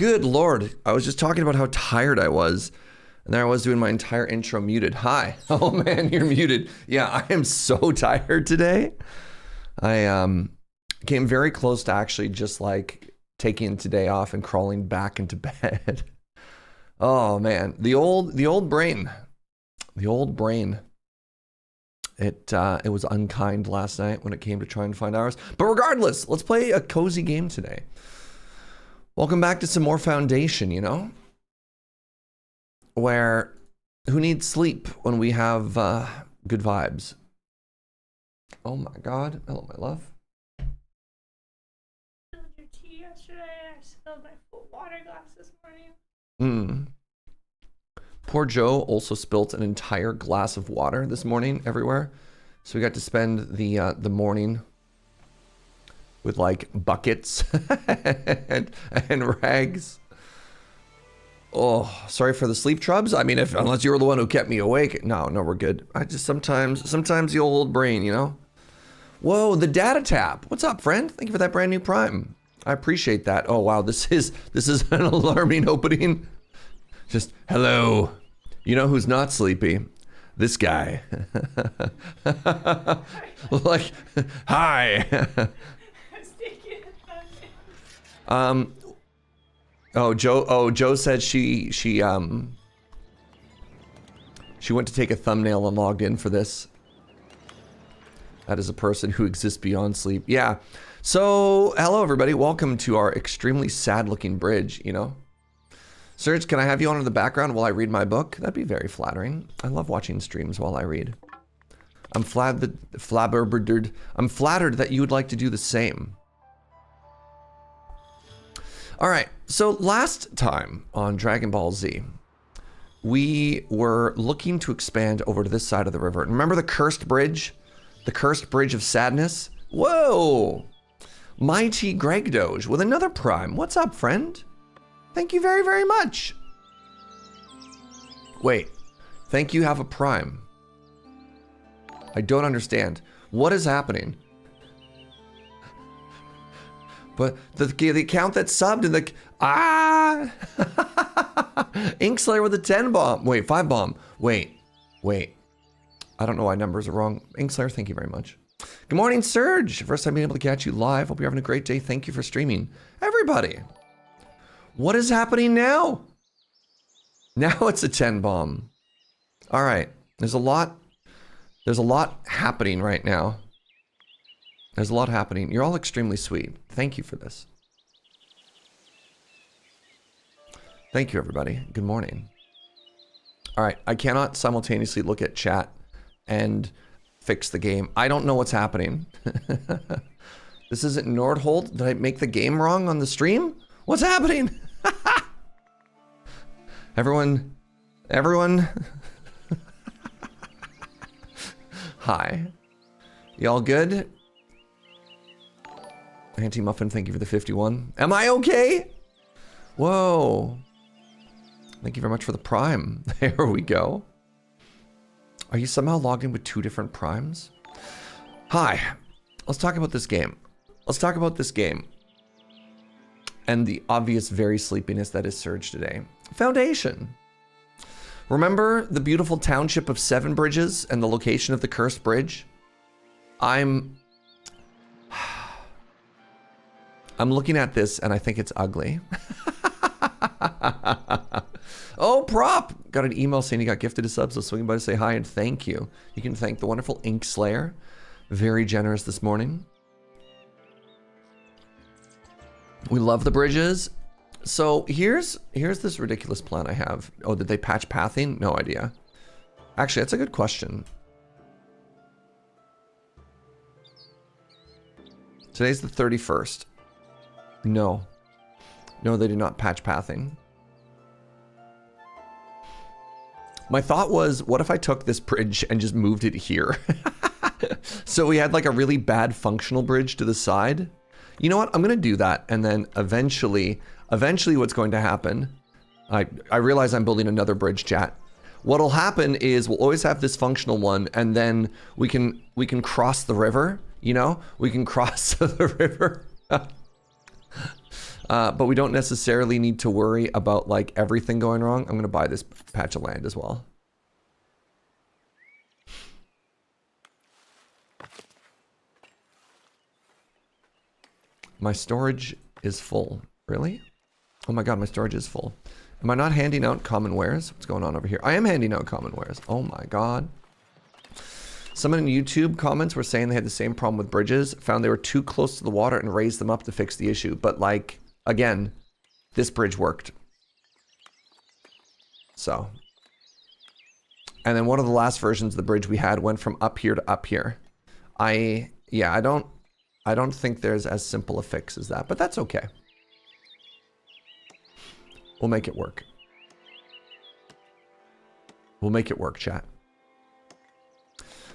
Good Lord. I was just talking about how tired I was. And there I was doing my entire intro muted. Hi. Oh man, you're muted. Yeah, I am so tired today. I came very close to actually just like taking today off and crawling back into bed. Oh man, the old brain. The old brain. It was unkind last night when it came to trying to find hours. But regardless, let's play a cozy game today. Welcome back to some more Foundation, you know? Where, who needs sleep when we have good vibes? Oh my God. Hello, my love. I spilled your tea yesterday. I spilled my full water glass this morning. Poor Joe also spilt an entire glass of water this morning everywhere. So we got to spend the morning with like buckets and rags. Oh, sorry for the sleep trubs. I mean, unless you were the one who kept me awake. No, we're good. I just sometimes the old brain, you know? Whoa, the data tap. What's up, friend? Thank you for that brand new Prime. I appreciate that. Oh wow, this is an alarming opening. Just hello. You know who's not sleepy? This guy. Like, hi. Joe said she went to take a thumbnail and logged in for this. That is a person who exists beyond sleep. Yeah. So, hello everybody. Welcome to our extremely sad looking bridge, you know? Serge, can I have you on in the background while I read my book? That'd be very flattering. I love watching streams while I read. I'm flattered that you would like to do the same. All right, so last time on Dragon Ball Z, we were looking to expand over to this side of the river. Remember the cursed bridge? The cursed bridge of sadness? Whoa! Mighty Greg Doge with another Prime. What's up, friend? Thank you very, very much. Wait, thank you have a Prime. I don't understand. What is happening? But the account that subbed and the Inkslayer with a 10 bomb. Wait, 5 bomb. Wait. I don't know why numbers are wrong. Inkslayer, thank you very much. Good morning, Serge. First time being able to catch you live. Hope you're having a great day. Thank you for streaming. Everybody. What is happening now? Now it's a 10 bomb. All right. There's a lot happening right now. There's a lot happening. You're all extremely sweet. Thank you for this. Thank you, everybody. Good morning. All right. I cannot simultaneously look at chat and fix the game. I don't know what's happening. This isn't Nordhold. Did I make the game wrong on the stream? What's happening? Everyone. Hi. Y'all good? Auntie Muffin, thank you for the 51. Am I okay? Whoa. Thank you very much for the Prime. There we go. Are you somehow logged in with 2 different Primes? Hi. Let's talk about this game. And the obvious very sleepiness that is Surge today. Foundation. Remember the beautiful township of 7 Bridges and the location of the cursed bridge? I'm looking at this and I think it's ugly. Oh, Prop! Got an email saying you got gifted a sub, so swing by to say hi and thank you. You can thank the wonderful Inkslayer. Very generous this morning. We love the bridges. So here's this ridiculous plan I have. Oh, did they patch pathing? No idea. Actually, that's a good question. Today's the 31st. No, they did not patch pathing. My thought was, what if I took this bridge and just moved it here? So we had like a really bad functional bridge to the side. You know what? I'm gonna do that, and then eventually what's going to happen, I realize I'm building another bridge, chat. What'll happen is we'll always have this functional one, and then we can cross the river, you know? We can cross the river. But we don't necessarily need to worry about like everything going wrong. I'm gonna buy this patch of land as well. My storage is full. Really? Oh my god, my storage is full. Am I not handing out common wares? What's going on over here? I am handing out common wares. Oh my god. Someone in YouTube comments were saying they had the same problem with bridges, found they were too close to the water and raised them up to fix the issue. But like, again, this bridge worked. So. And then one of the last versions of the bridge we had went from up here to up here. I don't think there's as simple a fix as that, but that's okay. We'll make it work. We'll make it work, chat.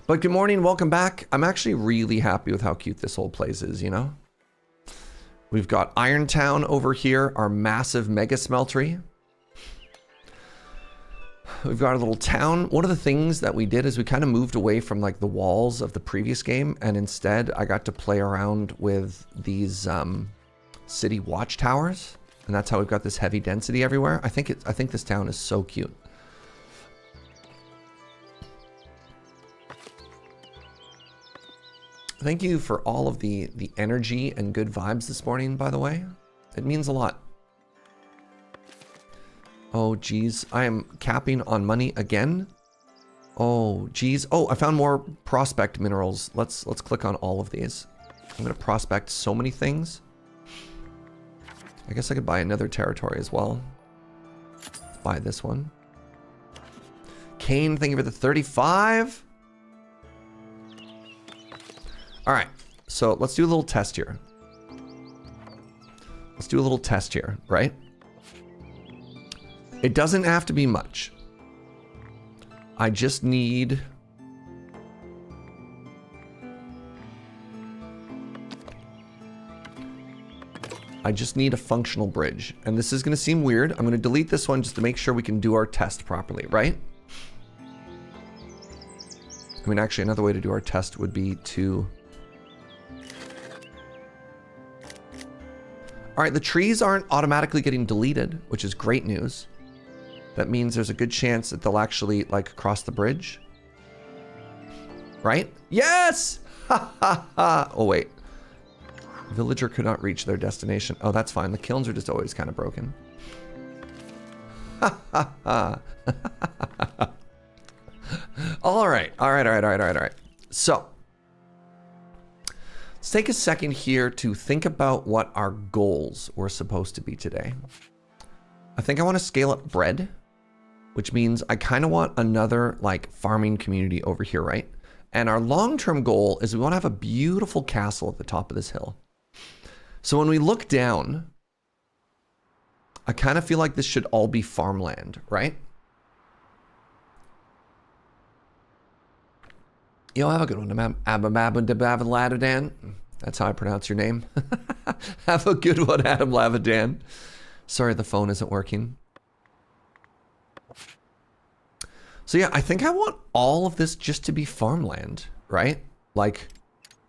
But good morning, welcome back. I'm actually really happy with how cute this whole place is, you know? We've got Irontown over here, our massive mega smeltery. We've got a little town. One of the things that we did is we kind of moved away from like the walls of the previous game, and instead I got to play around with these city watchtowers, and that's how we've got this heavy density everywhere. I think this town is so cute. Thank you for all of the energy and good vibes this morning, by the way. It means a lot. Oh, geez. I am capping on money again. Oh, geez. Oh, I found more prospect minerals. Let's click on all of these. I'm going to prospect so many things. I guess I could buy another territory as well. Let's buy this one. Kane, thank you for the 35. All right, so let's do a little test here. Let's do a little test here, right? It doesn't have to be much. I just need... a functional bridge. And this is going to seem weird. I'm going to delete this one just to make sure we can do our test properly, right? I mean, actually, another way to do our test would be to... All right, the trees aren't automatically getting deleted, which is great news. That means there's a good chance that they'll actually, like, cross the bridge. Right? Yes! Ha ha ha! Oh, wait. Villager could not reach their destination. Oh, that's fine. The kilns are just always kind of broken. Ha ha ha. All right. All right. So, let's take a second here to think about what our goals were supposed to be today. I think I want to scale up bread, which means I kind of want another like farming community over here, right? And our long-term goal is we want to have a beautiful castle at the top of this hill. So when we look down, I kind of feel like this should all be farmland, right? You'll have a good one. Ladadan. That's how I pronounce your name. Have a good one, Adam Lavadan. Sorry, the phone isn't working. So yeah, I think I want all of this just to be farmland, right? Like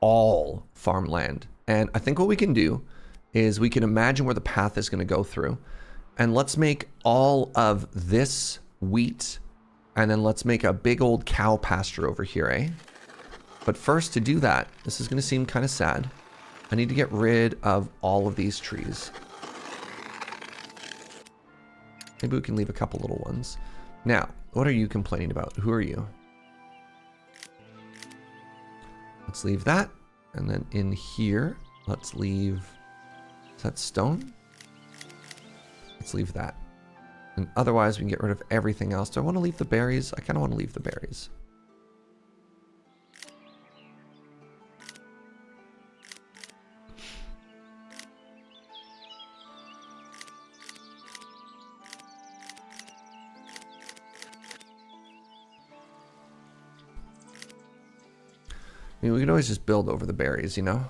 all farmland. And I think what we can do is we can imagine where the path is going to go through. And let's make all of this wheat. And then let's make a big old cow pasture over here, eh? But first, to do that, this is going to seem kind of sad. I need to get rid of all of these trees. Maybe we can leave a couple little ones. Now, what are you complaining about? Who are you? Let's leave that. And then in here, let's leave... Is that stone? Let's leave that. And otherwise, we can get rid of everything else. Do I want to leave the berries? I kind of want to leave the berries. I mean, we can always just build over the berries, you know?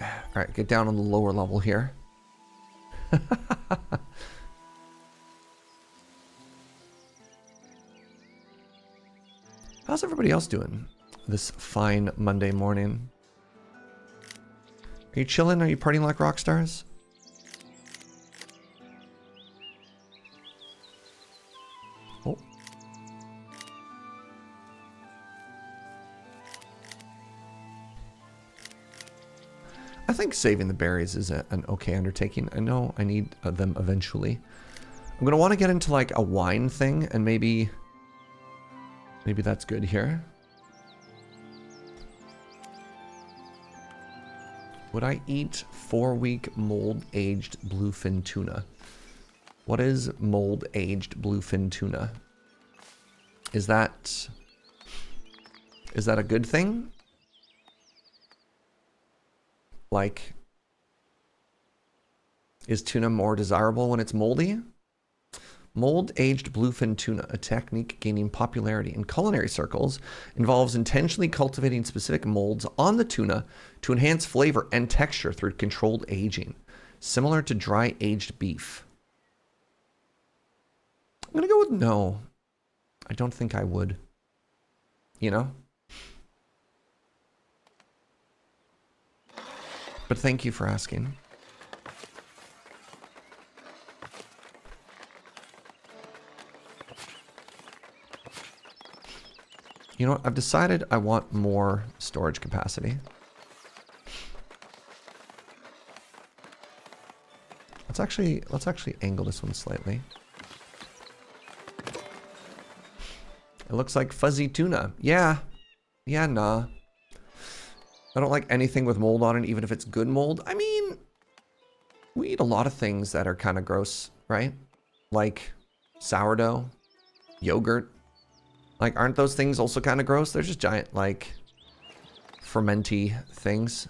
All right, get down on the lower level here. How's everybody else doing this fine Monday morning? Are you chilling? Are you partying like rock stars? Oh. I think saving the berries is an okay undertaking. I know I need them eventually. I'm going to want to get into like a wine thing, and maybe that's good here. Would I eat 4-week mold-aged bluefin tuna? What is mold-aged bluefin tuna? Is that a good thing? Like, is tuna more desirable when it's moldy? Mold-aged bluefin tuna, a technique gaining popularity in culinary circles, involves intentionally cultivating specific molds on the tuna to enhance flavor and texture through controlled aging, similar to dry aged beef. I'm gonna go with no. I don't think I would. You know? But thank you for asking. You know what? I've decided I want more storage capacity. Let's actually angle this one slightly. It looks like fuzzy tuna. Yeah. Yeah, nah. I don't like anything with mold on it, even if it's good mold. I mean, we eat a lot of things that are kind of gross, right? Like sourdough, yogurt. Like, aren't those things also kind of gross? They're just giant, like, fermenty things.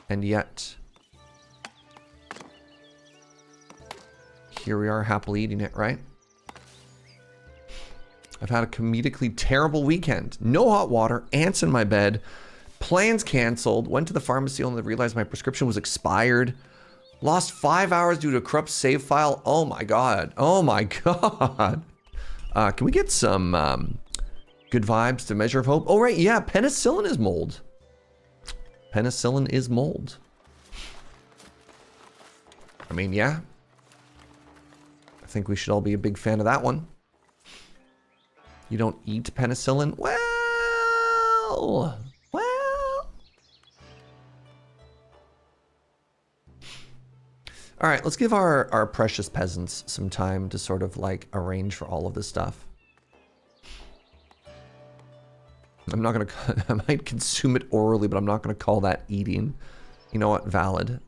And yet, here we are happily eating it, right? I've had a comedically terrible weekend. No hot water, ants in my bed, plans canceled, went to the pharmacy only to realize my prescription was expired. Lost 5 hours due to a corrupt save file. Oh my god. Oh my god. Can we get some good vibes to Measure of Hope? Oh right, yeah, penicillin is mold. Penicillin is mold. I mean, yeah. I think we should all be a big fan of that one. You don't eat penicillin? Well. All right, let's give our precious peasants some time to sort of like arrange for all of this stuff. I'm not gonna, I might consume it orally, but I'm not gonna call that eating. You know what, valid.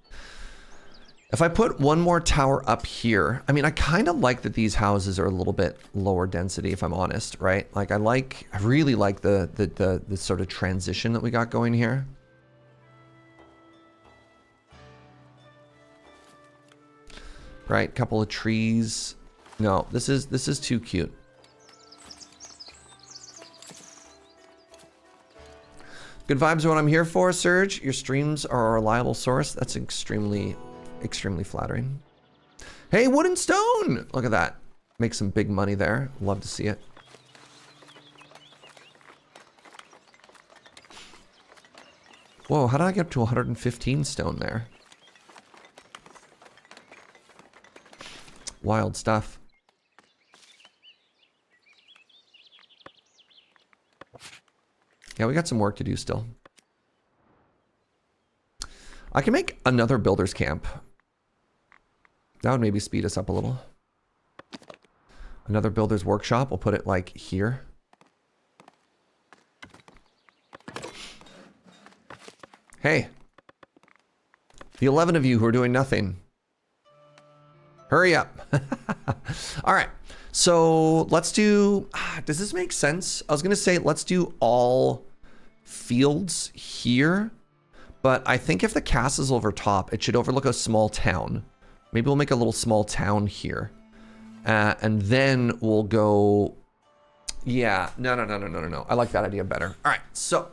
If I put one more tower up here, I mean, I kind of like that these houses are a little bit lower density, if I'm honest, right? Like I really like the sort of transition that we got going here. Right, couple of trees. No, this is too cute. Good vibes are what I'm here for, Serge. Your streams are a reliable source. That's extremely flattering. Hey, wood and stone! Look at that. Make some big money there. Love to see it. Whoa, how did I get up to 115 stone there? Wild stuff. Yeah, we got some work to do still. I can make another builder's camp. That would maybe speed us up a little. Another builder's workshop. We'll put it like here. Hey. The 11 of you who are doing nothing. Hurry up. All right. So let's do, does this make sense? I was going to say, let's do all fields here. But I think if the castle's over top, it should overlook a small town. Maybe we'll make a little small town here. And then we'll go, yeah, no. I like that idea better. All right. So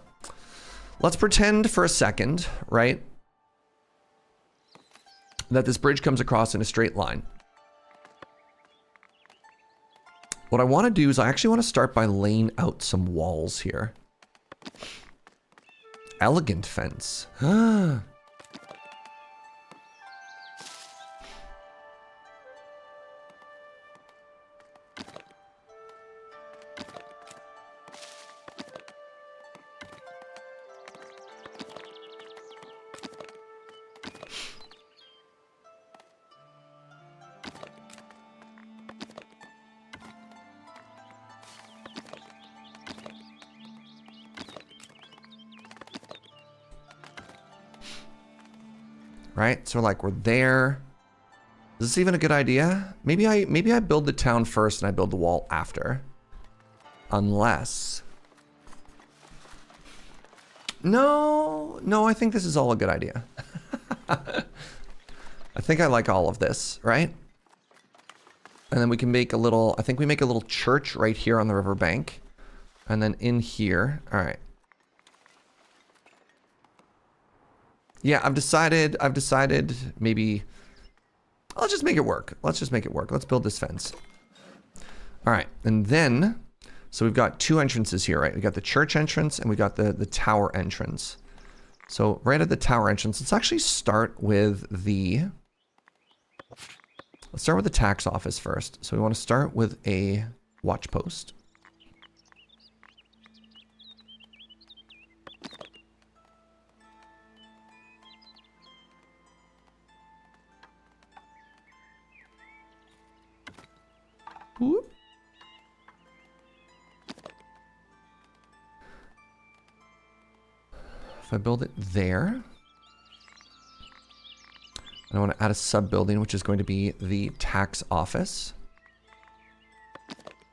let's pretend for a second, right, that this bridge comes across in a straight line. What I want to do is I actually want to start by laying out some walls here. elegant fence. Right, so like we're there. Is this even a good idea? Maybe I build the town first and I build the wall after. Unless. No, I think this is all a good idea. I think I like all of this, right? And then we can make a little, I think we make a little church right here on the riverbank. And then in here, all right. Yeah, I've decided maybe, I'll just make it work. Let's just make it work. Let's build this fence. All right, and then, so we've got two entrances here, right? We got the church entrance and we got the tower entrance. So right at the tower entrance, let's actually start with the, tax office first. So we want to start with a watch post. Whoop. If I build it there, and I want to add a sub building, which is going to be the tax office.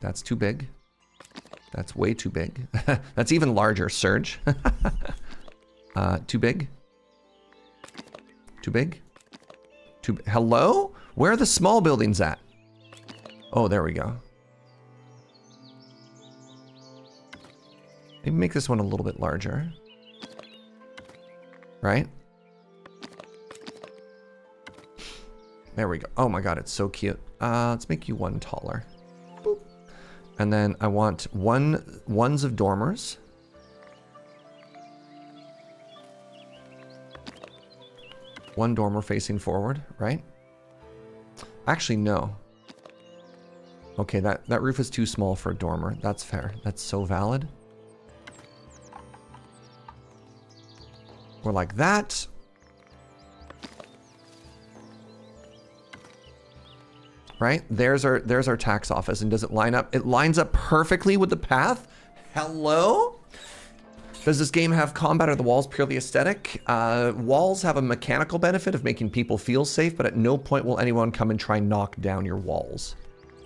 That's too big. That's way too big. That's even larger, Surge. Too big. Too big. Hello? Where are the small buildings at? Oh, there we go. Maybe make this one a little bit larger. Right? There we go. Oh my god, it's so cute. Let's make you one taller. Boop. And then I want ones of dormers. One dormer facing forward, right? Actually, no. Okay, that roof is too small for a dormer. That's fair. That's so valid. Or like that. Right? There's our tax office. And does it line up? It lines up perfectly with the path. Hello? Does this game have combat or the walls purely aesthetic? Walls have a mechanical benefit of making people feel safe, but at no point will anyone come and try and knock down your walls.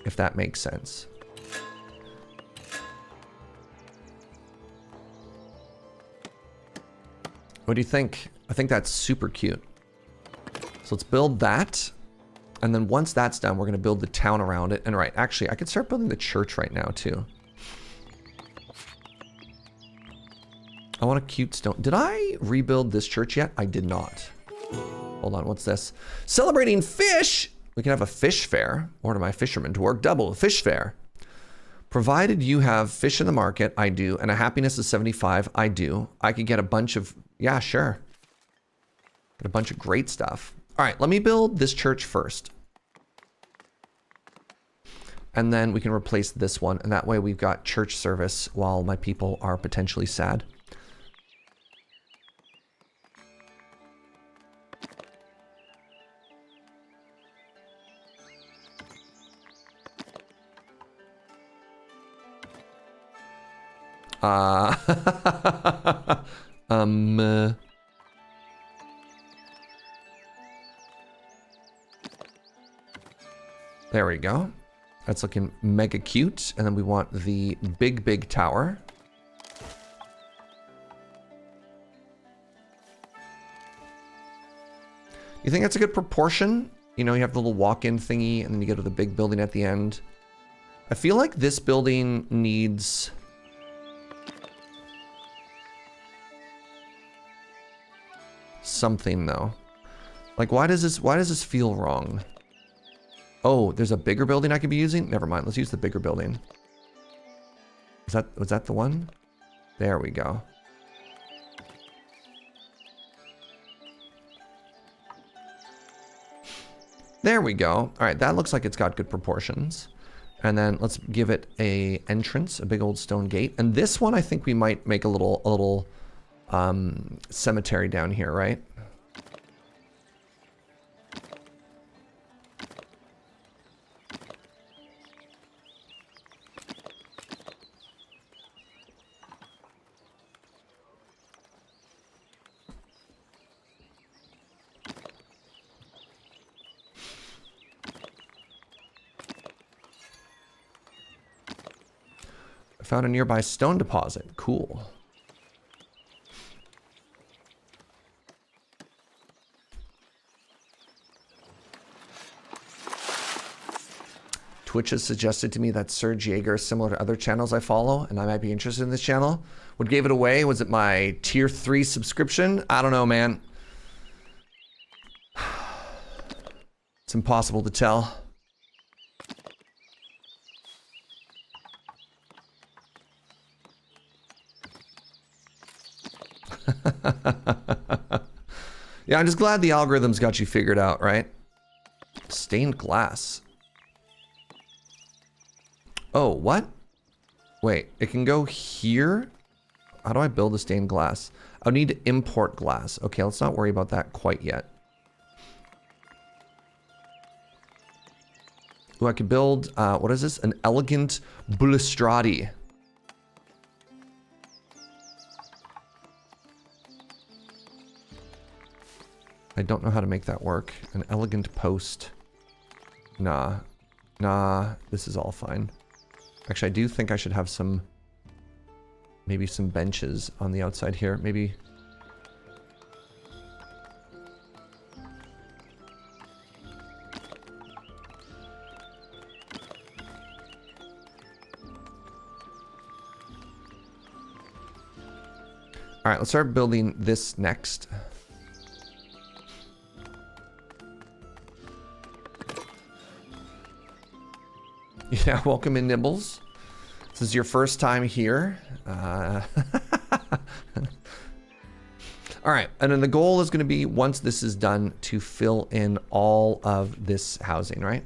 If that makes sense. What do you think? I think that's super cute. So let's build that. And then once that's done, we're going to build the town around it. And right, actually, I could start building the church right now, too. I want a cute stone. Did I rebuild this church yet? I did not. Hold on, what's this? Celebrating fish! We can have a fish fair. Order my fisherman to work double. Fish fair. Provided you have fish in the market, I do. And a happiness of 75, I do. I could get a bunch of... Yeah, sure. Get a bunch of great stuff. All right, let me build this church first. And then we can replace this one. And that way we've got church service while my people are potentially sad. There we go. That's looking mega cute. And then we want the big tower. You think that's a good proportion? You know, you have the little walk-in thingy and then you go to the big building at the end. I feel like this building needs... something though. Like why does this feel wrong? Oh, there's a bigger building I could be using? Never mind, let's use the bigger building. Was that the one? There we go. There we go. All right, that looks like it's got good proportions. And then let's give it a entrance, a big old stone gate. And this one, I think we might make a little cemetery down here, right? I found a nearby stone deposit. Cool. Twitch has suggested to me that Serge Jaeger is similar to other channels I follow, and I might be interested in this channel. What gave it away? Was it my tier 3 subscription? I don't know, man. It's impossible to tell. Yeah, I'm just glad the algorithms got you figured out, right? Stained glass. Oh, what? Wait, it can go here? How do I build a stained glass? I'll need to import glass. Okay, let's not worry about that quite yet. Ooh, I could build, what is this? An elegant balustrade. I don't know how to make that work. An elegant post. Nah. Nah, this is all fine. Actually, I do think I should have some... maybe some benches on the outside here. Maybe... Alright, let's start building this next. Yeah, welcome in, Nibbles. This is your first time here. All right, and then the goal is going to be, once this is done, to fill in all of this housing, right?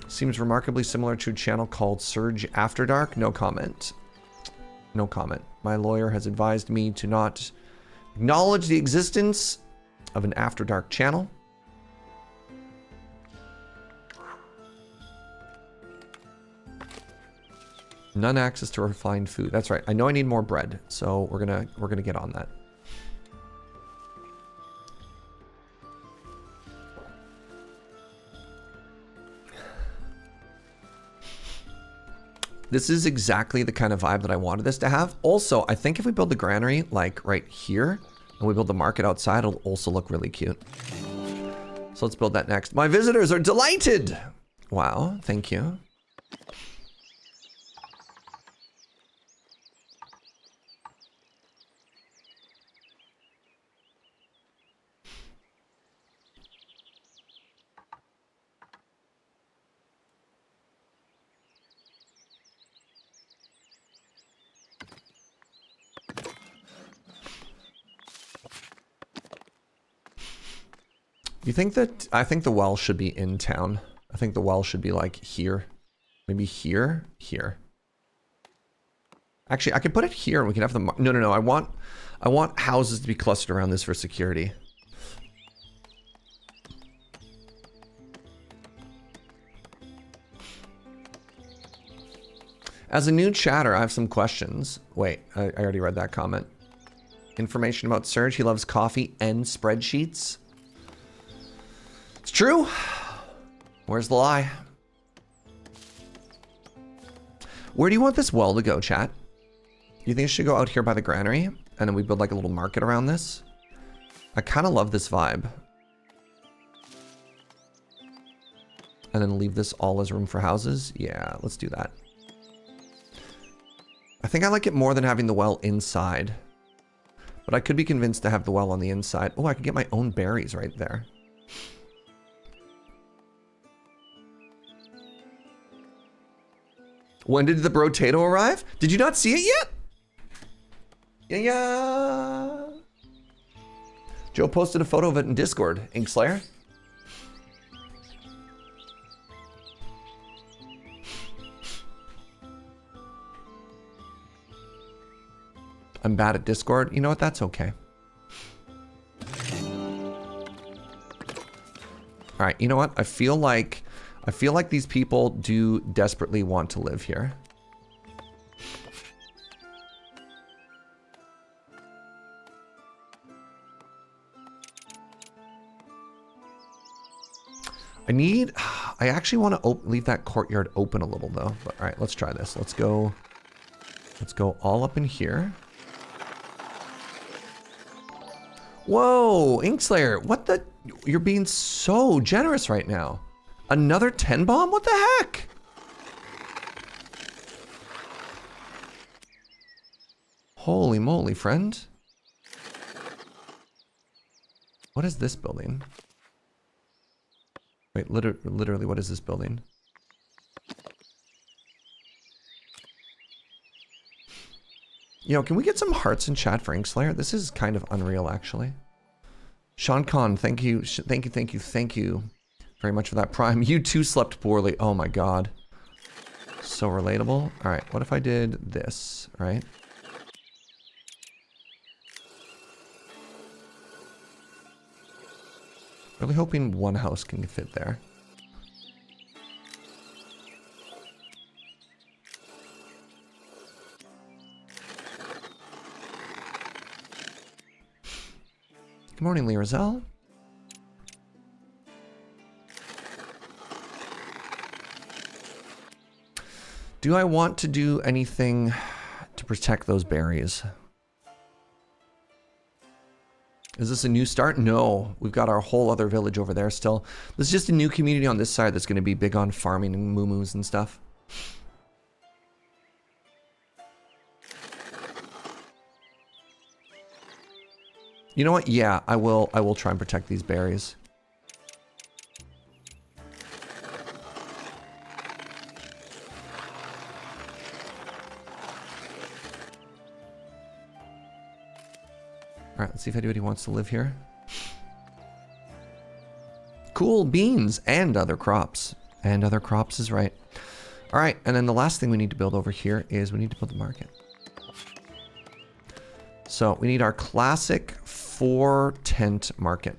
Seems remarkably similar to a channel called Surge After Dark. No comment. No comment. My lawyer has advised me to not acknowledge the existence of an After Dark channel. None access to refined food. That's right. I know I need more bread, so we're gonna get on that. This is exactly the kind of vibe that I wanted this to have. Also, I think if we build the granary like right here and we build the market outside, it'll also look really cute. So let's build that next. My visitors are delighted. Wow, thank you. You think that... I think the well should be in town. I think the well should be like here. Maybe here? Here. Actually, I could put it here and we can have the... No. I want houses to be clustered around this for security. As a new chatter, I have some questions. Wait, I already read that comment. Information about Serge. He loves coffee and spreadsheets. It's true. Where's the lie? Where do you want this well to go, chat? You think it should go out here by the granary? And then we build like a little market around this? I kind of love this vibe. And then leave this all as room for houses? Yeah, let's do that. I think I like it more than having the well inside. But I could be convinced to have the well on the inside. Oh, I could get my own berries right there. When did the brotato arrive? Did you not see it yet? Yeah. Joe posted a photo of it in Discord. Inkslayer. I'm bad at Discord. You know what? That's okay. All right. You know what? I feel like these people do desperately want to live here. I actually want to leave that courtyard open a little though. But all right, let's try this. Let's go all up in here. Whoa, Inkslayer, what the? You're being so generous right now. Another 10 bomb? What the heck? Holy moly, friend. What is this building? Wait, literally, what is this building? You know, can we get some hearts in chat for Inkslayer? This is kind of unreal, actually. Sean Khan, thank you very much for that prime. You too slept poorly. Oh my god. So relatable. All right, what if I did this, right? Really hoping one house can fit there. Good morning, Lee Rizal. Do I want to do anything to protect those berries? Is this a new start? No, we've got our whole other village over there still. This is just a new community on this side that's going to be big on farming and moo-moos and stuff. You know what? Yeah, I will try and protect these berries. All right, let's see if anybody wants to live here. Cool, beans and other crops. And other crops is right. All right, and then the last thing we need to build over here is we need to build the market. So we need our classic 4-tent market.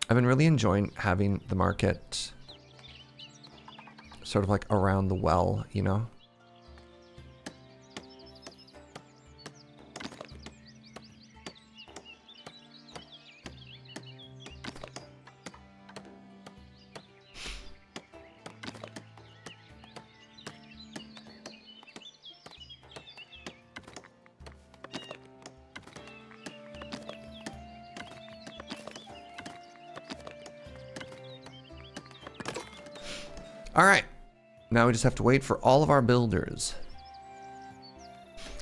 I've been really enjoying having the market sort of like around the well, you know? All right. Now we just have to wait for all of our builders.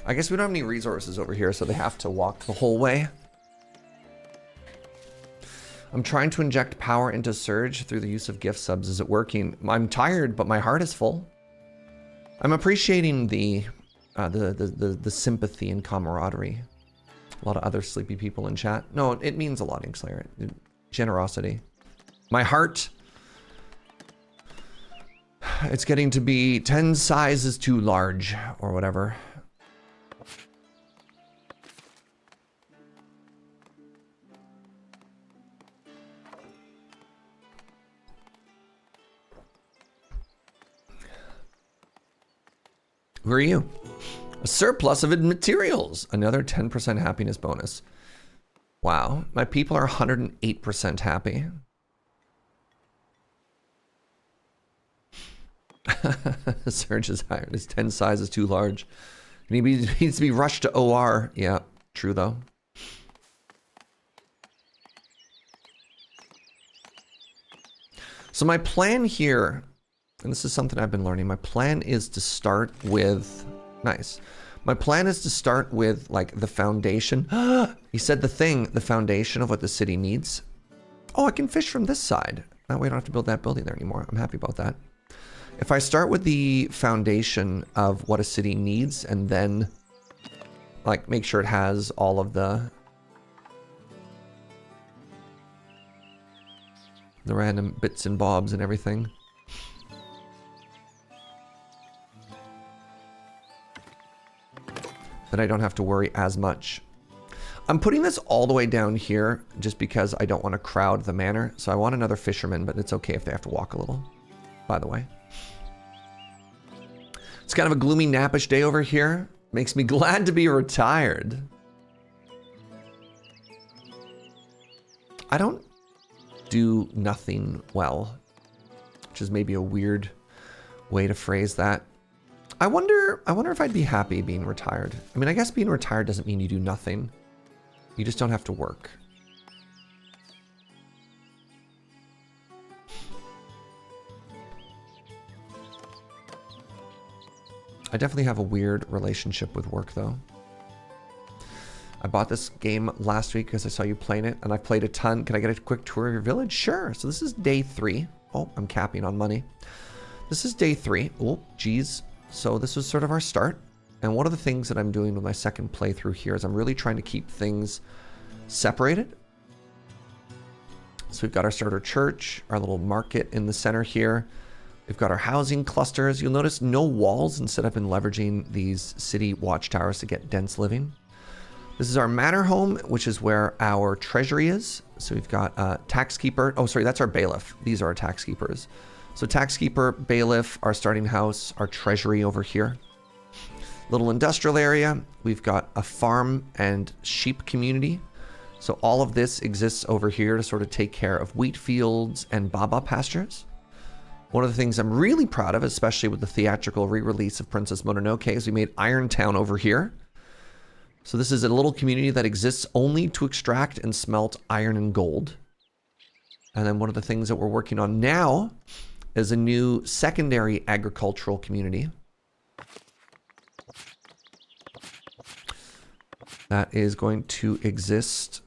I guess we don't have any resources over here, so they have to walk the whole way. I'm trying to inject power into Surge through the use of gift subs. Is it working? I'm tired, but my heart is full. I'm appreciating the sympathy and camaraderie. A lot of other sleepy people in chat. No, it means a lot, Inkslayer. Generosity. My heart... It's getting to be 10 sizes too large, or whatever. Who are you? A surplus of materials. Another 10% happiness bonus. Wow, my people are 108% happy. Surge is hired. His 10 size is too large. And he needs to be rushed to OR. Yeah, true though. So my plan here, and this is something I've been learning, my plan is to start with... Nice. My plan is to start with, like, the foundation. He said the foundation of what the city needs. Oh, I can fish from this side. That way I don't have to build that building there anymore. I'm happy about that. If I start with the foundation of what a city needs and then like make sure it has all of the random bits and bobs and everything. Then I don't have to worry as much. I'm putting this all the way down here just because I don't want to crowd the manor. So I want another fisherman, but it's okay if they have to walk a little, by the way. It's kind of a gloomy, nappish day over here. Makes me glad to be retired. I don't do nothing well, which is maybe a weird way to phrase that. I wonder if I'd be happy being retired. I mean, I guess being retired doesn't mean you do nothing. You just don't have to work. I definitely have a weird relationship with work, though. I bought this game last week because I saw you playing it, and I played a ton. Can I get a quick tour of your village? Sure. So this is day 3. Oh, I'm capping on money. This is day 3. Oh, geez. So this was sort of our start. And one of the things that I'm doing with my second playthrough here is I'm really trying to keep things separated. So we've got our starter church, our little market in the center here. We've got our housing clusters. You'll notice no walls. Instead, I've been leveraging these city watchtowers to get dense living. This is our manor home, which is where our treasury is. So we've got a tax keeper. Oh, sorry, that's our bailiff. These are our tax keepers. So tax keeper, bailiff, our starting house, our treasury over here. Little industrial area. We've got a farm and sheep community. So all of this exists over here to sort of take care of wheat fields and baba pastures. One of the things I'm really proud of, especially with the theatrical re-release of Princess Mononoke, is we made Irontown over here. So this is a little community that exists only to extract and smelt iron and gold. And then one of the things that we're working on now is a new secondary agricultural community that is going to exist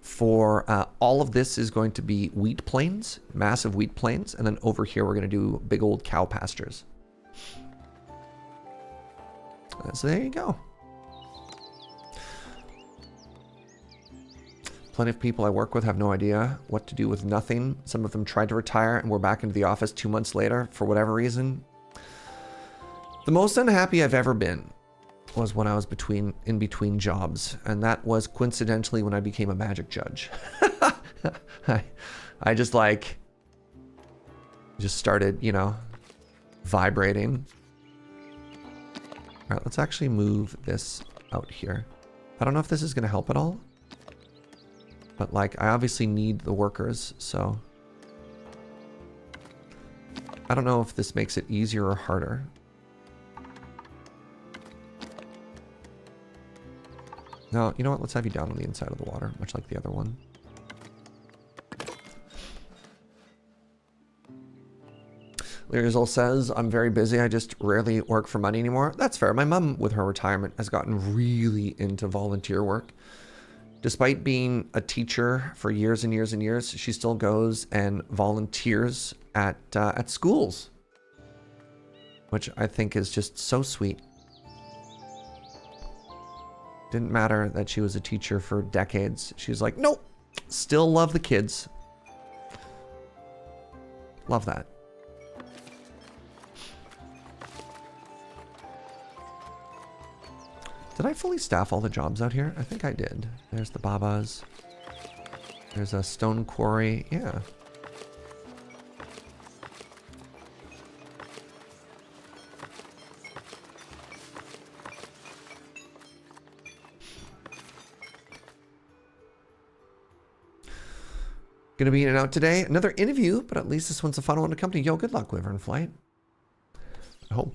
for all of this is going to be wheat plains, massive wheat plains, and then over here we're going to do big old cow pastures. So there you go. Plenty of people I work with have no idea what to do with nothing. Some of them tried to retire and we're back into the office 2 months later for whatever reason. The most unhappy I've ever been was when I was in between jobs, and that was coincidentally when I became a magic judge. I just started, you know, vibrating. All right, let's actually move this out here. I don't know if this is going to help at all, but like I obviously need the workers, so I don't know if this makes it easier or harder. No, you know what? Let's have you down on the inside of the water, much like the other one. Lirzol says, I'm very busy. I just rarely work for money anymore. That's fair. My mom, with her retirement, has gotten really into volunteer work. Despite being a teacher for years and years and years, she still goes and volunteers at schools, which I think is just so sweet. Didn't matter that she was a teacher for decades. She was like, nope, still love the kids. Love that. Did I fully staff all the jobs out here? I think I did. There's the Babas. There's a stone quarry. Yeah. Gonna be in and out today. Another interview, but at least this one's a fun one to come to. Yo, good luck, Wyvern Flight. I hope,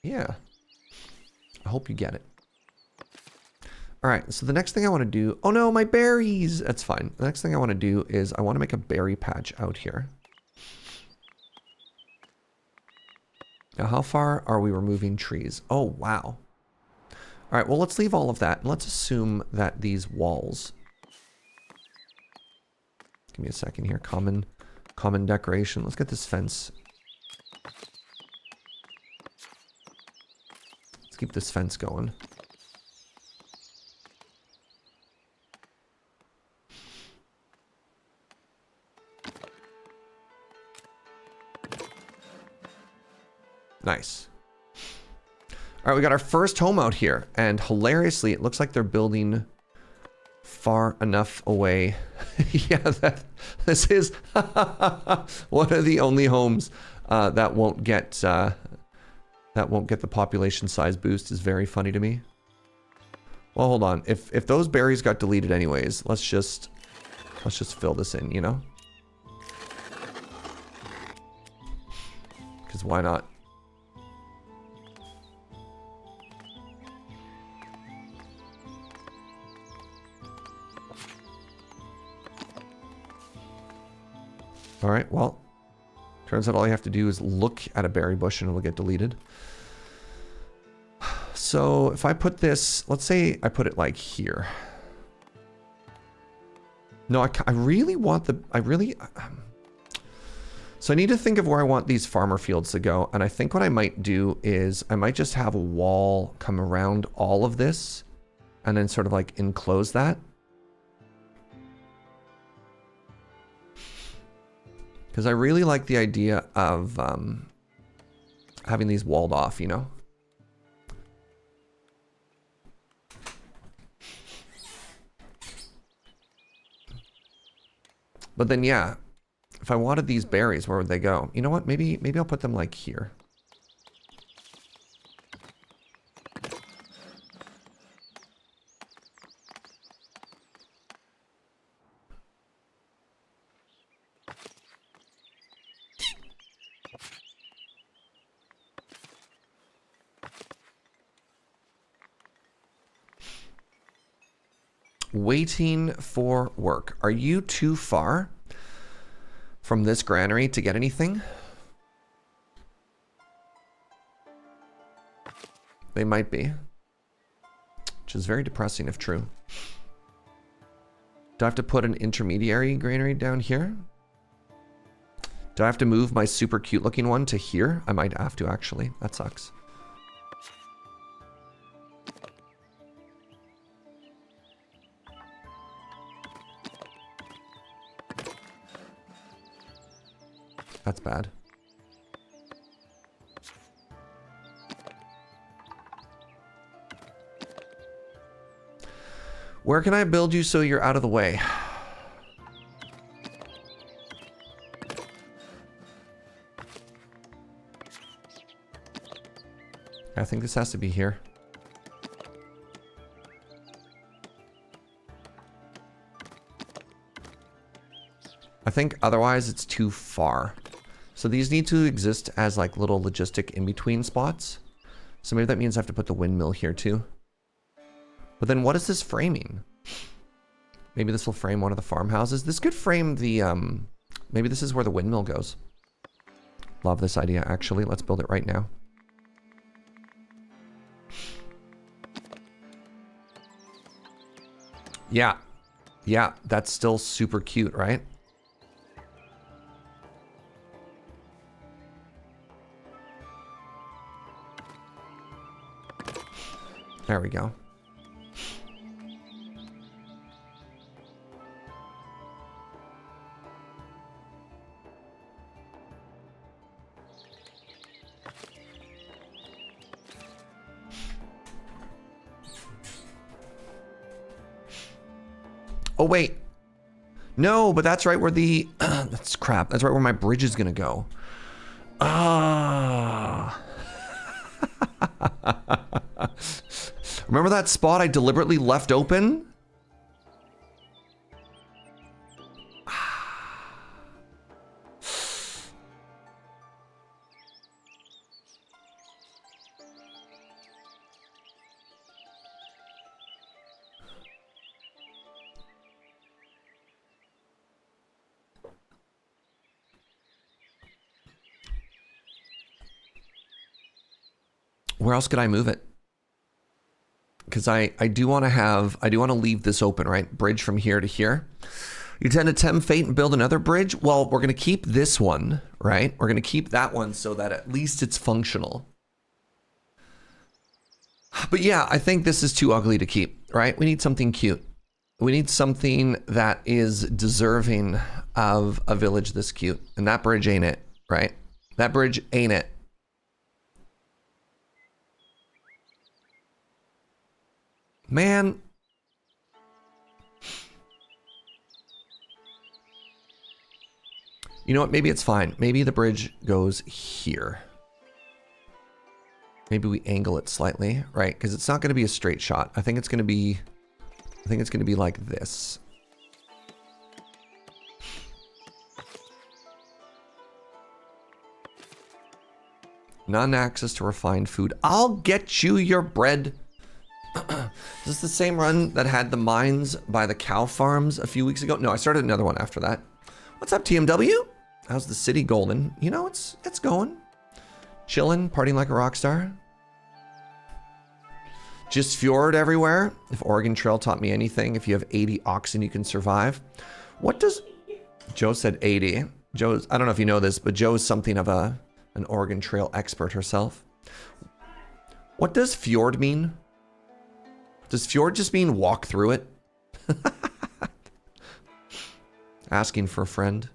yeah. I hope you get it. All right, so the next thing I want to do... Oh no, my berries! That's fine. The next thing I want to do is I want to make a berry patch out here. Now, how far are we removing trees? Oh, wow. All right, well, let's leave all of that. And let's assume that these walls... Give me a second here. Common Common decoration. Let's get this fence. Let's keep this fence going. Nice. All right, we got our first home out here, and hilariously, it looks like they're building far enough away. Yeah, this is one of the only homes that won't get the population size boost. Is very funny to me. Well, hold on. If those berries got deleted anyways, let's just fill this in, you know? Because why not? All right, well, turns out all you have to do is look at a berry bush and it'll get deleted. So if I put this, let's say I put it like here. No, I really want the, so I need to think of where I want these farmer fields to go. And I think what I might do is I might just have a wall come around all of this and then sort of like enclose that. Because I really like the idea of having these walled off, you know? But then, yeah, if I wanted these berries, where would they go? You know what? Maybe I'll put them like here. Waiting for work. Are you too far from this granary to get anything? They might be. Which is very depressing if true. Do I have to put an intermediary granary down here? Do I have to move my super cute looking one to here? I might have to actually. That sucks. That's bad. Where can I build you so you're out of the way? I think this has to be here. I think otherwise it's too far. So these need to exist as like little logistic in-between spots. So maybe that means I have to put the windmill here too. But then what is this framing? Maybe this will frame one of the farmhouses. This could frame the, maybe this is where the windmill goes. Love this idea, actually. Let's build it right now. Yeah. Yeah, that's still super cute, right? There we go. Oh, wait. No, but that's right where the... that's crap. That's right where my bridge is going to go. Ah. Remember that spot I deliberately left open? Where else could I move it? Because I do want to leave this open, right? Bridge from here to here. You tend to tempt fate and build another bridge? Well, we're going to keep this one, right? We're going to keep that one so that at least it's functional. But yeah, I think this is too ugly to keep, right? We need something cute. We need something that is deserving of a village this cute. And that bridge ain't it, right? That bridge ain't it. Man. You know what? Maybe it's fine. Maybe the bridge goes here. Maybe we angle it slightly, right? Because it's not going to be a straight shot. I think it's going to be like this. Non-access to refined food. I'll get you your bread. Is this the same run that had the mines by the cow farms a few weeks ago? No, I started another one after that. What's up, TMW? How's the city golden? You know, it's going. Chilling, partying like a rock star. Just fjord everywhere. If Oregon Trail taught me anything, if you have 80 oxen, you can survive. What does... Joe said 80. Joe's, I don't know if you know this, but Joe's something of an Oregon Trail expert herself. What does fjord mean? Does fjord just mean walk through it? Asking for a friend.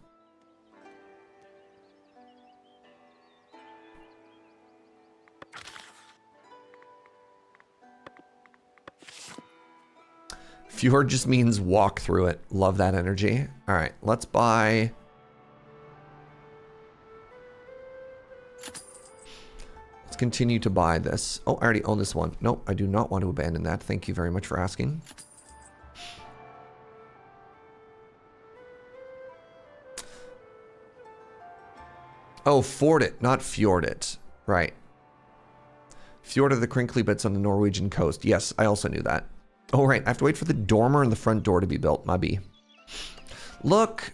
Fjord just means walk through it. Love that energy. All right, let's buy... Let's continue to buy this. Oh, I already own this one. Nope, I do not want to abandon that. Thank you very much for asking. Oh, ford it, not fjord it. Right. Fjord are the crinkly bits on the Norwegian coast. Yes, I also knew that. Oh, right. I have to wait for the dormer and the front door to be built. Maybe. Look.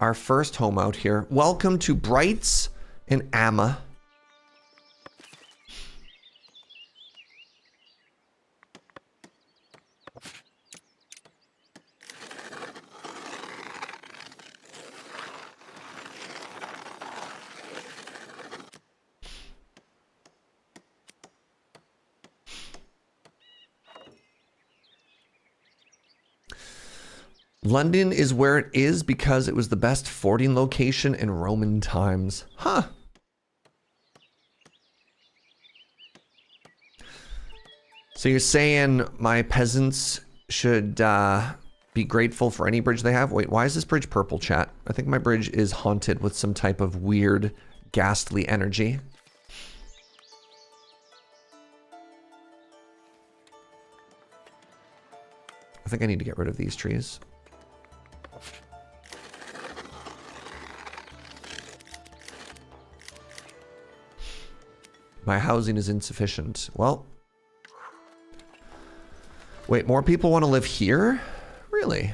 Our first home out here. Welcome to Brights and Amma. London is where it is because it was the best fording location in Roman times. Huh. So you're saying my peasants should be grateful for any bridge they have? Wait, why is this bridge purple, chat? I think my bridge is haunted with some type of weird, ghastly energy. I think I need to get rid of these trees. My housing is insufficient. Well. Wait, more people want to live here? Really?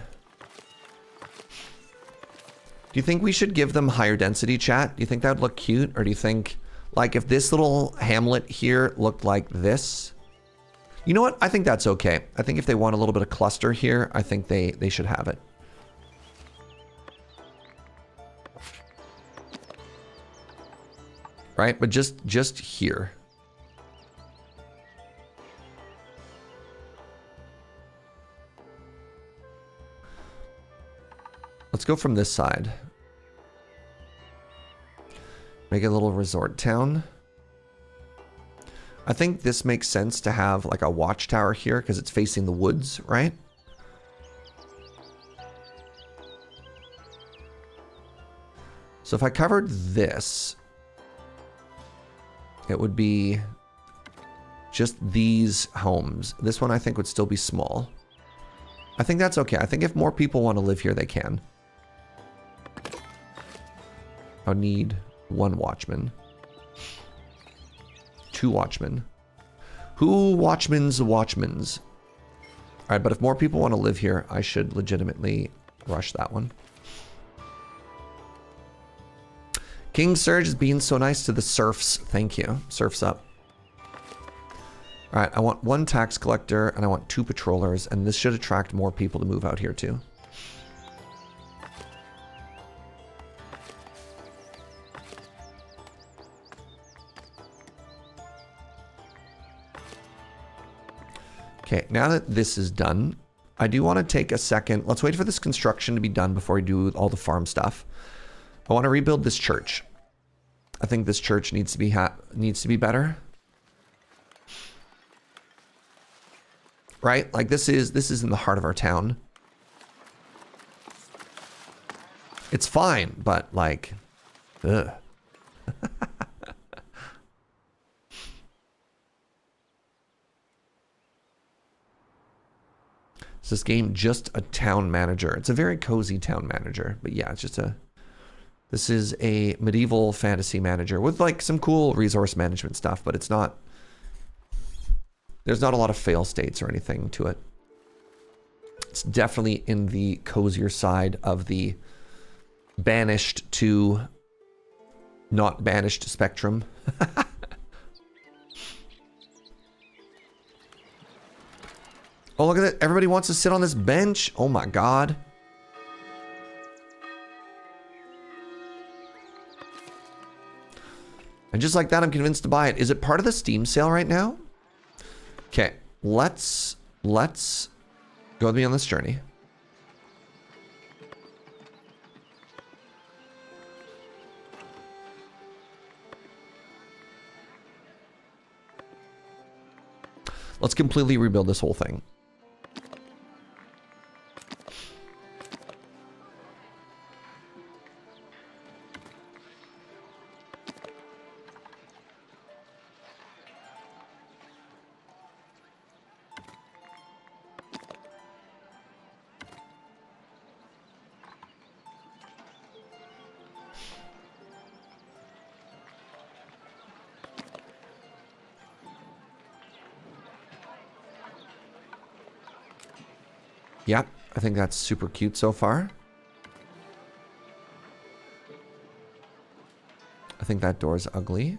Do you think we should give them higher density, chat? Do you think that would look cute? Or do you think, like, if this little hamlet here looked like this? You know what? I think that's okay. I think if they want a little bit of cluster here, I think they should have it. Right? But just here. Let's go from this side. Make it a little resort town. I think this makes sense to have like a watchtower here because it's facing the woods, right? So if I covered this, it would be just these homes. This one I think would still be small. I think that's okay. I think if more people want to live here, they can. I'll need 1 watchman. 2 watchmen. Who watchmen's watchmen's? All right, but if more people want to live here, I should legitimately rush that one. King Surge is being so nice to the serfs. Thank you. Serfs up. All right, I want 1 tax collector and I want 2 patrollers, and this should attract more people to move out here too. Okay, now that this is done, I do want to take a second. Let's wait for this construction to be done before we do all the farm stuff. I want to rebuild this church. I think this church needs to be better. Right? Like this is in the heart of our town. It's fine, but like, ugh. Is this game just a town manager? It's a very cozy town manager, but yeah, it's just this is a medieval fantasy manager with like some cool resource management stuff, but it's not, there's not a lot of fail states or anything to it. It's definitely in the cozier side of the banished to not banished spectrum. Oh, look at that. Everybody wants to sit on this bench. Oh my God. And just like that, I'm convinced to buy it. Is it part of the Steam sale right now? Okay, let's go with me on this journey. Let's completely rebuild this whole thing. Yep, I think that's super cute so far. I think that door's ugly.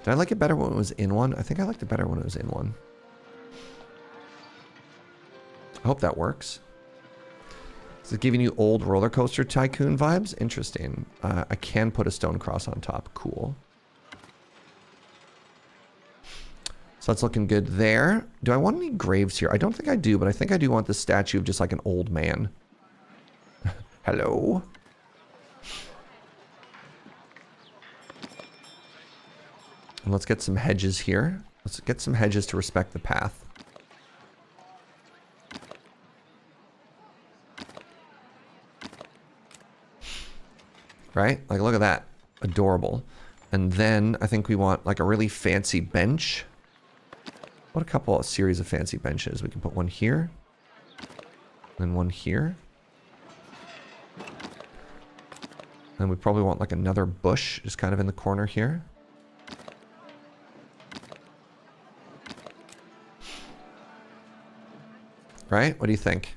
Did I like it better when it was in one? I think I liked it better when it was in one. I hope that works. Is it giving you old roller coaster tycoon vibes? Interesting. I can put a stone cross on top. Cool. So that's looking good there. Do I want any graves here? I don't think I do, but I think I do want the statue of just like an old man. Hello? And let's get some hedges here. Let's get some hedges to respect the path. Right? Like, look at that. Adorable. And then I think we want like a really fancy bench. What a couple, a series of fancy benches. We can put one here. And one here. And we probably want like another bush just kind of in the corner here. Right? What do you think?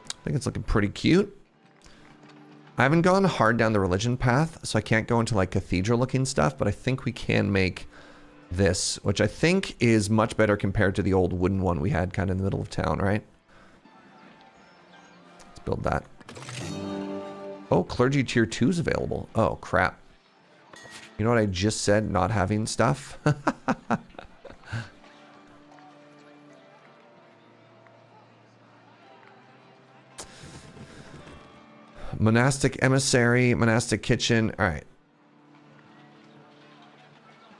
I think it's looking pretty cute. I haven't gone hard down the religion path, so I can't go into like cathedral looking stuff, but I think we can make this, which I think is much better compared to the old wooden one we had kind of in the middle of town, right? Let's build that. Oh, clergy tier 2 is available. Oh, crap. You know what I just said, not having stuff? Monastic emissary, monastic kitchen. All right.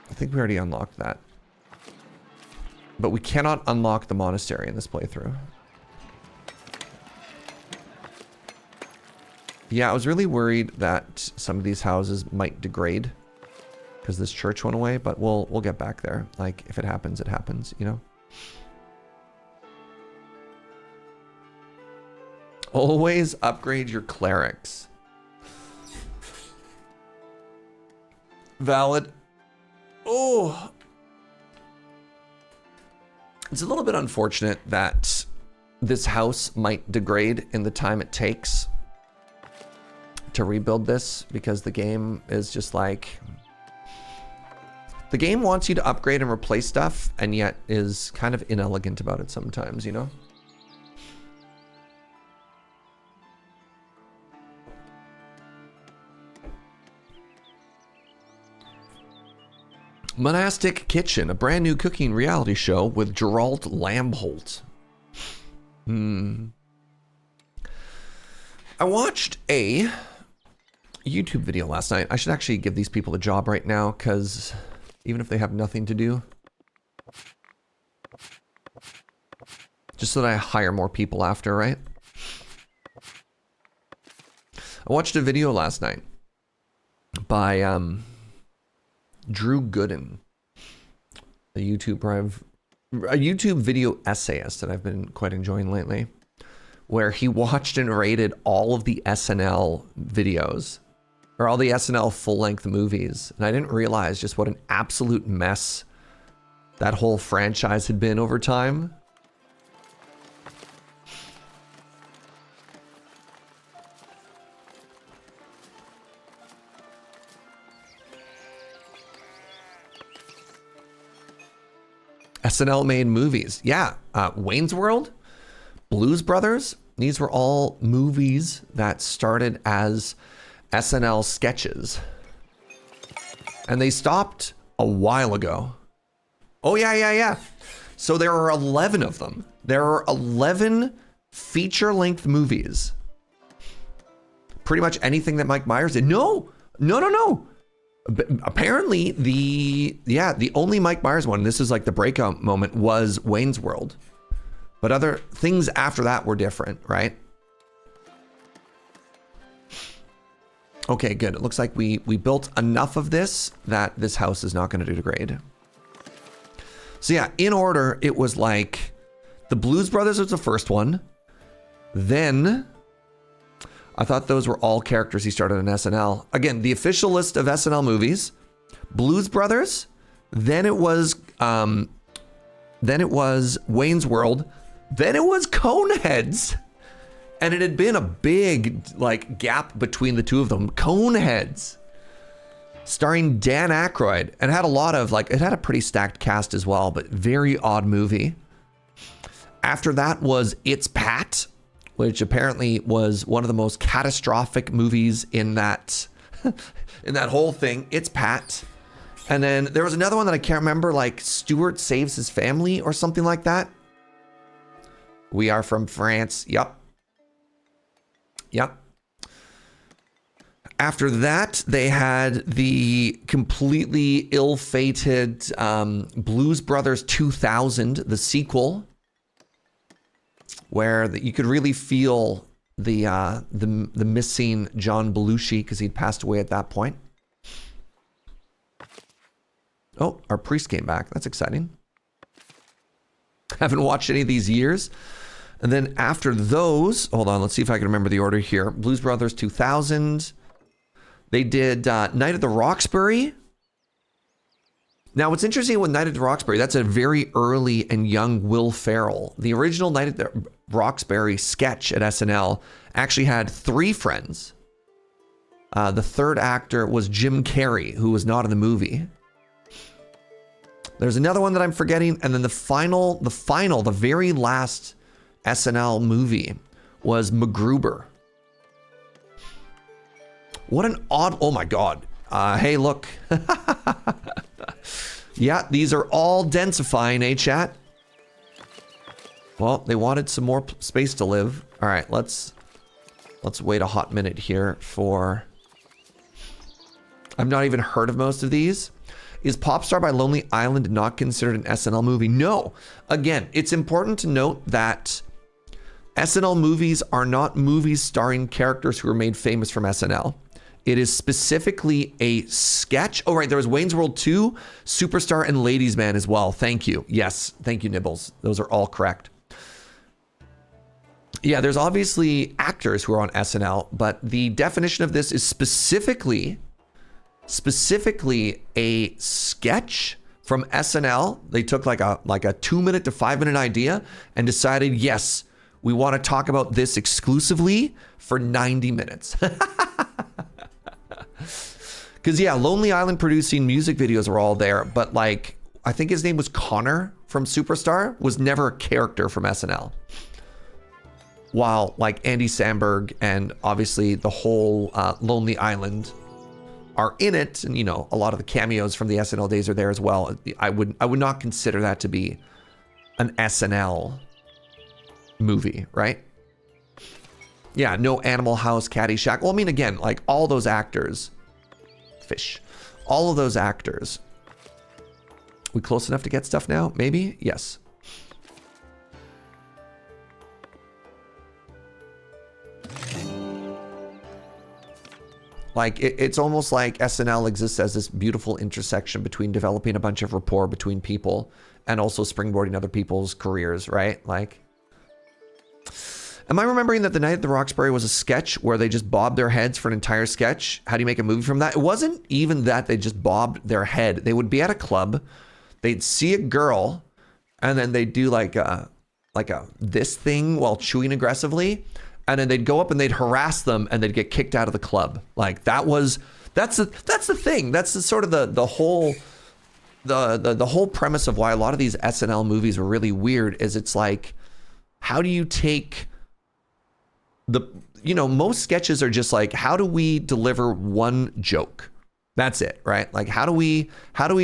I think we already unlocked that. But we cannot unlock the monastery in this playthrough. Yeah, I was really worried that some of these houses might degrade because this church went away, but we'll get back there. Like, if it happens, it happens, you know? Always upgrade your clerics. Valid. Oh. It's a little bit unfortunate that this house might degrade in the time it takes to rebuild this, because the game is just like... The game wants you to upgrade and replace stuff, and yet is kind of inelegant about it sometimes, you know? Monastic Kitchen, a brand new cooking reality show with Gerald Lambholt. I watched a YouTube video last night. I should actually give these people a job right now, because even if they have nothing to do, just so that I hire more people after, right? I watched a video last night by Drew Gooden, a YouTube video essayist that I've been quite enjoying lately, where he watched and rated all of the SNL videos, or all the SNL full-length movies. And I didn't realize just what an absolute mess that whole franchise had been over time. SNL made movies. Yeah, Wayne's World, Blues Brothers. These were all movies that started as SNL sketches. And they stopped a while ago. Oh, yeah. So there are 11 of them. There are 11 feature-length movies. Pretty much anything that Mike Myers did. No. But apparently the only Mike Myers one, this is like the breakout moment, was Wayne's World. But other things after that were different, right? Okay, good. It looks like we built enough of this that this house is not going to degrade. So yeah, in order, it was like the Blues Brothers was the first one. Then I thought those were all characters he started on SNL. Again, the official list of SNL movies: Blues Brothers. Then it was Wayne's World. Then it was Coneheads. And it had been a big like gap between the two of them. Coneheads, starring Dan Aykroyd, and had a lot of it had a pretty stacked cast as well, but very odd movie. After that was It's Pat, which apparently was one of the most catastrophic movies in that in that whole thing. It's Pat. And then there was another one that I can't remember, like Stuart Saves His Family or something like that. We Are From France. Yep. After that, they had the completely ill-fated Blues Brothers 2000, the sequel, where you could really feel the missing John Belushi because he'd passed away at that point. Oh, our priest came back. That's exciting. Haven't watched any of these years. And then after those, hold on, let's see if I can remember the order here. Blues Brothers 2000. They did Night at the Roxbury. Now, what's interesting with Night at the Roxbury, that's a very early and young Will Ferrell. The original Night at the Roxbury sketch at SNL actually had 3 friends. The third actor was Jim Carrey, who was not in the movie. There's another one that I'm forgetting. And then the very last SNL movie was MacGruber. What an odd, oh my God. Hey, look. Yeah, these are all densifying, eh, chat? Well, they wanted some more space to live. All right, let's wait a hot minute here for... I've not even heard of most of these. Is Popstar by Lonely Island not considered an SNL movie? No. Again, it's important to note that SNL movies are not movies starring characters who were made famous from SNL. It is specifically a sketch. Oh, right. There was Wayne's World 2, Superstar, and Ladies Man as well. Thank you. Yes. Thank you, Nibbles. Those are all correct. Yeah, there's obviously actors who are on SNL, but the definition of this is specifically a sketch from SNL. They took like a 2-minute to 5-minute idea and decided, yes, we want to talk about this exclusively for 90 minutes. Because, yeah, Lonely Island producing music videos were all there. But, like, I think his name was Connor from Superstar, was never a character from SNL. While, like, Andy Samberg and obviously the whole Lonely Island are in it, and you know, a lot of the cameos from the SNL days are there as well. I would not consider that to be an SNL movie, right? Yeah, no Animal House, Caddyshack. Well, I mean, again, like all those actors, fish, all of those actors. We close enough to get stuff now? Maybe? Yes. Like, it's almost like SNL exists as this beautiful intersection between developing a bunch of rapport between people and also springboarding other people's careers, right? Like, am I remembering that The Night at the Roxbury was a sketch where they just bobbed their heads for an entire sketch? How do you make a movie from that? It wasn't even that they just bobbed their head. They would be at a club, they'd see a girl, and then they'd do like a this thing while chewing aggressively. And then they'd go up and they'd harass them and they'd get kicked out of the club. Like that's the thing. That's the sort of the whole premise of why a lot of these SNL movies are really weird is it's like, how do you take most sketches are just like, how do we deliver one joke? That's it, right? Like how do we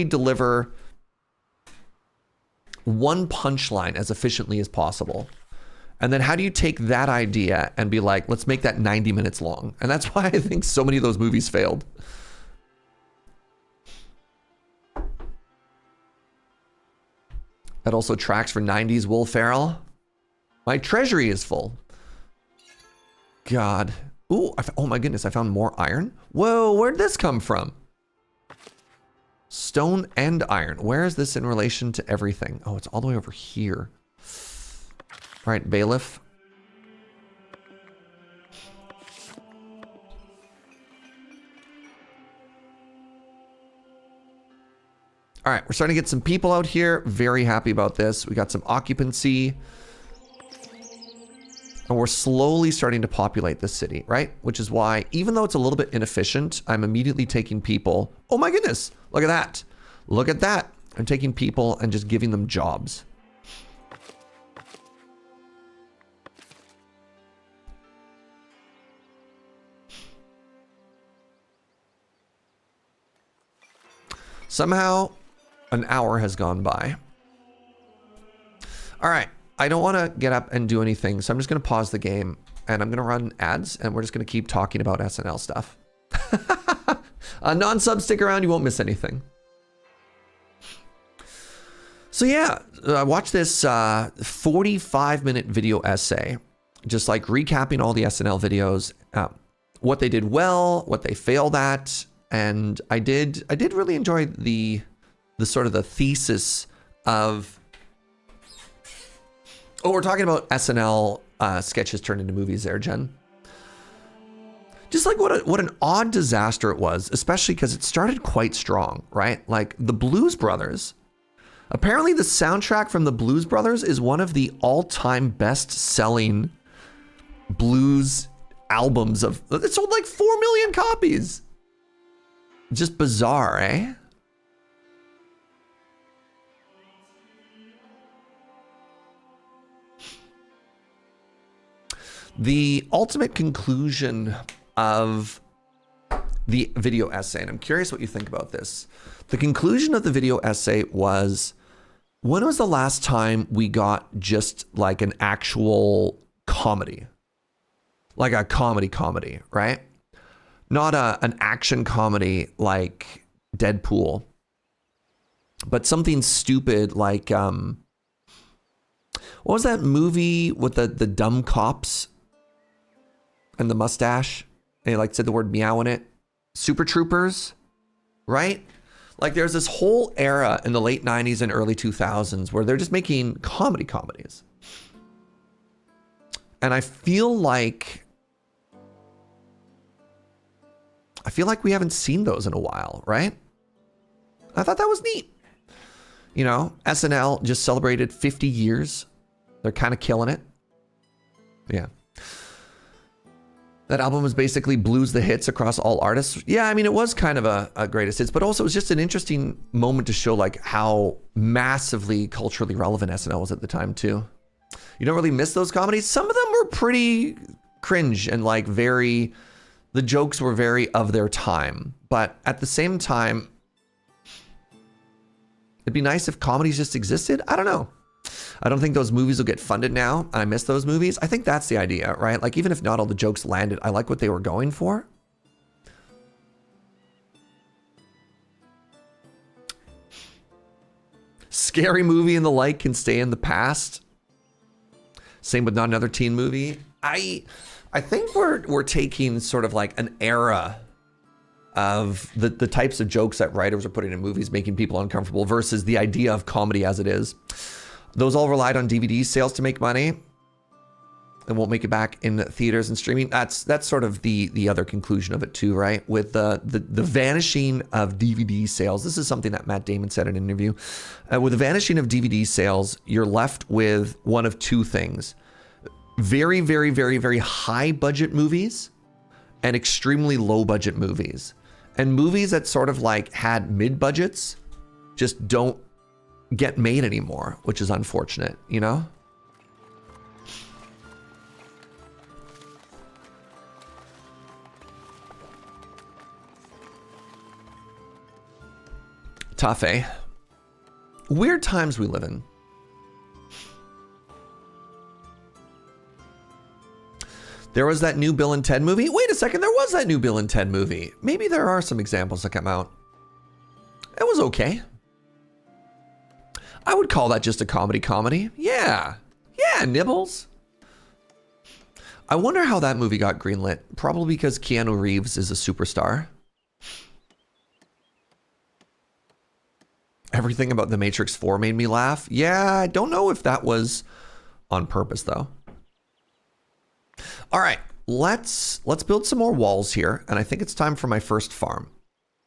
deliver one punchline as efficiently as possible? And then how do you take that idea and be like, let's make that 90 minutes long? And that's why I think so many of those movies failed. That also tracks for 90s Will Ferrell. My treasury is full. God. Ooh, oh my goodness, I found more iron. Whoa, where'd this come from? Stone and iron. Where is this in relation to everything? Oh, it's all the way over here. All right, bailiff. All right, we're starting to get some people out here. Very happy about this. We got some occupancy. And we're slowly starting to populate this city, right? Which is why, even though it's a little bit inefficient, I'm immediately taking people. Oh my goodness, look at that. Look at that. I'm taking people and just giving them jobs. Somehow, an hour has gone by. All right, I don't want to get up and do anything, so I'm just going to pause the game, and I'm going to run ads, and we're just going to keep talking about SNL stuff. Non-sub, stick around, you won't miss anything. So yeah, watch this 45-minute video essay, just like recapping all the SNL videos, what they did well, what they failed at. And I did really enjoy the sort of the thesis of, oh, we're talking about SNL sketches turned into movies there, Jen. Just like what an odd disaster it was, especially because it started quite strong, right? Like the Blues Brothers. Apparently the soundtrack from the Blues Brothers is one of the all-time best-selling blues albums of, it sold like 4 million copies. Just bizarre, eh? The ultimate conclusion of the video essay, and I'm curious what you think about this. The conclusion of the video essay was, when was the last time we got just like an actual comedy? Like a comedy, right? Not an action comedy like Deadpool, but something stupid like, what was that movie with the dumb cops and the mustache? And he like said the word meow in it. Super Troopers, right? Like there's this whole era in the late 90s and early 2000s where they're just making comedies. And I feel like we haven't seen those in a while, right? I thought that was neat. You know, SNL just celebrated 50 years. They're kind of killing it. Yeah. That album was basically blues the hits across all artists. Yeah, I mean, it was kind of a greatest hits, but also it was just an interesting moment to show like how massively culturally relevant SNL was at the time too. You don't really miss those comedies. Some of them were pretty cringe and like very The jokes were very of their time. But at the same time, it'd be nice if comedies just existed. I don't know. I don't think those movies will get funded now. I miss those movies. I think that's the idea, right? Like, even if not all the jokes landed, I like what they were going for. Scary movie and the like can stay in the past. Same with Not Another Teen Movie. I think we're taking sort of like an era of the types of jokes that writers are putting in movies, making people uncomfortable, versus the idea of comedy as it is. Those all relied on DVD sales to make money and won't make it back in theaters and streaming. That's sort of the other conclusion of it too, right? With the vanishing of DVD sales. This is something that Matt Damon said in an interview. With the vanishing of DVD sales, you're left with one of two things. Very, very, very, very high budget movies and extremely low budget movies. And movies that sort of like had mid budgets just don't get made anymore, which is unfortunate, you know? Tough, eh? Weird times we live in. There was that new Bill and Ted movie. Wait a second, there was that new Bill and Ted movie. Maybe there are some examples that come out. It was okay. I would call that just a comedy. Yeah. Yeah, Nibbles. I wonder how that movie got greenlit. Probably because Keanu Reeves is a superstar. Everything about The Matrix 4 made me laugh. Yeah, I don't know if that was on purpose though. All right, let's build some more walls here, and I think it's time for my first farm.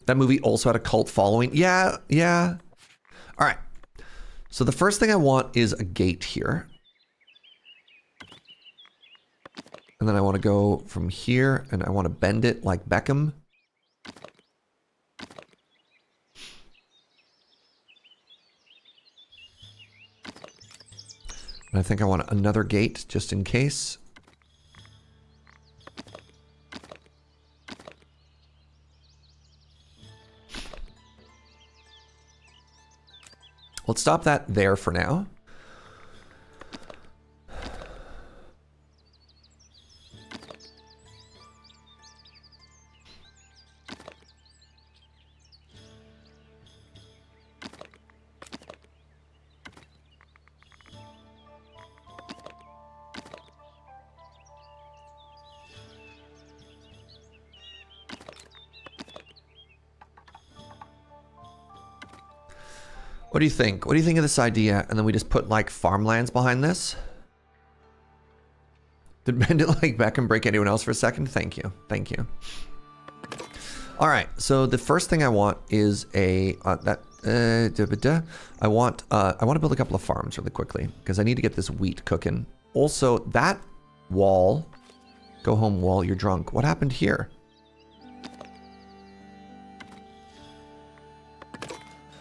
That movie also had a cult following. Yeah. All right. So the first thing I want is a gate here. And then I want to go from here, and I want to bend it like Beckham. And I think I want another gate just in case. Let's stop that there for now. What do you think? What do you think of this idea? And then we just put like farmlands behind this. Did bend it like Beckham break anyone else for a second? Thank you. Thank you. All right. So the first thing I want is I want to build a couple of farms really quickly because I need to get this wheat cooking. Also, that wall, go home wall, you're drunk. What happened here?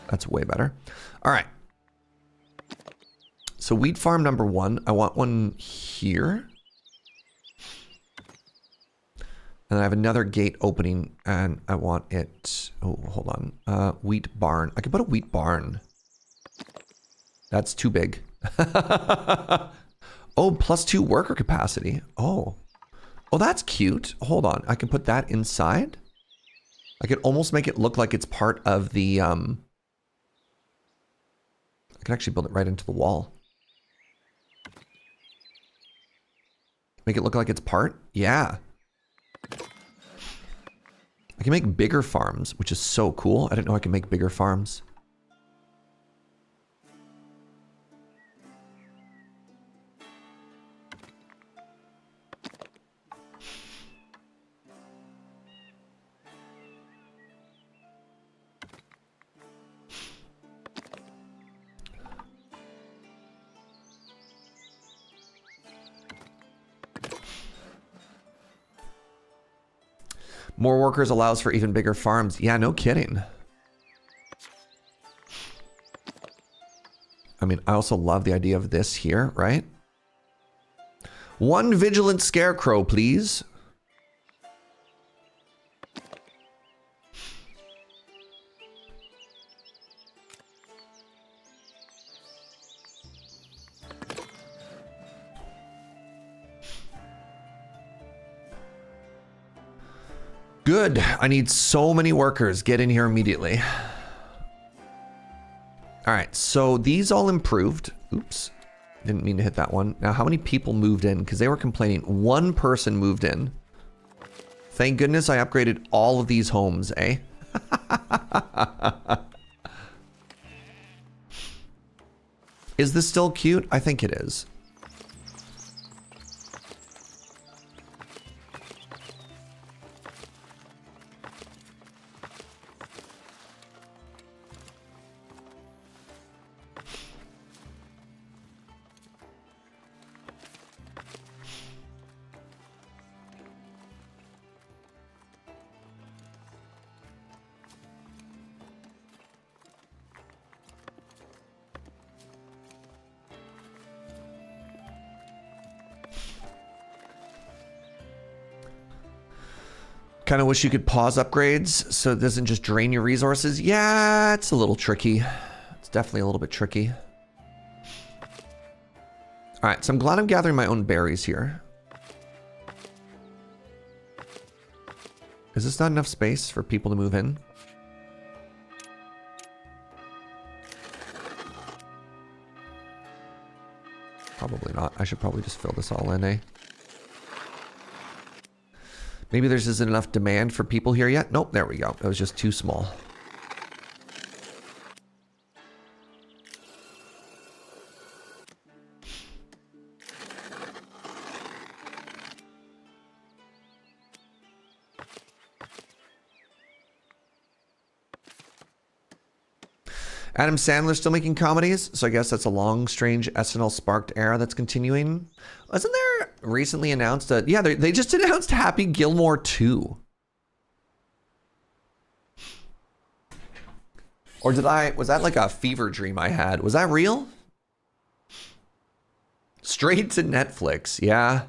That's way better. All right. So wheat farm number 1, I want one here. And I have another gate opening and I want it, oh, hold on. Wheat barn. I could put a wheat barn. That's too big. Oh, +2 worker capacity. Oh, that's cute. Hold on. I can put that inside. I could almost make it look like it's part of the, I can actually build it right into the wall. Make it look like it's part? Yeah. I can make bigger farms, which is so cool. I didn't know I could make bigger farms. More workers allows for even bigger farms. Yeah, no kidding. I mean, I also love the idea of this here, right? 1 vigilant scarecrow, please. Good. I need so many workers. Get in here immediately. All right, so these all improved. Oops, didn't mean to hit that one. Now, how many people moved in? Because they were complaining. One person moved in. Thank goodness I upgraded all of these homes, eh? Is this still cute? I think it is. Kind of wish you could pause upgrades so it doesn't just drain your resources. Yeah, it's a little tricky. It's definitely a little bit tricky. All right, so I'm glad I'm gathering my own berries here. Is this not enough space for people to move in? Probably not. I should probably just fill this all in, eh? Maybe there's isn't enough demand for people here yet. Nope, there we go. It was just too small. Adam Sandler's still making comedies, so I guess that's a long, strange SNL sparked era that's continuing. Wasn't there recently announced that? Yeah, they just announced Happy Gilmore 2. Or was that like a fever dream I had? Was that real? Straight to Netflix, yeah.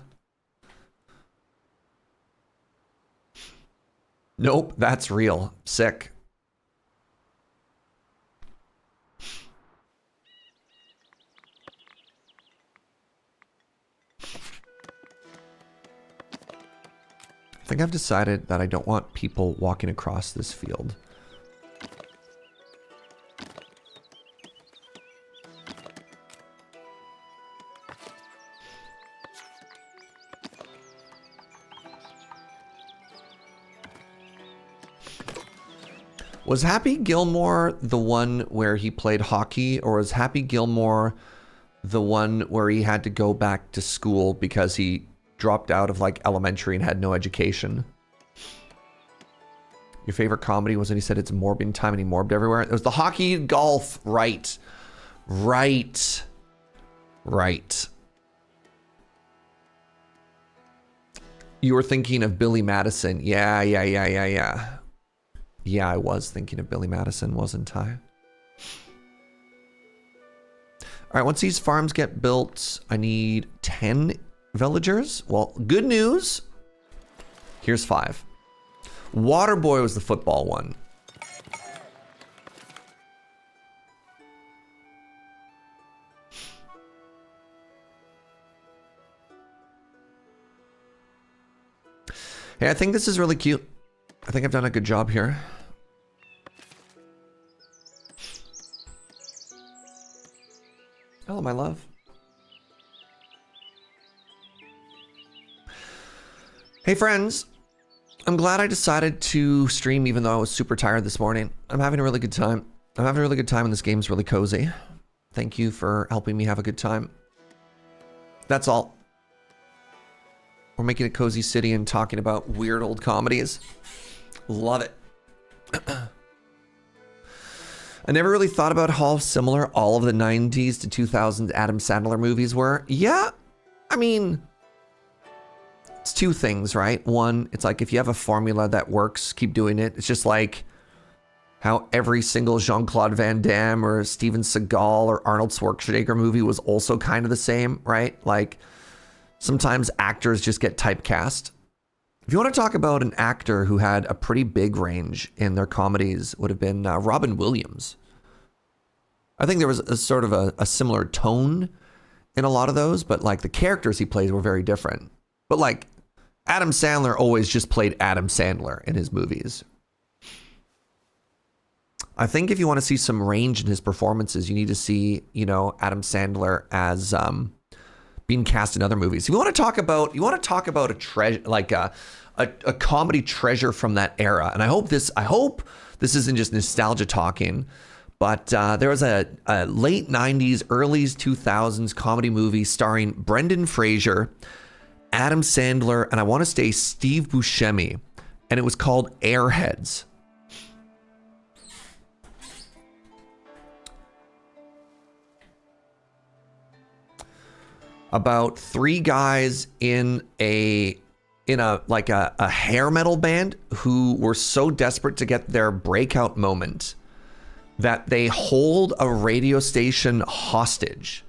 Nope, that's real. Sick. I think I've decided that I don't want people walking across this field. Was Happy Gilmore the one where he played hockey, or was Happy Gilmore the one where he had to go back to school because he dropped out of like elementary and had no education? Your favorite comedy was when he said it's morbing time and he morbed everywhere. It was the hockey golf. Right. Right. Right. You were thinking of Billy Madison. Yeah. Yeah, I was thinking of Billy Madison, wasn't I? All right, once these farms get built, I need 10 villagers. Well, good news. Here's 5. Waterboy was the football one. Hey, I think this is really cute. I think I've done a good job here. Hello, my love. Hey, friends. I'm glad I decided to stream even though I was super tired this morning. I'm having a really good time. I'm having a really good time and this game's really cozy. Thank you for helping me have a good time. That's all. We're making a cozy city and talking about weird old comedies. Love it. I never really thought about how similar all of the 90s to 2000s Adam Sandler movies were. Yeah, I mean, it's two things, right? One, it's like if you have a formula that works, keep doing it. It's just like how every single Jean-Claude Van Damme or Steven Seagal or Arnold Schwarzenegger movie was also kind of the same, right? Like sometimes actors just get typecast. If you want to talk about an actor who had a pretty big range in their comedies, would have been Robin Williams. I think there was a sort of a similar tone in a lot of those, but like the characters he plays were very different. But like Adam Sandler always just played Adam Sandler in his movies. I think if you want to see some range in his performances, you need to see, you know, Adam Sandler as being cast in other movies. If you want to talk about a treasure, like a comedy treasure from that era. And I hope this isn't just nostalgia talking, but there was a late 90s, early 2000s comedy movie starring Brendan Fraser, Adam Sandler, and I want to say Steve Buscemi, and it was called Airheads. About three guys in a hair metal band who were so desperate to get their breakout moment that they hold a radio station hostage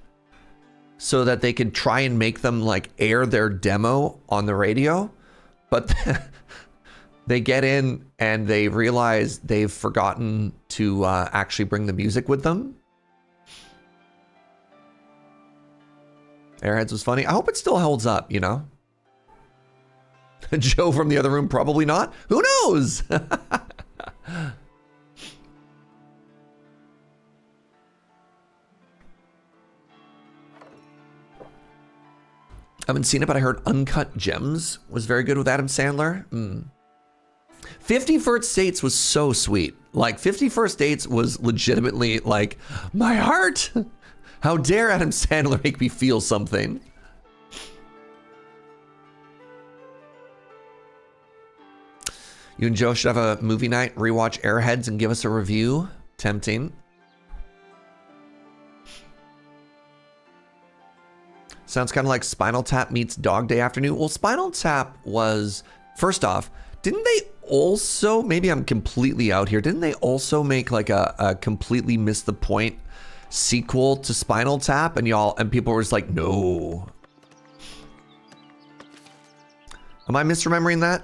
so that they could try and make them like air their demo on the radio. But they get in and they realize they've forgotten to actually bring the music with them. Airheads was funny. I hope it still holds up, you know? Joe from the other room, probably not. Who knows? I haven't seen it, but I heard Uncut Gems was very good with Adam Sandler. 50 First Dates was so sweet. Like, 50 First Dates was legitimately like, my heart. How dare Adam Sandler make me feel something? You and Joe should have a movie night, rewatch Airheads, and give us a review. Tempting. Sounds kind of like Spinal Tap meets Dog Day Afternoon. Well, Spinal Tap was, first off, didn't they also, maybe I'm completely out here, didn't they also make like a completely miss the point sequel to Spinal Tap, and people were just like, no. Am I misremembering that?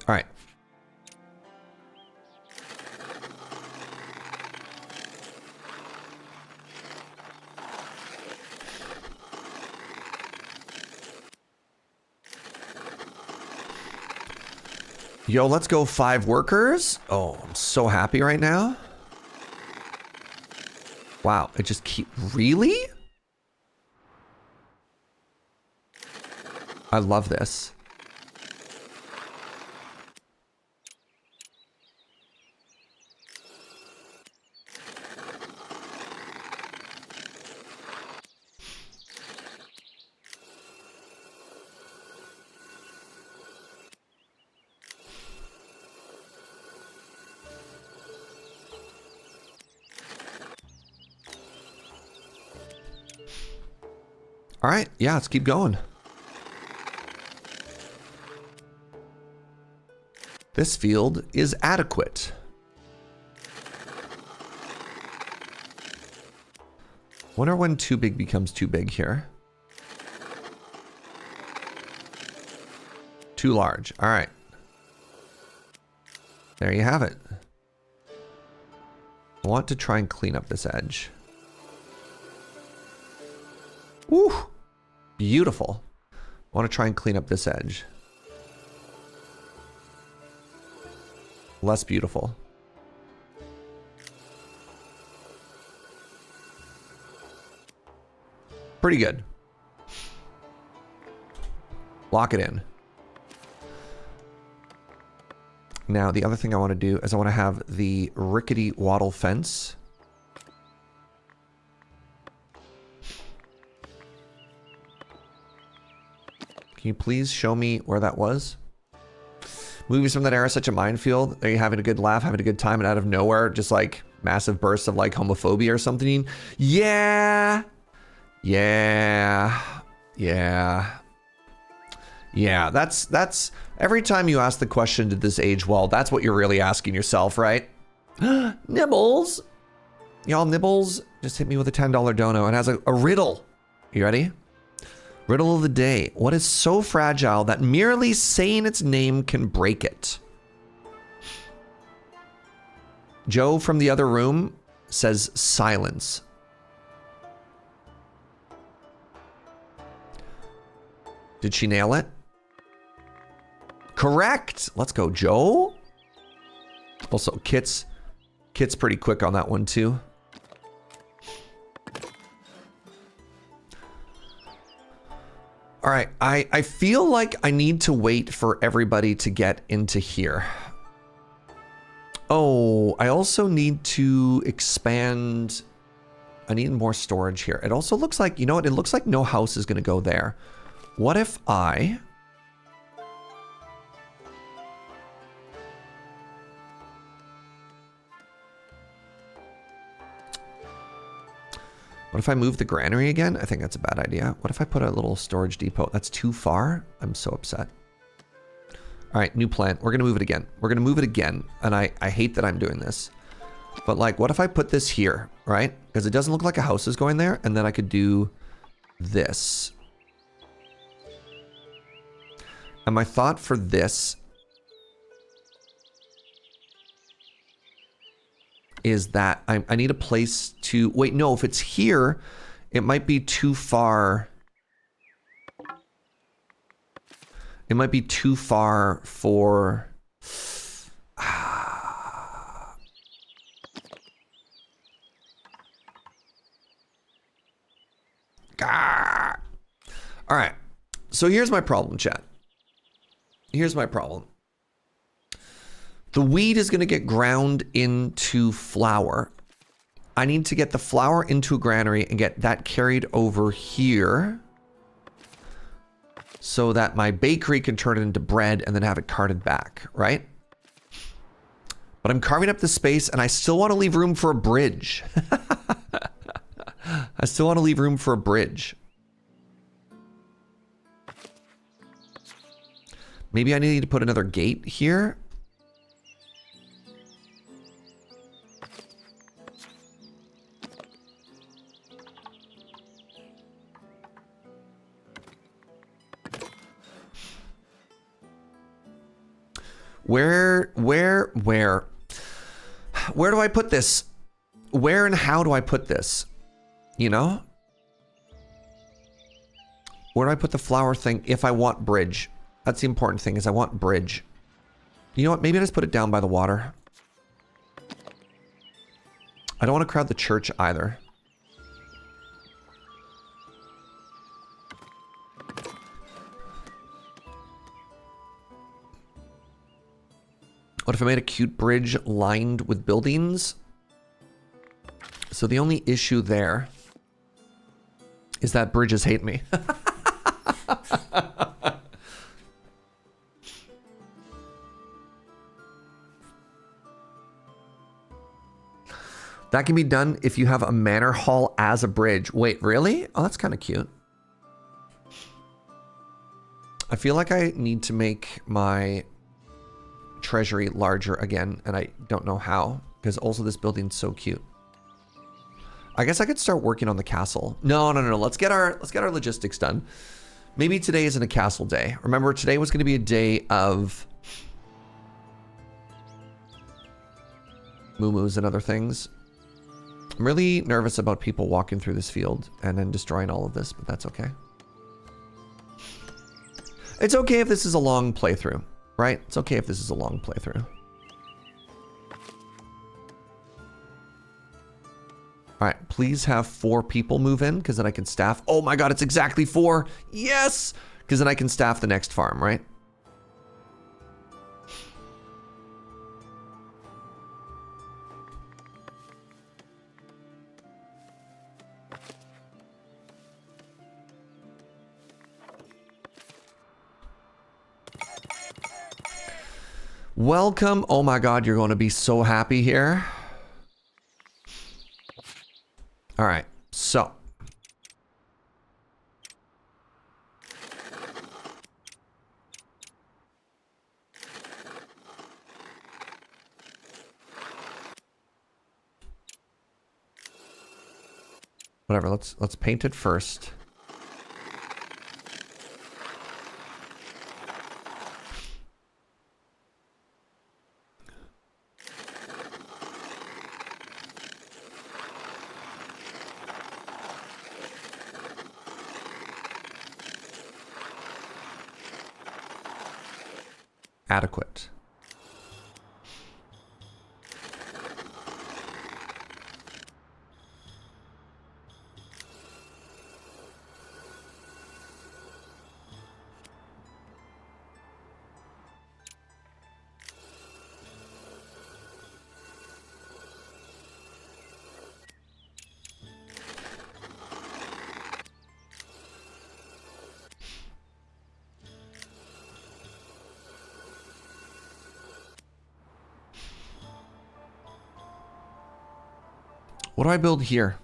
All right. Yo, let's go 5 workers. Oh, I'm so happy right now. Wow, it just really? I love this. All right, yeah, let's keep going. This field is adequate. Wonder when too big becomes too big here. Too large. All right. There you have it. I want to try and clean up this edge. Woo! Beautiful. I want to try and clean up this edge. Less beautiful. Pretty good. Lock it in. Now, the other thing I want to do is I want to have the rickety wattle fence. Can you please show me where that was? Movies from that era are such a minefield. Are you having a good laugh, having a good time, and out of nowhere, just like massive bursts of like homophobia or something? Yeah. Yeah. Yeah. Yeah. That's every time you ask the question, did this age well? That's what you're really asking yourself, right? Nibbles. Y'all, Nibbles just hit me with a $10 dono and has a riddle. You ready? Riddle of the day. What is so fragile that merely saying its name can break it? Joe from the other room says silence. Did she nail it? Correct. Let's go, Joe. Also, Kit's pretty quick on that one too. All right, I feel like I need to wait for everybody to get into here. Oh, I also need to expand. I need more storage here. It also looks like, you know what? It looks like no house is going to go there. What if I... What if I move the granary again? I think that's a bad idea. What if I put a little storage depot? That's too far. I'm so upset. All right, new plan. We're going to move it again. We're going to move it again. And I hate that I'm doing this. But like, what if I put this here, right? Because it doesn't look like a house is going there. And then I could do this. And my thought for this is that I need a place to... Wait, no, if it's here, it might be too far. It might be too far for... All right. So here's my problem, chat. Here's my problem. The wheat is going to get ground into flour. I need to get the flour into a granary and get that carried over here so that my bakery can turn it into bread and then have it carted back, right? But I'm carving up the space and I still want to leave room for a bridge. I still want to leave room for a bridge. Maybe I need to put another gate here. Where do I put this? Where and how do I put this? You know? Where do I put the flour thing if I want bridge? That's the important thing, is I want bridge. You know what? Maybe I just put it down by the water. I don't want to crowd the church either. What if I made a cute bridge lined with buildings? So the only issue there is that bridges hate me. That can be done if you have a manor hall as a bridge. Wait, really? Oh, that's kind of cute. I feel like I need to make my treasury larger again, and I don't know how, because also this building's so cute. I guess I could start working on the castle. No. Let's get our logistics done. Maybe today isn't a castle day. Remember, today was going to be a day of moo-moos and other things. I'm really nervous about people walking through this field and then destroying all of this, but that's okay. It's okay if this is a long playthrough, right? It's okay if this is a long playthrough. All right, please have 4 people move in, because then I can staff. Oh my god, it's exactly 4. Yes! Because then I can staff the next farm, right? Welcome. Oh my god, you're going to be so happy here. All right, so. Whatever, let's paint it first. adequate. What do I build here?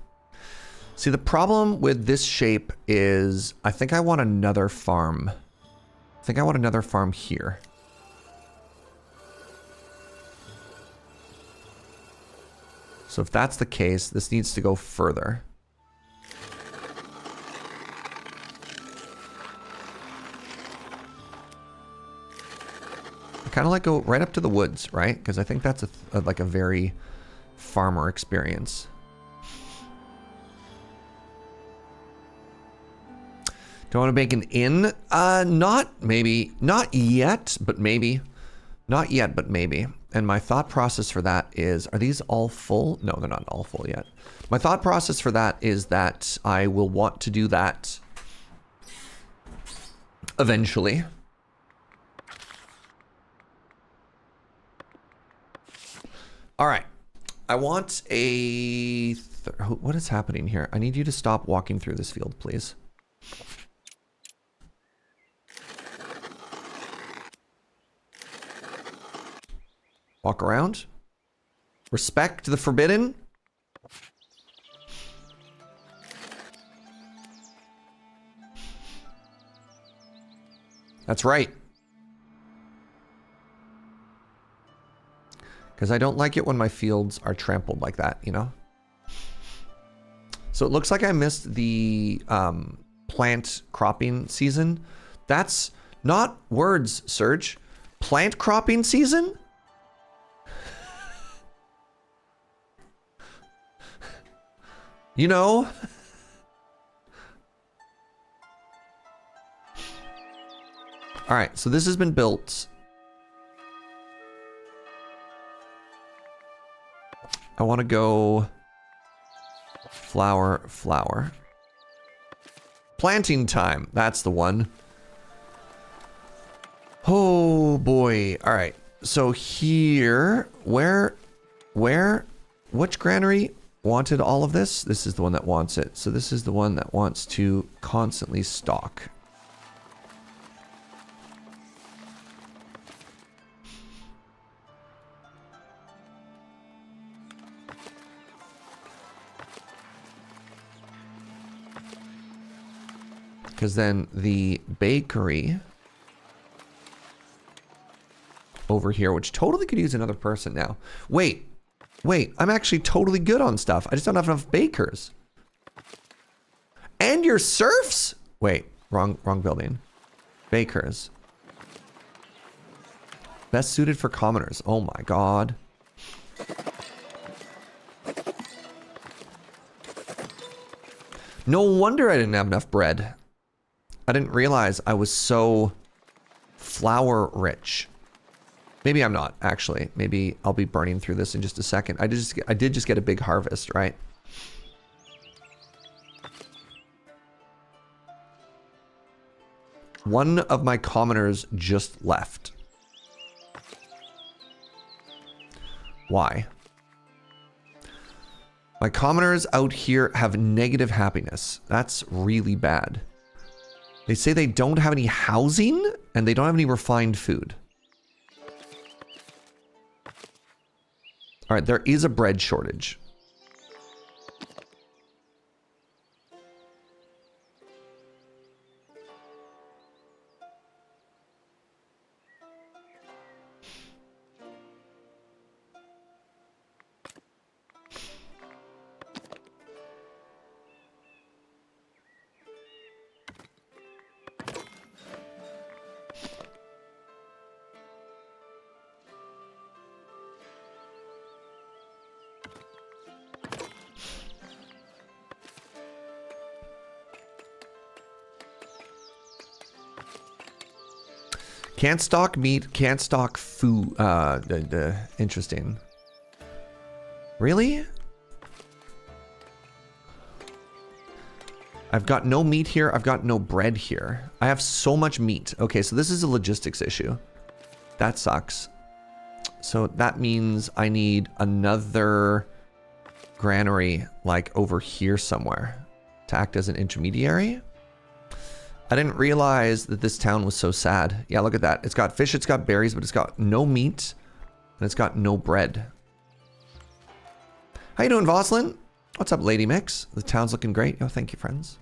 See, the problem with this shape is I think I want another farm. I think I want another farm here. So if that's the case, this needs to go further. I kind of like go right up to the woods, right? Because I think that's like a very farmer experience. Do I want to make an inn? Not yet, but maybe. Not yet, but maybe. And my thought process for that is, are these all full? No, they're not all full yet. My thought process for that is that I will want to do that eventually. All right. I want a... what is happening here? I need you to stop walking through this field, please. Walk around. Respect the forbidden. That's right. Because I don't like it when my fields are trampled like that, you know? So it looks like I missed the plant cropping season. That's not words, Serge. Plant cropping season? You know? All right, so this has been built. I want to go flower, flower. Planting time. That's the one. Oh boy. All right. So here, which granary wanted all of this? This is the one that wants it. So this is the one that wants to constantly stock. Because then the bakery over here, which totally could use another person now. Wait, I'm actually totally good on stuff. I just don't have enough bakers. And your serfs? Wait, wrong building. Bakers. Best suited for commoners. Oh my god. No wonder I didn't have enough bread. I didn't realize I was so flour rich. Maybe I'm not, actually. Maybe I'll be burning through this in just a second. I did just get a big harvest, right? One of my commoners just left. Why? My commoners out here have negative happiness. That's really bad. They say they don't have any housing and they don't have any refined food. All right, there is a bread shortage. Can't stock meat, can't stock food. Interesting. Really? I've got no meat here. I've got no bread here. I have so much meat. Okay, so this is a logistics issue. That sucks. So that means I need another granary like over here somewhere to act as an intermediary. I didn't realize that this town was so sad. Yeah, look at that. It's got fish, it's got berries, but it's got no meat and it's got no bread. How you doing, Voslin? What's up, Lady Mix? The town's looking great. Oh, thank you, friends.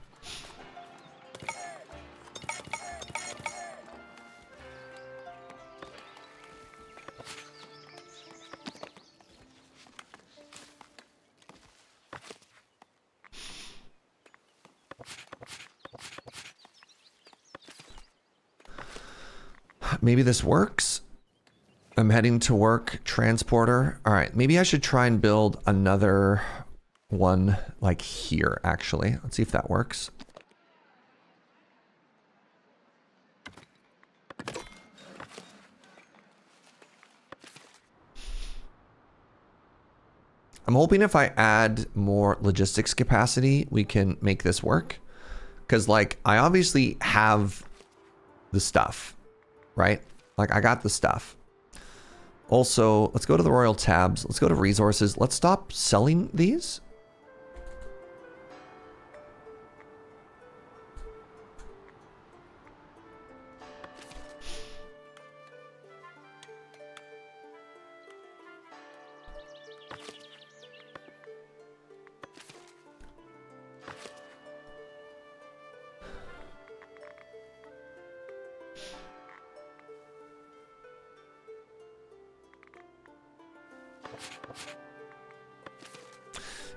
Maybe this works. I'm heading to work. Transporter. All right. Maybe I should try and build another one like here, actually. Let's see if that works. I'm hoping if I add more logistics capacity, we can make this work. Because, like, I obviously have the stuff. Right? Like, I got the stuff. Also, let's go to the royal tabs. Let's go to resources. Let's stop selling these.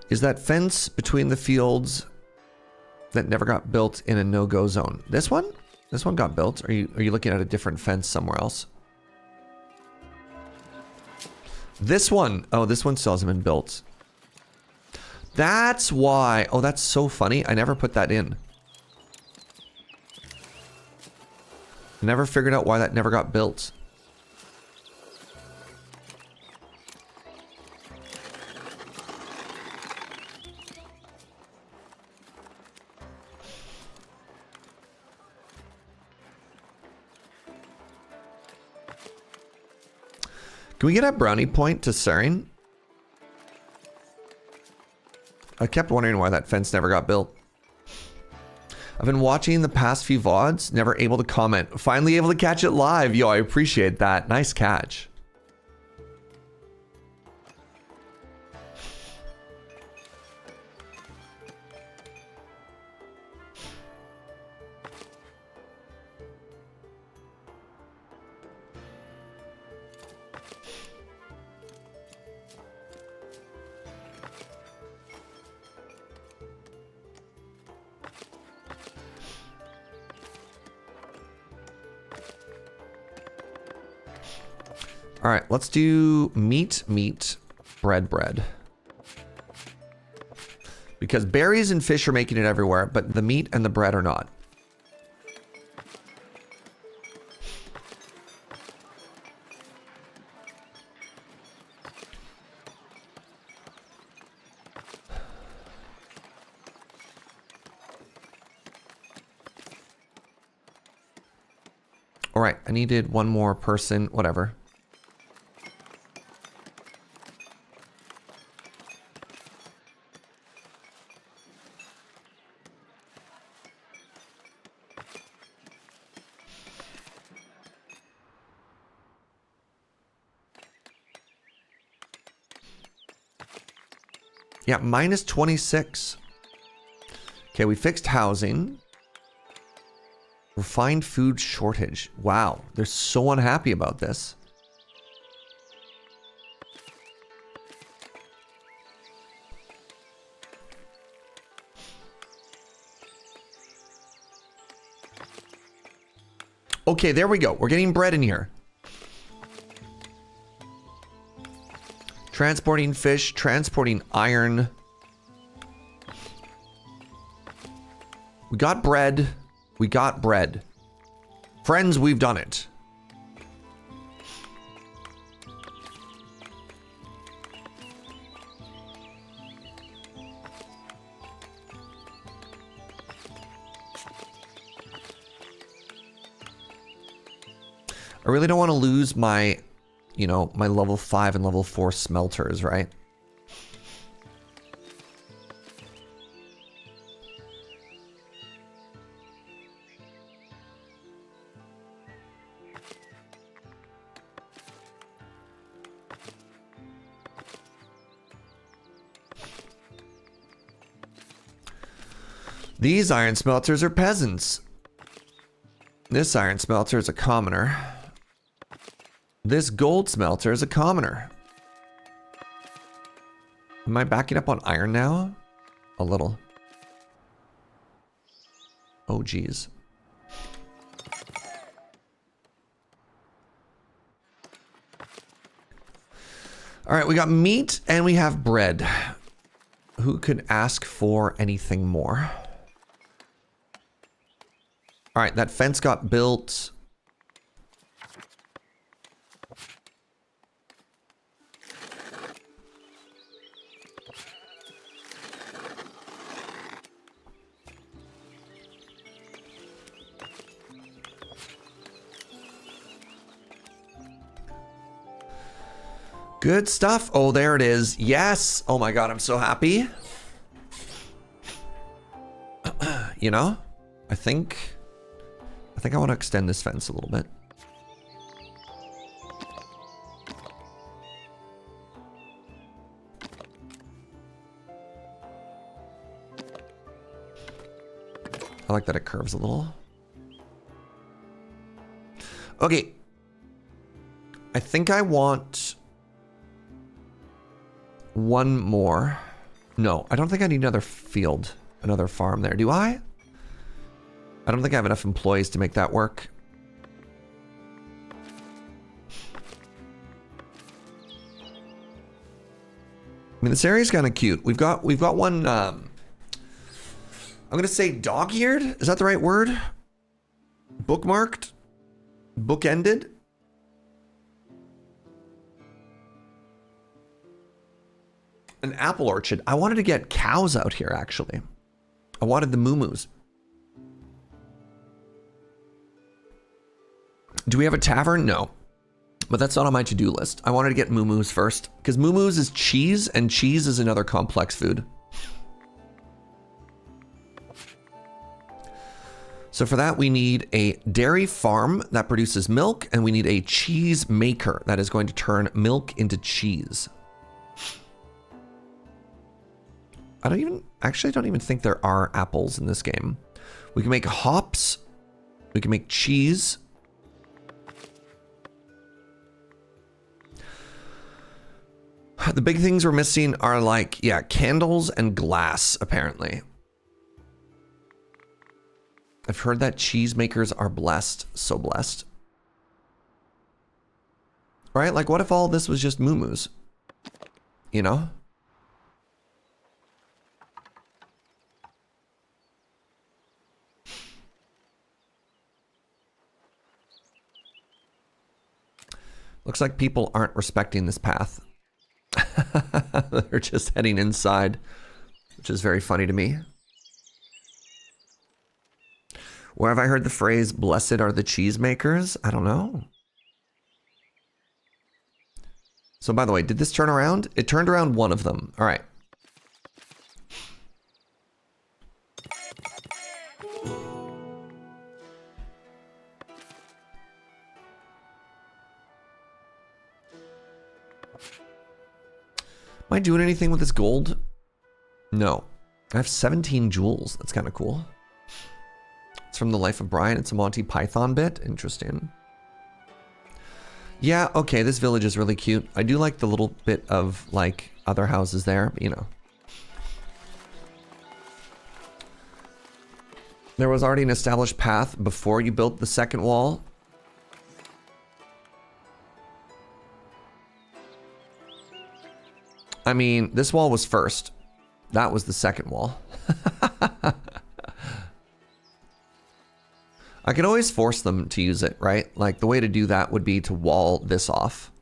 Is that fence between the fields that never got built in a no-go zone? This one? This one got built. Are you looking at a different fence somewhere else? This one. Oh, this one still hasn't been built. That's why. Oh, that's so funny. I never put that in. Never figured out why that never got built. Can we get a brownie point to Sarin? I kept wondering why that fence never got built. I've been watching the past few VODs, never able to comment. Finally able to catch it live. Yo, I appreciate that. Nice catch. All right, let's do meat, bread. Because berries and fish are making it everywhere, but the meat and the bread are not. All right, I needed one more person, whatever. Yeah, minus 26. Okay, we fixed housing. Refined food shortage. Wow, they're so unhappy about this. Okay, there we go. We're getting bread in here. Transporting fish, transporting iron. We got bread. We got bread. Friends, we've done it. I really don't want to lose my, you know, my level 5 and level 4 smelters, right? These iron smelters are peasants. This iron smelter is a commoner. This gold smelter is a commoner. Am I backing up on iron now? A little. Oh, geez. All right, we got meat and we have bread. Who could ask for anything more? All right, that fence got built. Good stuff. Oh, there it is. Yes. Oh my God, I'm so happy. You know, I think I want to extend this fence a little bit. I like that it curves a little. Okay. I think I want one more. No, I don't think I need another field, another farm there. Do I? I don't think I have enough employees to make that work. I mean, this area's kind of cute. We've got one. I'm gonna say dog-eared. Is that the right word? Bookmarked, bookended. An apple orchard. I wanted to get cows out here, actually. I wanted the moo-moos. Do we have a tavern? No. But that's not on my to-do list. I wanted to get moo-moos first, because moo-moos is cheese, and cheese is another complex food. So for that, we need a dairy farm that produces milk, and we need a cheese maker that is going to turn milk into cheese. I don't even think there are apples in this game. We can make hops. We can make cheese. The big things we're missing are like, yeah, candles and glass, apparently. I've heard that cheese makers are blessed. So blessed. Right? Like, what if all this was just moo-moos? You know? Looks like people aren't respecting this path. They're just heading inside, which is very funny to me. Where have I heard the phrase, blessed are the cheesemakers? I don't know. So by the way, did this turn around? It turned around one of them. All right. Am I doing anything with this gold? No. I have 17 jewels. That's kind of cool. It's from The Life of Brian. It's a Monty Python bit. Interesting. Yeah, okay, this village is really cute. I do like the little bit of, like, other houses there, but, you know. There was already an established path before you built the second wall. I mean, this wall was first. That was the second wall. I could always force them to use it, right? Like, the way to do that would be to wall this off.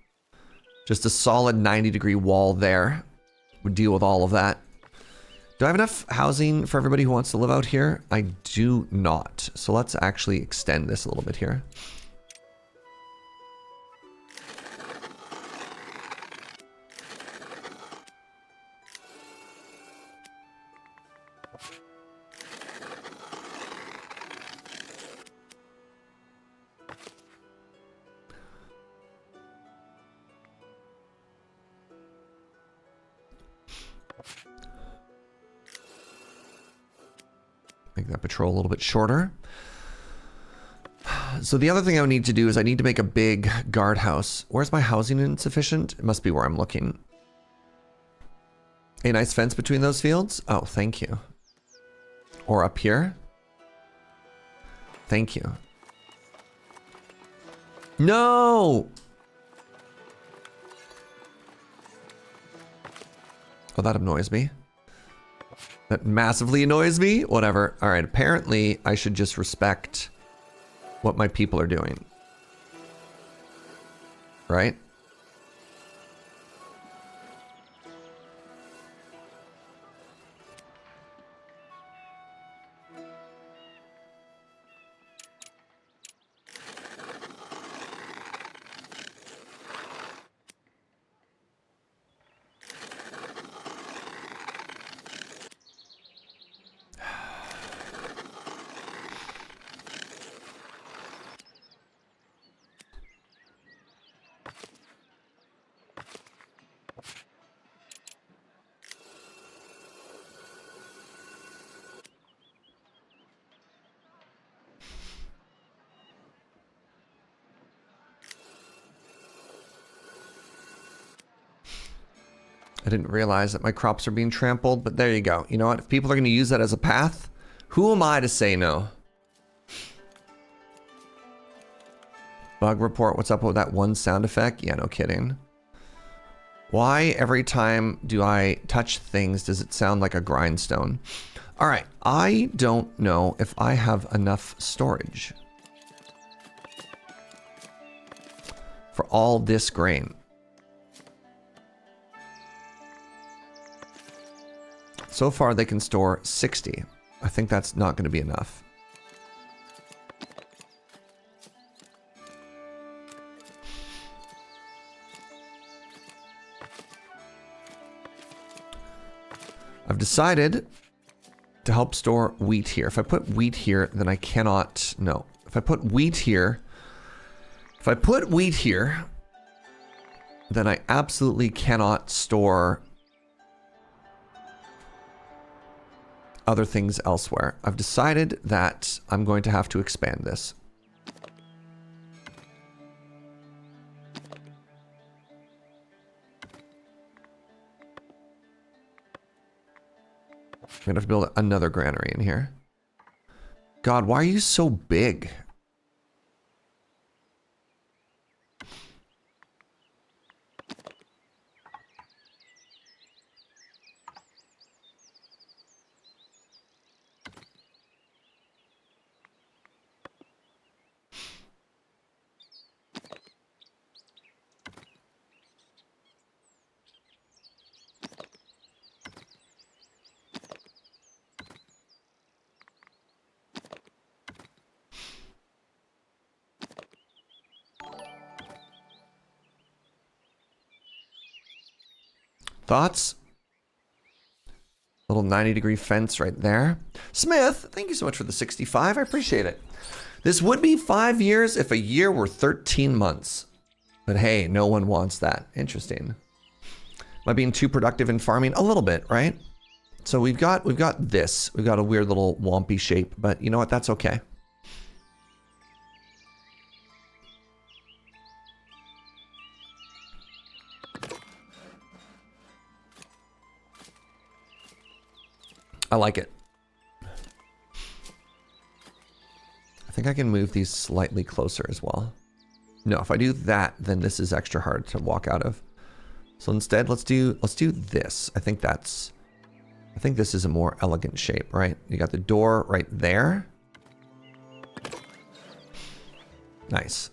Just a solid 90-degree wall there would deal with all of that. Do I have enough housing for everybody who wants to live out here? I do not. So let's actually extend this a little bit here. that patrol a little bit shorter. So the other thing I need to do is I need to make a big guardhouse. Where's my housing insufficient? It must be where I'm looking. A nice fence between those fields? Oh, thank you. Or up here? Thank you. No! Oh, that annoys me. That massively annoys me? Whatever. All right, apparently I should just respect what my people are doing. Right? I didn't realize that my crops are being trampled, but there you go. You know what? If people are going to use that as a path, who am I to say no? Bug report, what's up with that one sound effect? Yeah, no kidding. Why every time do I touch things does it sound like a grindstone? All right, I don't know if I have enough storage for all this grain. So far, they can store 60. I think that's not going to be enough. I've decided to help store wheat here. If I put wheat here, then I cannot... No. If I put wheat here... If I put wheat here, then I absolutely cannot store other things elsewhere. I've decided that I'm going to have to expand this. I'm gonna have to build another granary in here. God, why are you so big? Thoughts? Little 90-degree fence right there. Smith, thank you so much for the 65. I appreciate it. This would be 5 years if a year were 13 months. But hey, no one wants that. Interesting. Am I being too productive in farming? A little bit, right? So we've got this. We've got a weird little wompy shape, but you know what? That's okay. I like it. I think I can move these slightly closer as well. No, if I do that, then this is extra hard to walk out of. So instead, let's do this. I think this is a more elegant shape, right? You got the door right there. Nice.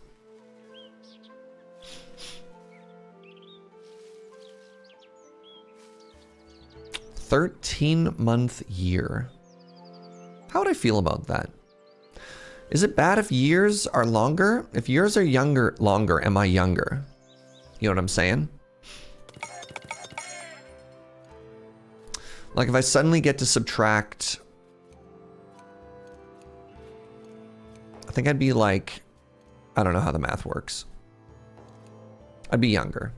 $13-month year. How would I feel about that? Is it bad if years are longer? If years are longer, am I younger? You know what I'm saying? Like if I suddenly get to subtract, I think I'd be like, I don't know how the math works. I'd be younger.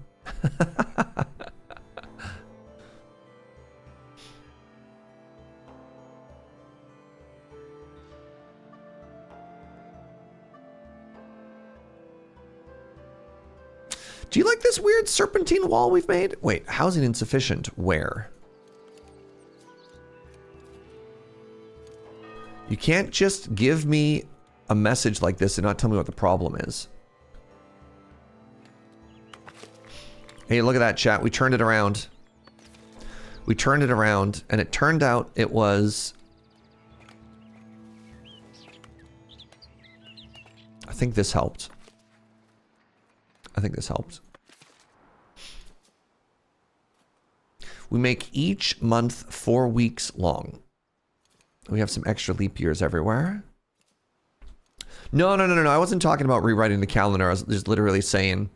Do you like this weird serpentine wall we've made? Wait, housing insufficient. Where? You can't just give me a message like this and not tell me what the problem is. Hey, look at that, chat. We turned it around. We turned it around, and it turned out it was... I think this helped. I think this helped. We make each month 4 weeks long. We have some extra leap years everywhere. No. I wasn't talking about rewriting the calendar. I was just literally saying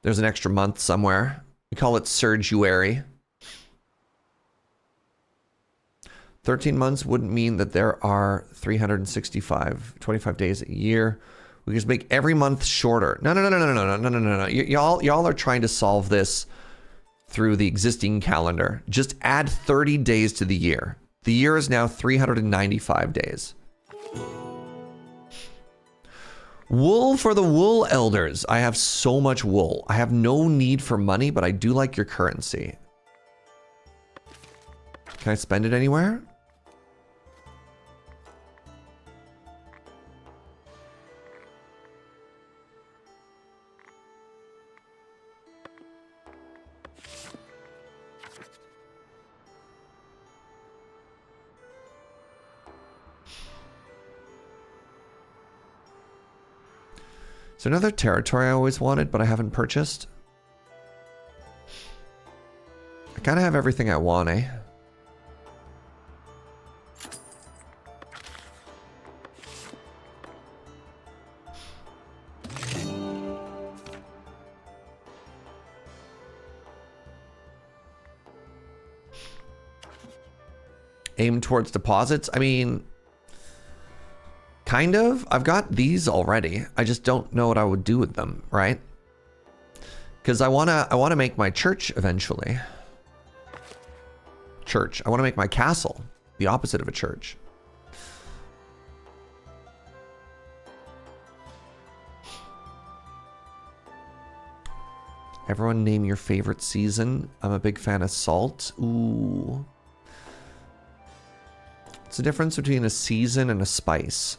there's an extra month somewhere. We call it Surguary. 13 months wouldn't mean that there are 25 days a year. We just make every month shorter. No. Y'all are trying to solve this through the existing calendar. Just add 30 days to the year. The year is now 395 days. Wool for the wool elders. I have so much wool. I have no need for money, but I do like your currency. Can I spend it anywhere? Is there another territory I always wanted, but I haven't purchased? I kind of have everything I want, eh? Aim towards deposits? I mean... kind of. I've got these already. I just don't know what I would do with them, right? Because I wanna make my church eventually. Church. I want to make my castle the opposite of a church. Everyone name your favorite season. I'm a big fan of salt. Ooh. What's the difference between a season and a spice?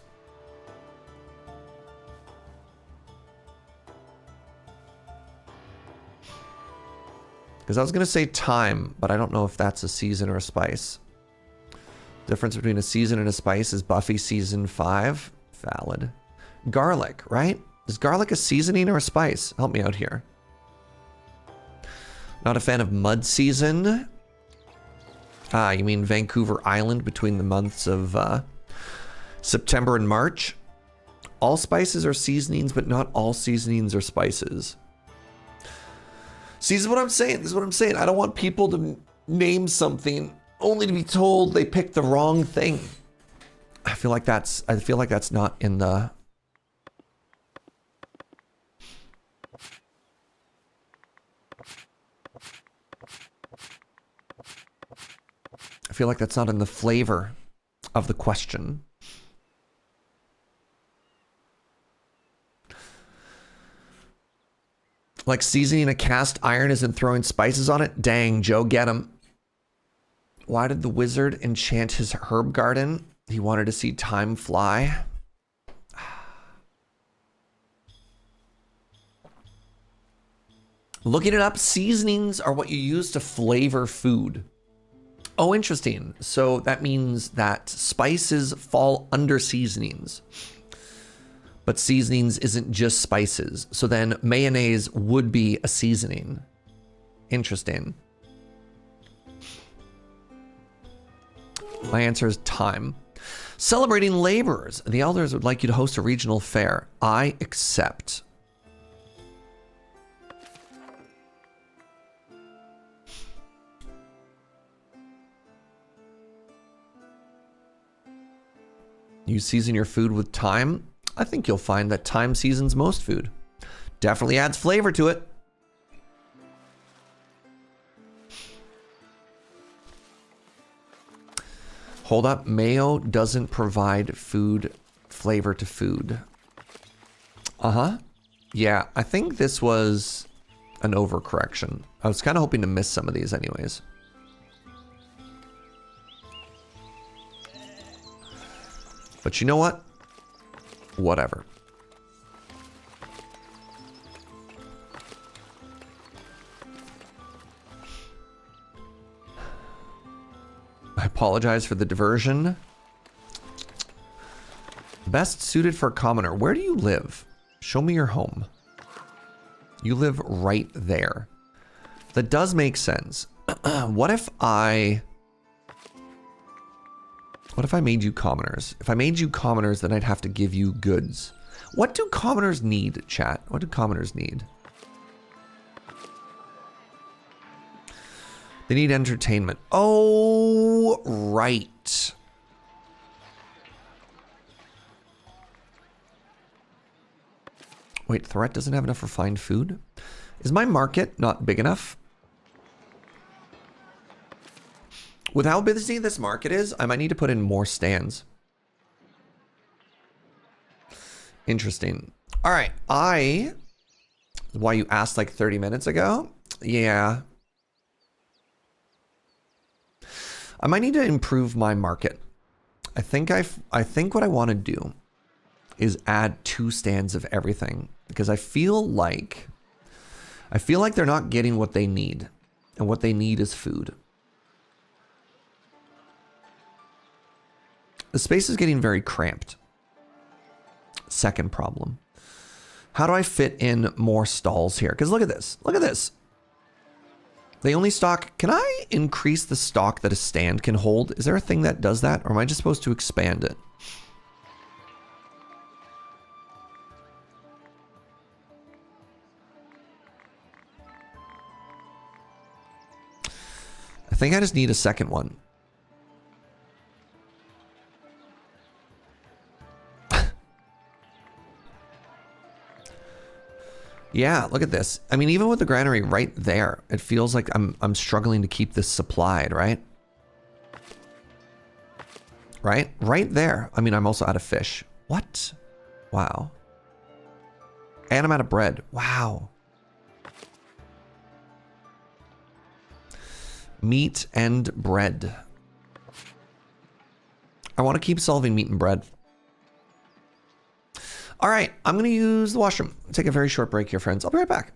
Because I was going to say time, but I don't know if that's a season or a spice. Difference between a season and a spice is Buffy season 5. Valid. Garlic, right? Is garlic a seasoning or a spice? Help me out here. Not a fan of mud season. Ah, you mean Vancouver Island between the months of September and March? All spices are seasonings, but not all seasonings are spices. See, this is what I'm saying. This is what I'm saying. I don't want people to name something only to be told they picked the wrong thing. I feel like that's not in the... I feel like that's not in the flavor of the question. Like seasoning a cast iron isn't throwing spices on it? Dang, Joe, get him. Why did the wizard enchant his herb garden? He wanted to see time fly. Looking it up, seasonings are what you use to flavor food. Oh, interesting. So that means that spices fall under seasonings. But seasonings isn't just spices. So then mayonnaise would be a seasoning. Interesting. My answer is time. Celebrating laborers. The elders would like you to host a regional fair. I accept. You season your food with thyme? I think you'll find that thyme seasons most food. Definitely adds flavor to it. Hold up, mayo doesn't provide food flavor to food. Uh-huh. Yeah, I think this was an overcorrection. I was kind of hoping to miss some of these anyways. But you know what? Whatever. I apologize for the diversion. Best suited for a commoner. Where do you live? Show me your home. You live right there. That does make sense. What if I made you commoners? If I made you commoners, then I'd have to give you goods. What do commoners need, chat? What do commoners need? They need entertainment. Oh, right. Wait, Threat doesn't have enough refined food? Is my market not big enough? With how busy this market is, I might need to put in more stands. Interesting. All right, why you asked like 30 minutes ago? Yeah. I might need to improve my market. I think what I want to do is add 2 stands of everything because I feel like they're not getting what they need, and what they need is food. The space is getting very cramped. Second problem. How do I fit in more stalls here? Because look at this. Look at this. They only stock... Can I increase the stock that a stand can hold? Is there a thing that does that? Or am I just supposed to expand it? I think I just need a second one. Yeah, look at this. I mean, even with the granary right there, it feels like I'm struggling to keep this supplied, right? Right? Right there. I mean, I'm also out of fish. What? Wow. And I'm out of bread. Wow. Meat and bread. I want to keep solving meat and bread. All right, I'm going to use the washroom. Take a very short break here, friends. I'll be right back.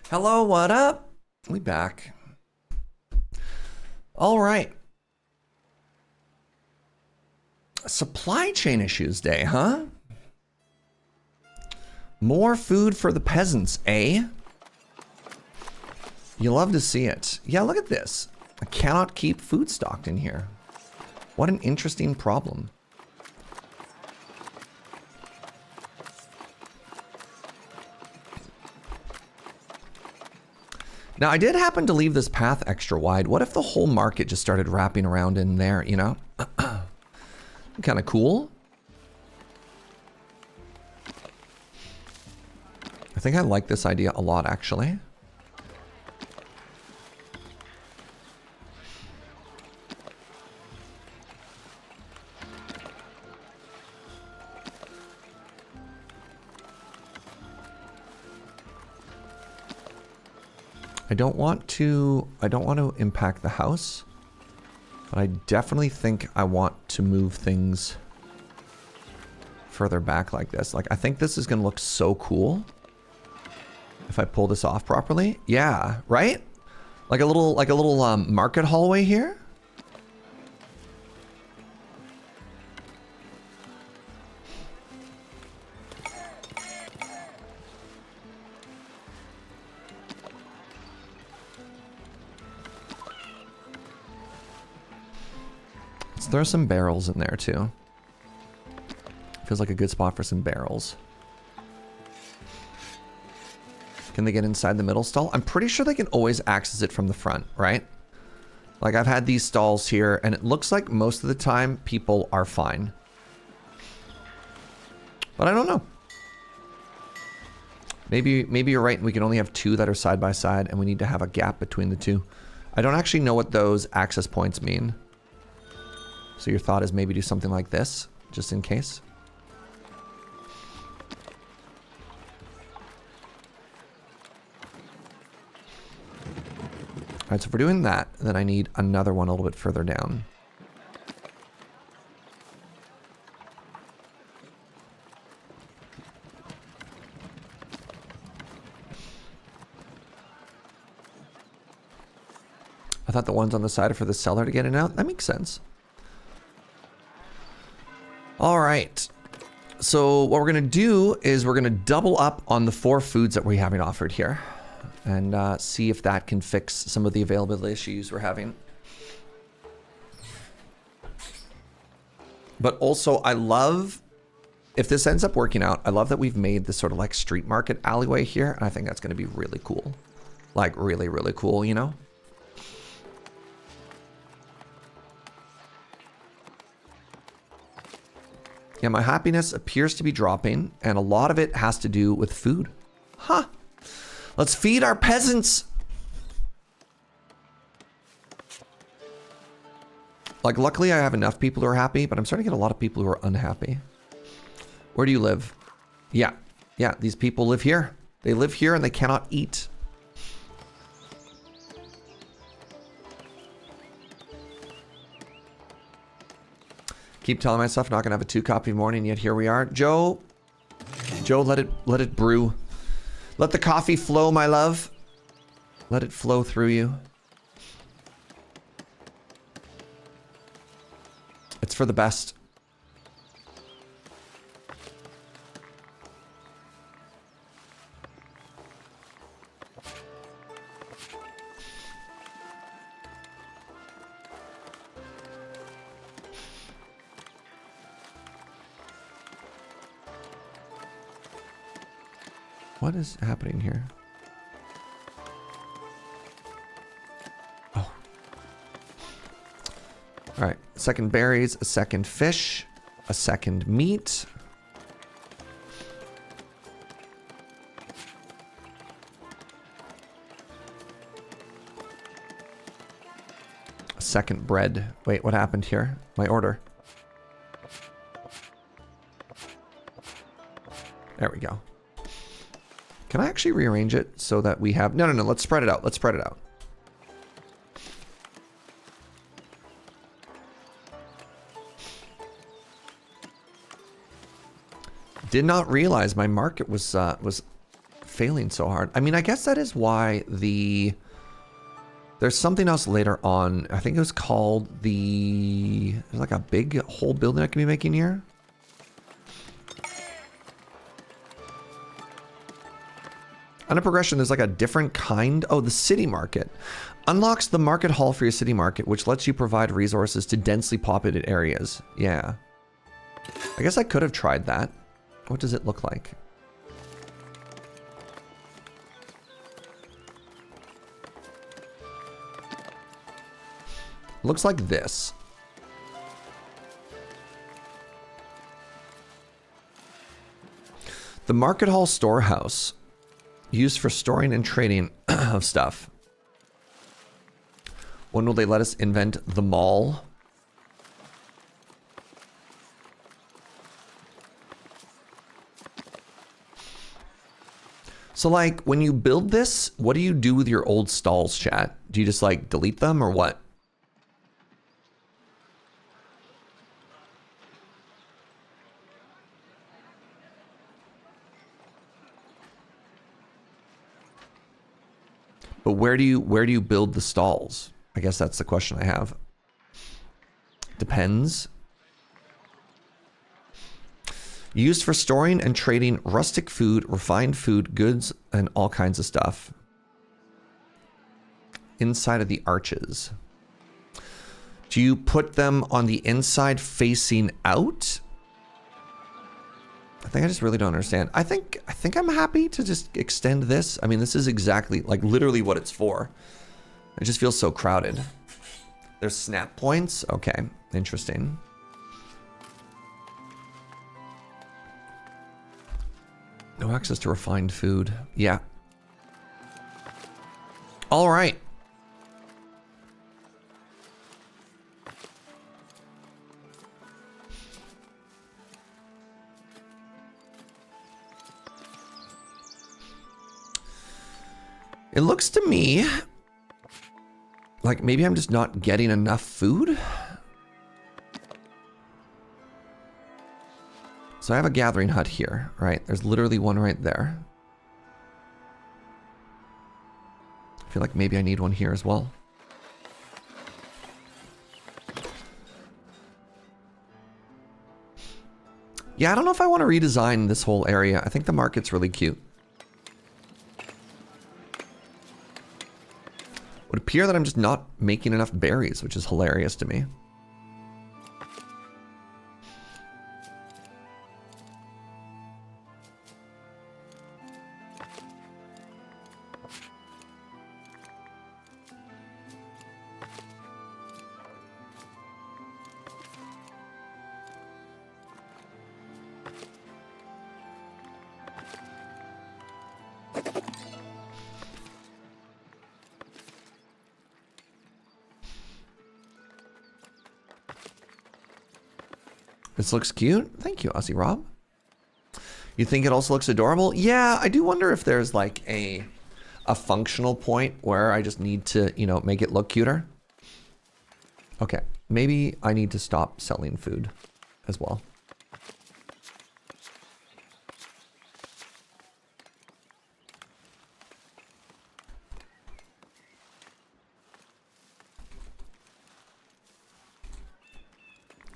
Hello, what up? We back. All right. Supply chain issues day, huh? More food for the peasants, eh? You love to see it. Yeah, look at this. I cannot keep food stocked in here. What an interesting problem. Now, I did happen to leave this path extra wide. What if the whole market just started wrapping around in there, you know? Kind of cool. I think I like this idea a lot, actually. I don't want to impact the house, but I definitely think I want to move things further back like this. Like, I think this is going to look so cool if I pull this off properly. Yeah, right? Like a little market hallway here. Let's throw some barrels in there too. Feels like a good spot for some barrels. Can they get inside the middle stall? I'm pretty sure they can always access it from the front, right? Like, I've had these stalls here, and it looks like most of the time people are fine. But I don't know. Maybe you're right, and we can only have two that are side by side, and we need to have a gap between the two. I don't actually know what those access points mean. So your thought is maybe do something like this, just in case? All right, so if we're doing that, then I need another one a little bit further down. I thought the ones on the side are for the seller to get in and out. That makes sense. All right. So what we're going to do is we're going to double up on the 4 foods that we're having offered here. And see if that can fix some of the availability issues we're having. But also, I love, if this ends up working out, I love that we've made this sort of like street market alleyway here. And I think that's going to be really cool. Like, really, really cool, you know? Yeah, my happiness appears to be dropping, and a lot of it has to do with food. Huh. Let's feed our peasants. Like, luckily I have enough people who are happy, but I'm starting to get a lot of people who are unhappy. Where do you live? Yeah. Yeah, these people live here. They live here and they cannot eat. Keep telling myself not gonna have a 2-coffee morning, yet here we are. Joe, let it brew. Let the coffee flow, my love. Let it flow through you. It's for the best. What is happening here? Oh. All right. Second berries, a second fish, a second meat. A second bread. Wait, what happened here? My order. There we go. Can I actually rearrange it so that we have... No, let's spread it out. Let's spread it out. Did not realize my market was failing so hard? I mean, I guess that is why there's something else later on. I think it was called there's like a big whole building I can be making here. Under progression, there's like a different kind. Oh, the city market. Unlocks the market hall for your city market, which lets you provide resources to densely populated areas. Yeah. I guess I could have tried that. What does it look like? Looks like this. The market hall storehouse. Used for storing and trading of stuff. When will they let us invent the mall? So like when you build this, what do you do with your old stalls, chat? Do you just like delete them or what? But where do you build the stalls? I guess that's the question I have. Depends. Used for storing and trading rustic food, refined food, goods, and all kinds of stuff. Inside of the arches. Do you put them on the inside facing out? I think I just really don't understand. I think I'm happy to just extend this. I mean, this is exactly, like, literally what it's for. It just feels so crowded. There's snap points? Okay, interesting. No access to refined food. Yeah. All right. It looks to me like maybe I'm just not getting enough food. So I have a gathering hut here, right? There's literally one right there. I feel like maybe I need one here as well. Yeah, I don't know if I want to redesign this whole area. I think the market's really cute. Would appear that I'm just not making enough berries, which is hilarious to me. This looks cute. Thank you, Aussie Rob. You think it also looks adorable? Yeah, I do wonder if there's like a functional point where I just need to, you know, make it look cuter. Okay, maybe I need to stop selling food as well.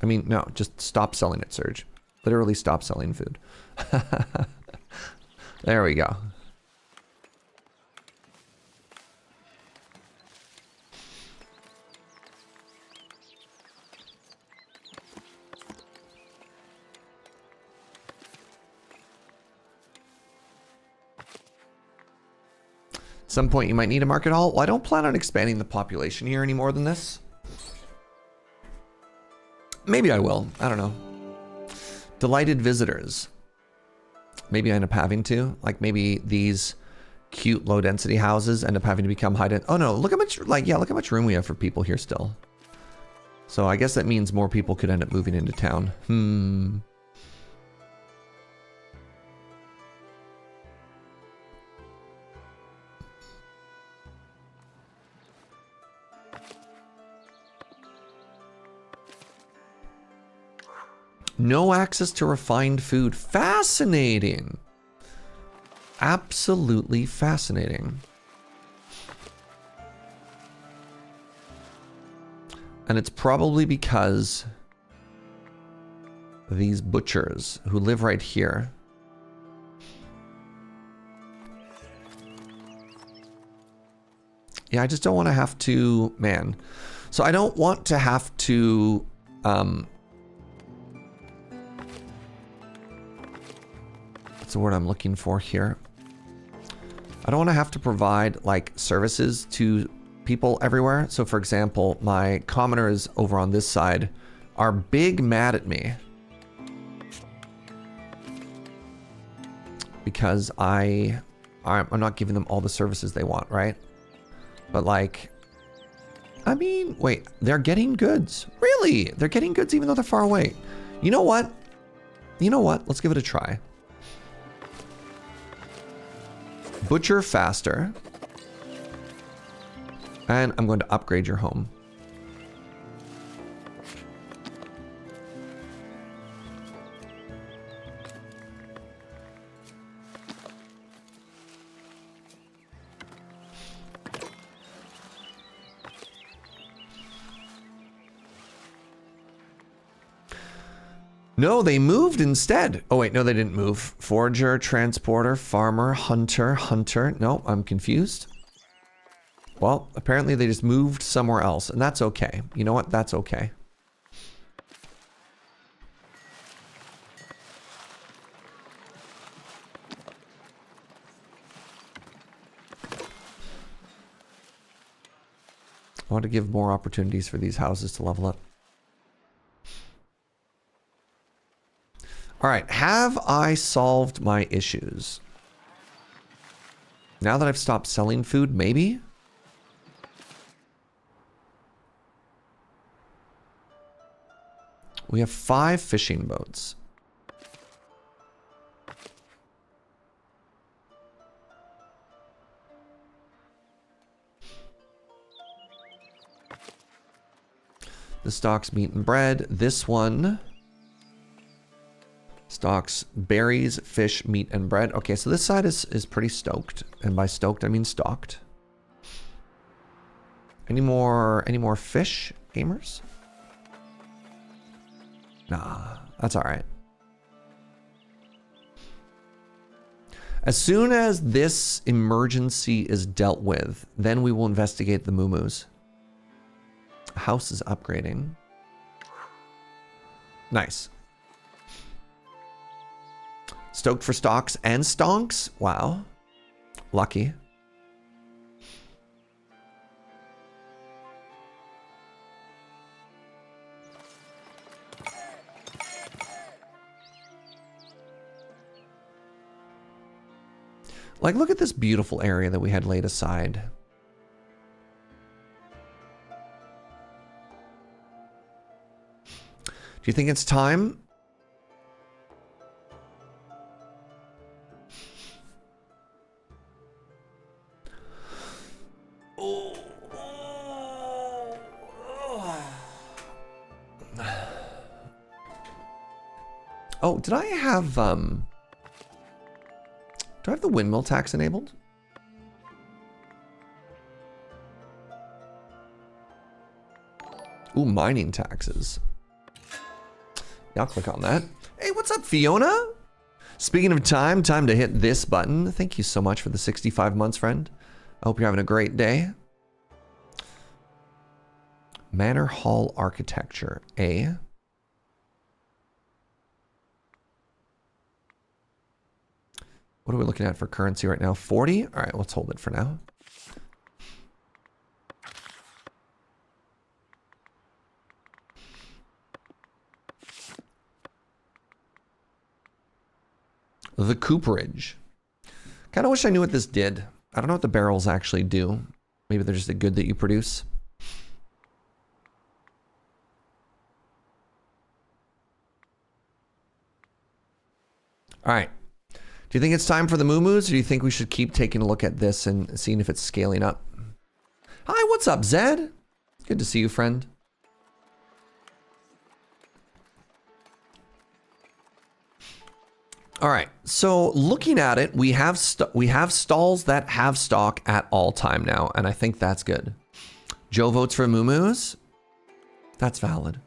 I mean, no, just stop selling it, Serge. Literally stop selling food. There we go. At some point you might need a market hall. Well, I don't plan on expanding the population here any more than this. Maybe I will. I don't know. Delighted visitors. Maybe I end up having to. Like maybe these cute low density houses end up having to become high density. Oh no, look how much, like, yeah, look how much room we have for people here still. So I guess that means more people could end up moving into town. No access to refined food. Fascinating. absolutely fascinating. And it's probably because these butchers who live right here yeah, I just don't want to have to, man. So I don't want to have to, what's the word I'm looking for here? I don't want to have to provide like services to people everywhere. So for example, my commoners over on this side are big mad at me because I'm not giving them all the services they want, right? But like, I mean, wait, they're getting goods. Really? They're getting goods even though they're far away. You know what? You know what? Let's give it a try. Butcher faster. And I'm going to upgrade your home. No, they moved instead. Oh wait, no, they didn't move. Forager, transporter, farmer, hunter, hunter. No, I'm confused. Well, apparently they just moved somewhere else, and that's okay. You know what? That's okay. I want to give more opportunities for these houses to level up. All right, have I solved my issues? Now that I've stopped selling food, maybe? We have 5 fishing boats. The stocks meat and bread. This one stocks berries, fish, meat, and bread. Okay, so this side is pretty stoked. And by stoked, I mean stocked. Any more fish, gamers? Nah, that's all right. As soon as this emergency is dealt with, then we will investigate the moo-moos. House is upgrading. Nice. Stoked for stocks and stonks? Wow. Lucky. Like, look at this beautiful area that we had laid aside. Do you think it's time? Oh, did I have, do I have the windmill tax enabled? Ooh, mining taxes. Yeah, I'll click on that. Hey, what's up, Fiona? Speaking of time to hit this button. Thank you so much for the 65 months, friend. I hope you're having a great day. Manor Hall Architecture, A. What are we looking at for currency right now? 40? All right, let's hold it for now. The cooperage. Kind of wish I knew what this did. I don't know what the barrels actually do. Maybe they're just a good that you produce. All right. Do you think it's time for the moo-moos, or do you think we should keep taking a look at this and seeing if it's scaling up? Hi, what's up, Zed? Good to see you, friend. All right. So looking at it, we have stalls that have stock at all time now, and I think that's good. Joe votes for Moo-Moos. That's valid.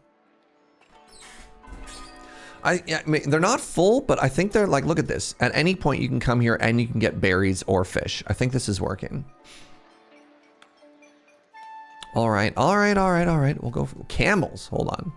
I mean, they're not full, but I think they're like, look at this. At any point, you can come here and you can get berries or fish. I think this is working. All right. We'll go for camels. Hold on.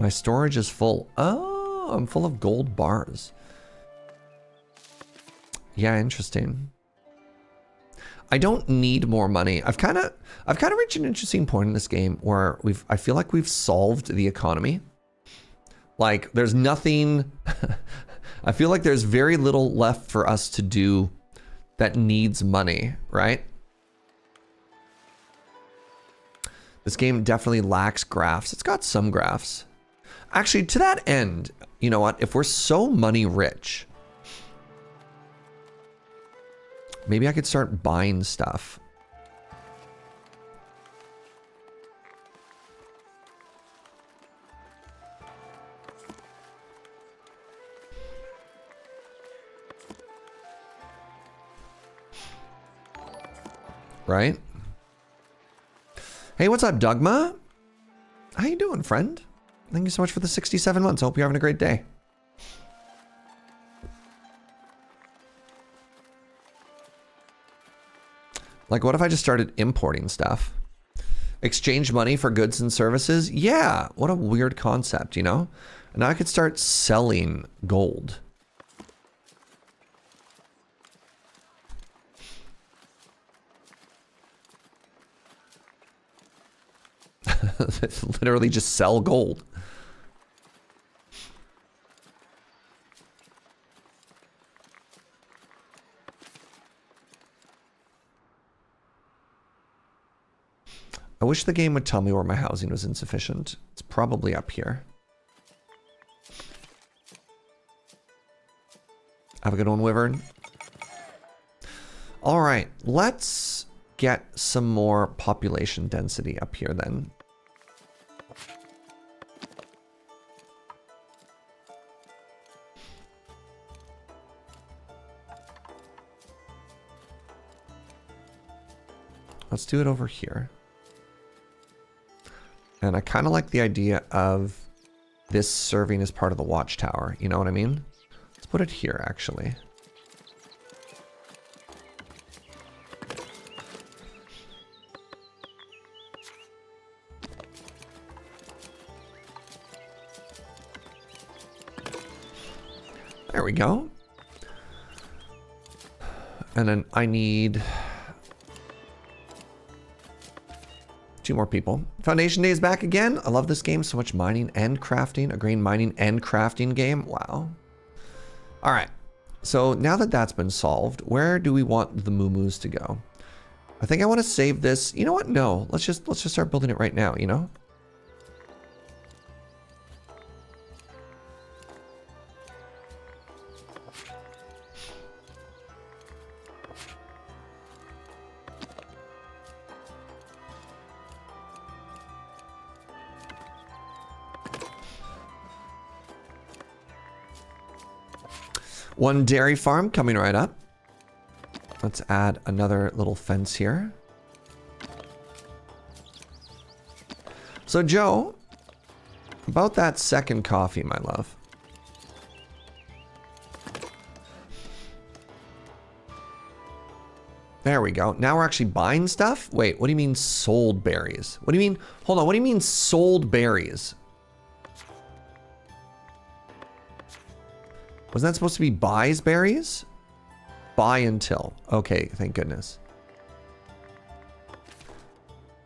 My storage is full. Oh, I'm full of gold bars. Yeah, interesting. I don't need more money. I've kind of reached an interesting point in this game where I feel like we've solved the economy. Like there's nothing, I feel like there's very little left for us to do that needs money, right? This game definitely lacks graphs. It's got some graphs. Actually, to that end, you know what? If we're so money rich, maybe I could start buying stuff. Right? Hey, what's up, Dogma? How you doing, friend? Thank you so much for the 67 months. I hope you're having a great day. Like, what if I just started importing stuff? Exchange money for goods and services? Yeah, what a weird concept, you know? And now I could start selling gold. Literally just sell gold. I wish the game would tell me where my housing was insufficient. It's probably up here. Have a good one, Wyvern. All right, let's get some more population density up here then. Let's do it over here. And I kind of like the idea of this serving as part of the watchtower. You know what I mean? Let's put it here, actually. There we go. And then I need 2 more people. Foundation Day is back again. I love this game. So much mining and crafting. A grain mining and crafting game. Wow. All right. So now that that's been solved, where do we want the moo-moos to go? I think I want to save this. You know what? No. Let's just start building it right now, you know? One dairy farm coming right up. Let's add another little fence here. So Joe, about that second coffee, my love. There we go. Now we're actually buying stuff? Wait, what do you mean sold berries? What do you mean? Hold on, what do you mean sold berries? Wasn't that supposed to be buys berries? Buy until. Okay, thank goodness.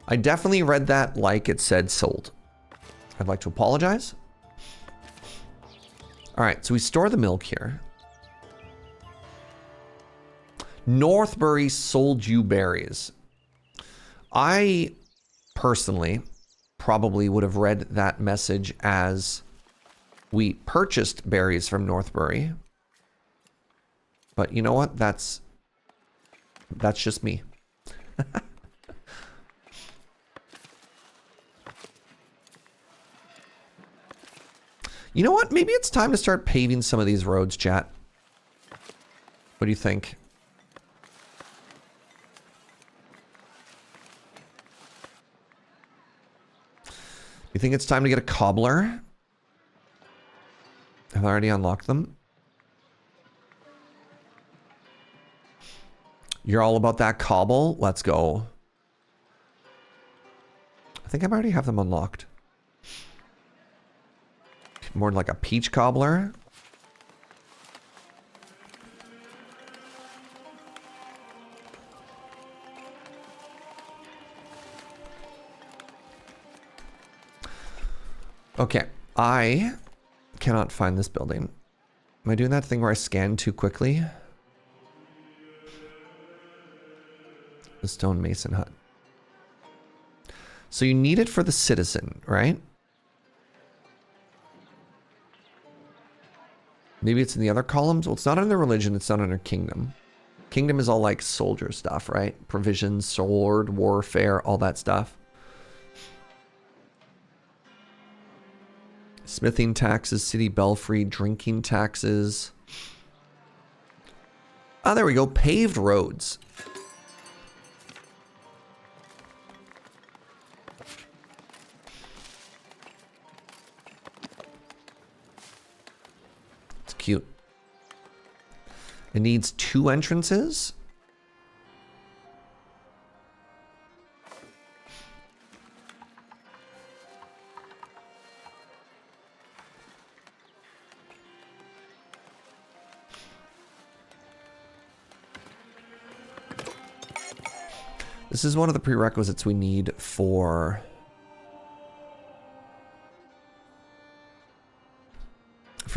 I definitely read that like it said sold. I'd like to apologize. All right, so we store the milk here. Northbury sold you berries. I personally probably would have read that message as we purchased berries from Northbury. But you know what? That's just me. You know what? Maybe it's time to start paving some of these roads, chat. What do you think? You think it's time to get a cobbler? Have I already unlocked them? You're all about that cobble? Let's go. I think I already have them unlocked. More like a peach cobbler. Okay, I cannot find this building. Am I doing that thing where I scan too quickly? The stone mason hut. So you need it for the citizen, right? Maybe it's in the other columns. Well, it's not under religion. It's not under kingdom. Kingdom is all like soldier stuff, right? Provisions, sword, warfare, all that stuff. Smithing taxes, city belfry, drinking taxes. Ah, there we go. Paved roads. It's cute. It needs 2 entrances. This is one of the prerequisites we need for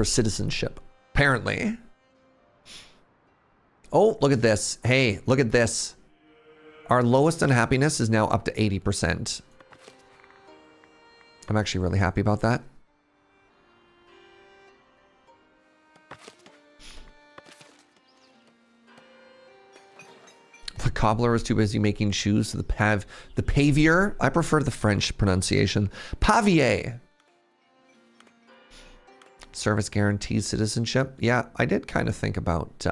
citizenship, apparently. Oh, look at this. Hey, look at this. Our lowest unhappiness is now up to 80%. I'm actually really happy about that. The cobbler was too busy making shoes. So the pavier. I prefer the French pronunciation. Pavier. Service guarantees citizenship. Yeah, I did kind of think about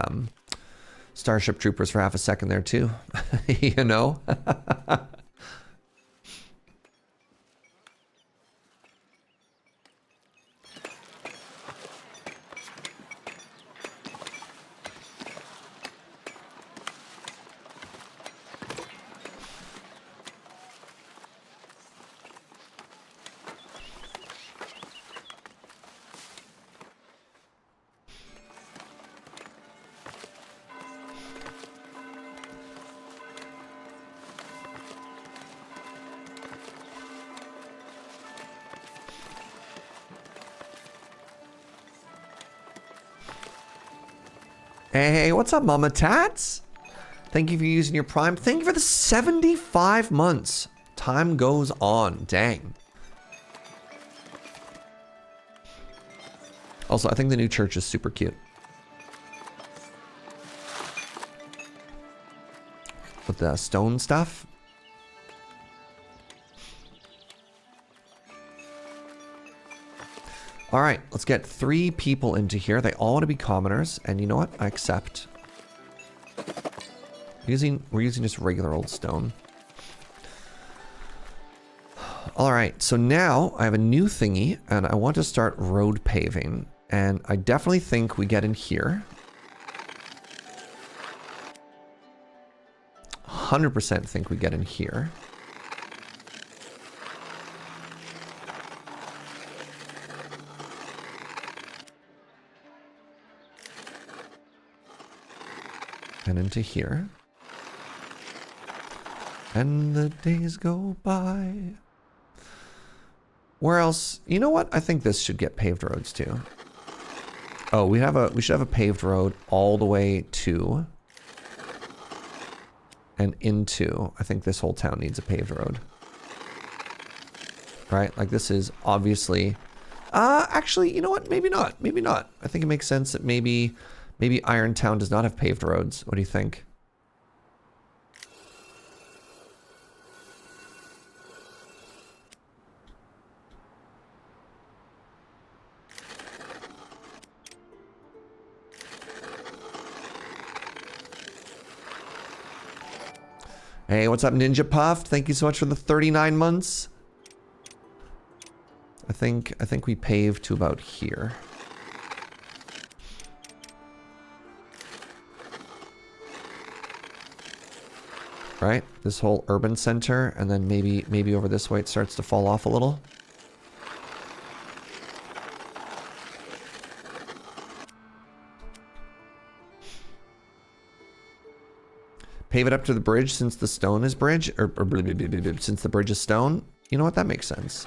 Starship Troopers for half a second there too. You know? Hey, what's up, Mama Tats? Thank you for using your Prime. Thank you for the 75 months. Time goes on. Dang. Also, I think the new church is super cute. With the stone stuff. All right, let's get 3 people into here. They all want to be commoners, and you know what? I accept. We're using just regular old stone. All right, so now I have a new thingy, and I want to start road paving, and I definitely think we get in here. 100% think we get in here. And into here. And the days go by. Where else? You know what? I think this should get paved roads too. Oh, we should have a paved road all the way to and into. I think this whole town needs a paved road. Right? Like this is obviously actually, you know what? Maybe not. Maybe not. I think it makes sense that maybe Maybe Irontown does not have paved roads. What do you think? Hey, what's up, Ninja Puff? Thank you so much for the 39 months. I think we paved to about here. Right? This whole urban center, and then maybe over this way it starts to fall off a little. Pave it up to the bridge since the stone is bridge, or since the bridge is stone. You know what? That makes sense.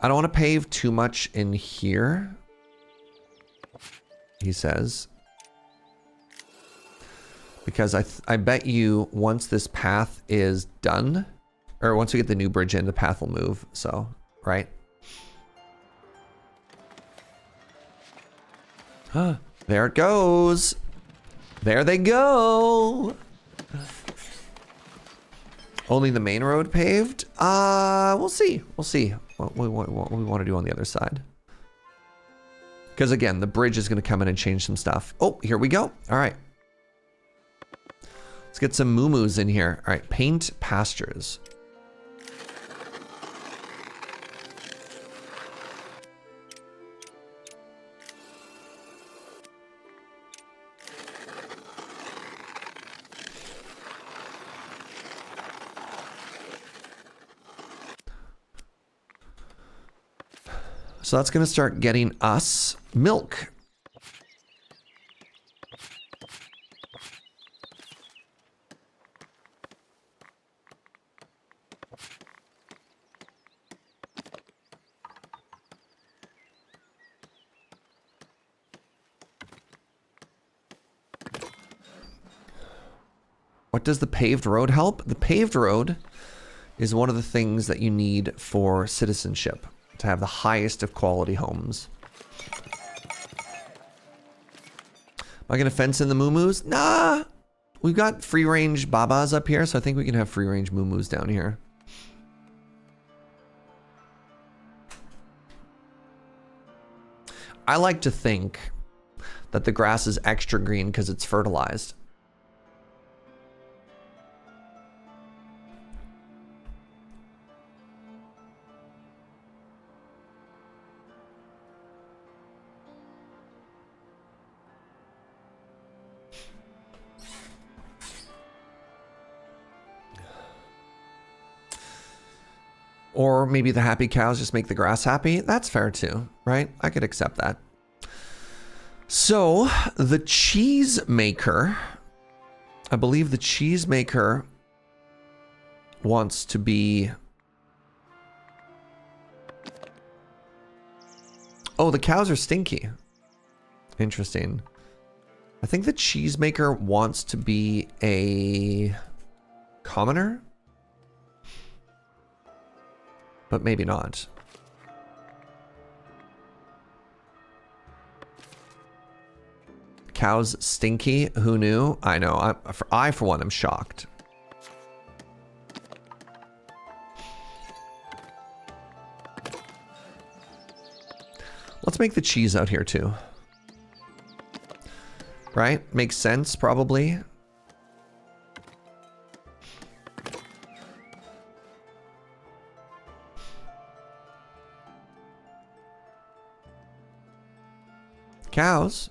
I don't want to pave too much in here, he says. Because I bet you once this path is done, or once we get the new bridge in, the path will move, so, right? There it goes. There they go. Only the main road paved? We'll see. We'll see what we want to do on the other side. Because again, the bridge is going to come in and change some stuff. Oh, here we go. All right. Let's get some moo-moos in here. All right, paint pastures. So that's going to start getting us milk. What does the paved road help? The paved road is one of the things that you need for citizenship, to have the highest of quality homes. Am I gonna fence in the moo-moos? Nah! We've got free-range babas up here, so I think we can have free-range moo-moos down here. I like to think that the grass is extra green because it's fertilized. Or maybe the happy cows just make the grass happy. That's fair too, right? I could accept that. So the cheese maker, I believe the cheese maker wants to be... Oh, the cows are stinky. Interesting. I think the cheese maker wants to be a commoner. But maybe not. Cows stinky? Who knew? I know. I for one, am shocked. Let's make the cheese out here too. Right? Makes sense, probably. Cows.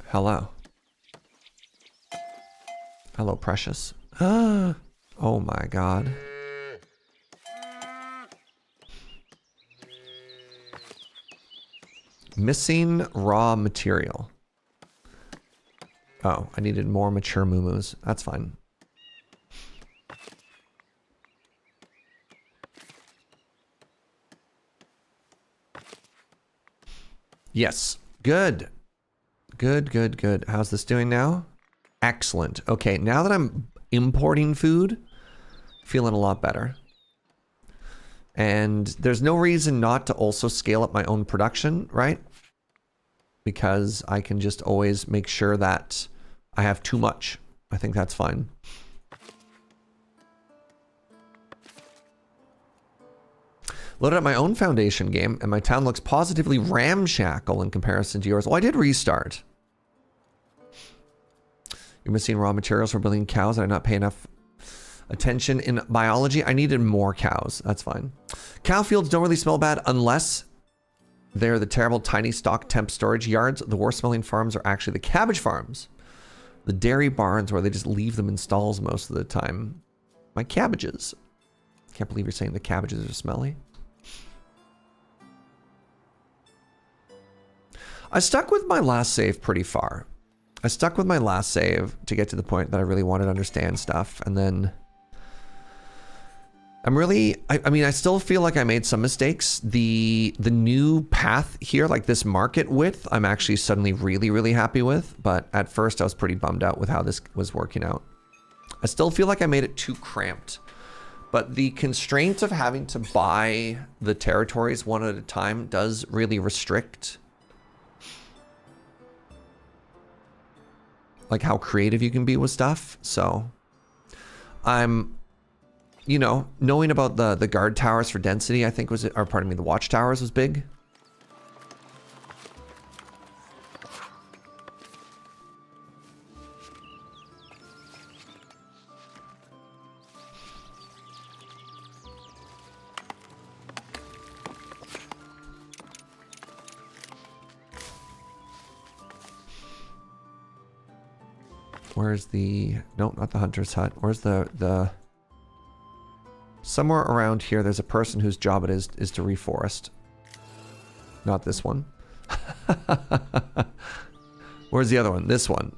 Hello. Hello, precious. Oh my god. Missing raw material. Oh, I needed more mature moo-moos. That's fine. Yes. Good. Good, good, good. How's this doing now? Excellent. Okay, now that I'm importing food, feeling a lot better. And there's no reason not to also scale up my own production, right? Because I can just always make sure that I have too much. I think that's fine. Loaded up my own foundation game, and my town looks positively ramshackle in comparison to yours. Well, I did restart. You're missing raw materials for building cows. I did not pay enough attention in biology. I needed more cows. That's fine. Cow fields don't really smell bad unless they're the terrible tiny stock temp storage yards. The worst smelling farms are actually the cabbage farms. The dairy barns where they just leave them in stalls most of the time. My cabbages. Can't believe you're saying the cabbages are smelly. I stuck with my last save pretty far. I stuck with my last save to get to the point that I really wanted to understand stuff. And then I'm really, I mean, I still feel like I made some mistakes. The new path here, like this market width, I'm actually suddenly really, really happy with. But at first I was pretty bummed out with how this was working out. I still feel like I made it too cramped. But the constraint of having to buy the territories one at a time does really restrict like how creative you can be with stuff. So I'm, you know, knowing about the guard towers for density, I think was, or pardon me, the watchtowers was big. Where's the, nope, not the hunter's hut. Where's the, somewhere around here, there's a person whose job it is to reforest. Not this one. Where's the other one? This one.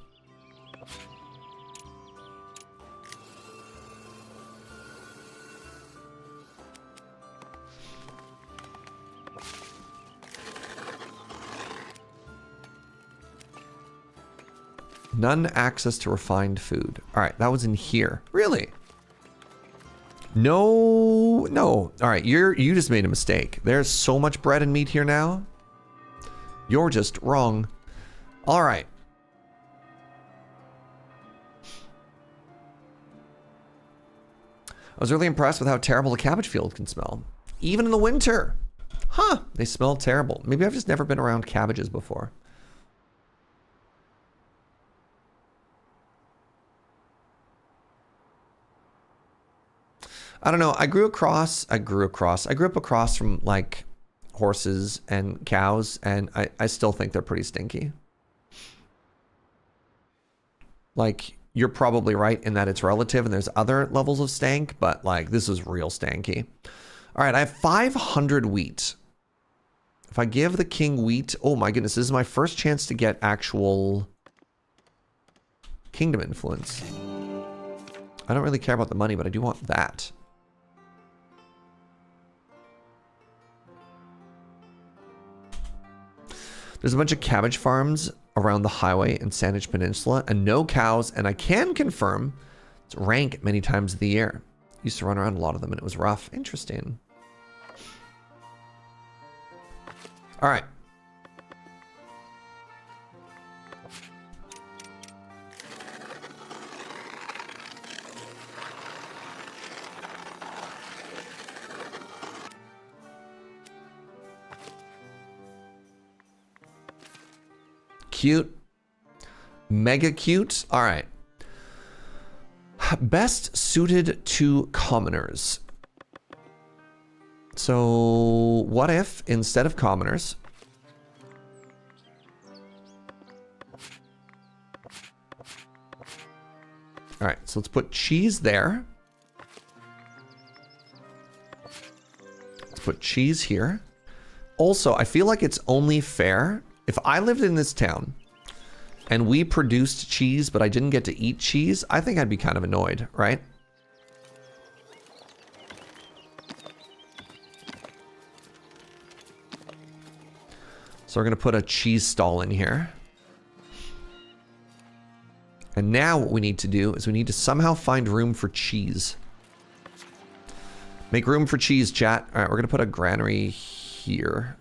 None access to refined food. All right, that was in here. Really? No, no. All right, you just made a mistake. There's so much bread and meat here now. You're just wrong. All right. I was really impressed with how terrible a cabbage field can smell. Even in the winter. Huh, they smell terrible. Maybe I've just never been around cabbages before. I don't know. I grew up across from like horses and cows, and I still think they're pretty stinky. Like, you're probably right in that it's relative and there's other levels of stank, but like this is real stanky. All right, I have 500 wheat. If I give the king wheat, oh my goodness, this is my first chance to get actual kingdom influence. I don't really care about the money, but I do want that. There's a bunch of cabbage farms around the highway in Sandwich Peninsula and no cows, and I can confirm it's rank many times of the year. Used to run around a lot of them and it was rough. Interesting. All right. Cute. Mega cute. All right. Best suited to commoners. So what if instead of commoners, all right, so let's put cheese there. Let's put cheese here. Also, I feel like it's only fair if I lived in this town and we produced cheese, but I didn't get to eat cheese, I think I'd be kind of annoyed, right? So we're gonna put a cheese stall in here. And now what we need to do is we need to somehow find room for cheese. Make room for cheese, chat. All right, we're going to put a granary here.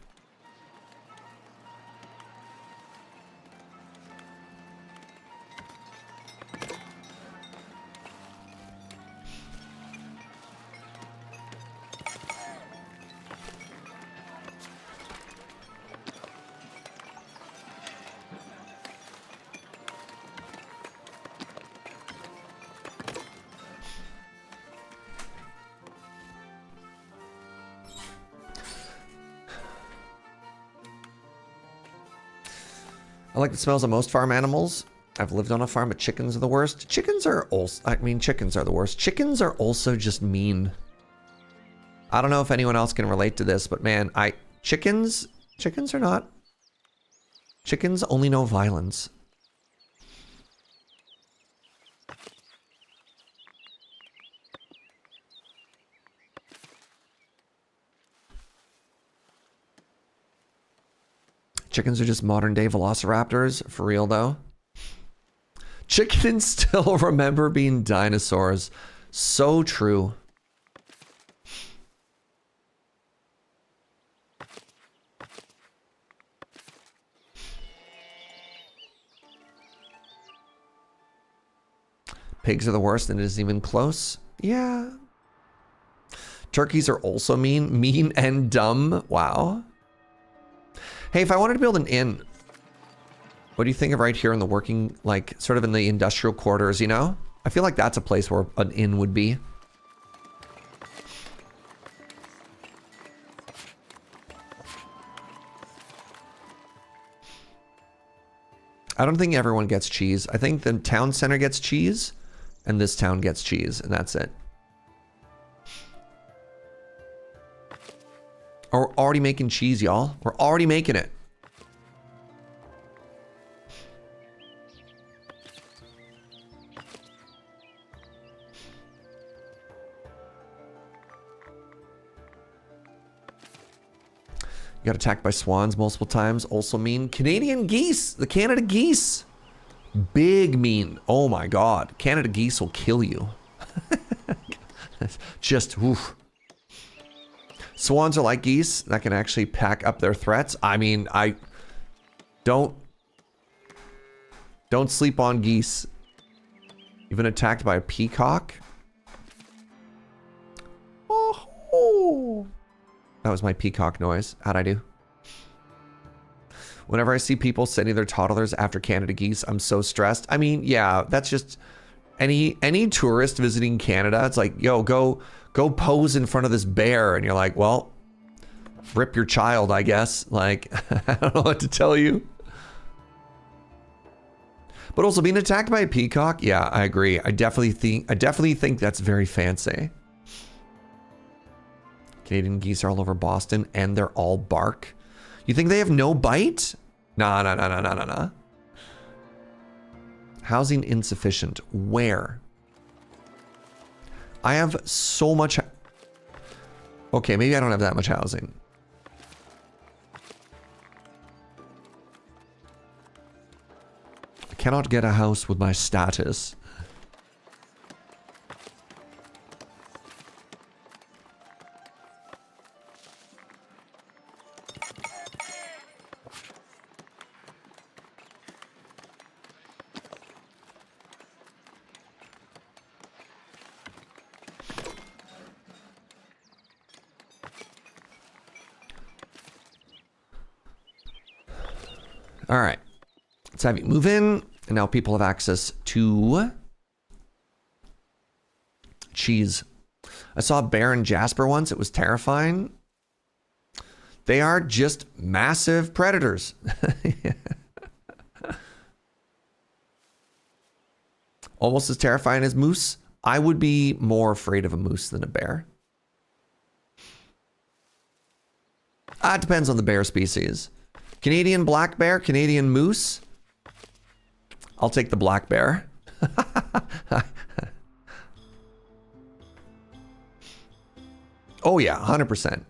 I like the smells of most farm animals. I've lived on a farm, but chickens are the worst. Chickens are also, chickens are the worst. Chickens are also just mean. I don't know if anyone else can relate to this, but man, chickens are not. Chickens only know violence. Chickens are just modern day velociraptors, for real though. Chickens still remember being dinosaurs. So true. Pigs are the worst and it isn't even close. Yeah. Turkeys are also mean and dumb. Wow. Hey, if I wanted to build an inn, what do you think of right here in the working, like, sort of in the industrial quarters, you know? I feel like that's a place where an inn would be. I don't think everyone gets cheese. I think the town center gets cheese, and this town gets cheese, and that's it. We're already making cheese, y'all. We're already making it. You got attacked by swans multiple times. Also mean. Canadian geese. The Canada geese. Big mean. Oh my God. Canada geese will kill you. Just, oof. Swans are like geese that can actually pack up their threats. I mean, don't sleep on geese. You've been attacked by a peacock. Oh. That was my peacock noise. How'd I do? Whenever I see people sending their toddlers after Canada geese, I'm so stressed. I mean, yeah, that's just any tourist visiting Canada. It's like, yo, go pose in front of this bear, and you're like, well, rip your child, I guess. Like, I don't know what to tell you. But also being attacked by a peacock, yeah, I agree. I definitely think that's very fancy. Canadian geese are all over Boston, and they're all bark. You think they have no bite? Nah. Housing insufficient. Where? I have so much. Okay, maybe I don't have that much housing. I cannot get a house with my status. All right, let's have you move in, and now people have access to cheese. I saw a bear in Jasper once. It was terrifying. They are just massive predators. Almost as terrifying as moose. I would be more afraid of a moose than a bear. It depends on the bear species. Canadian black bear, Canadian moose. I'll take the black bear. Oh yeah, 100%.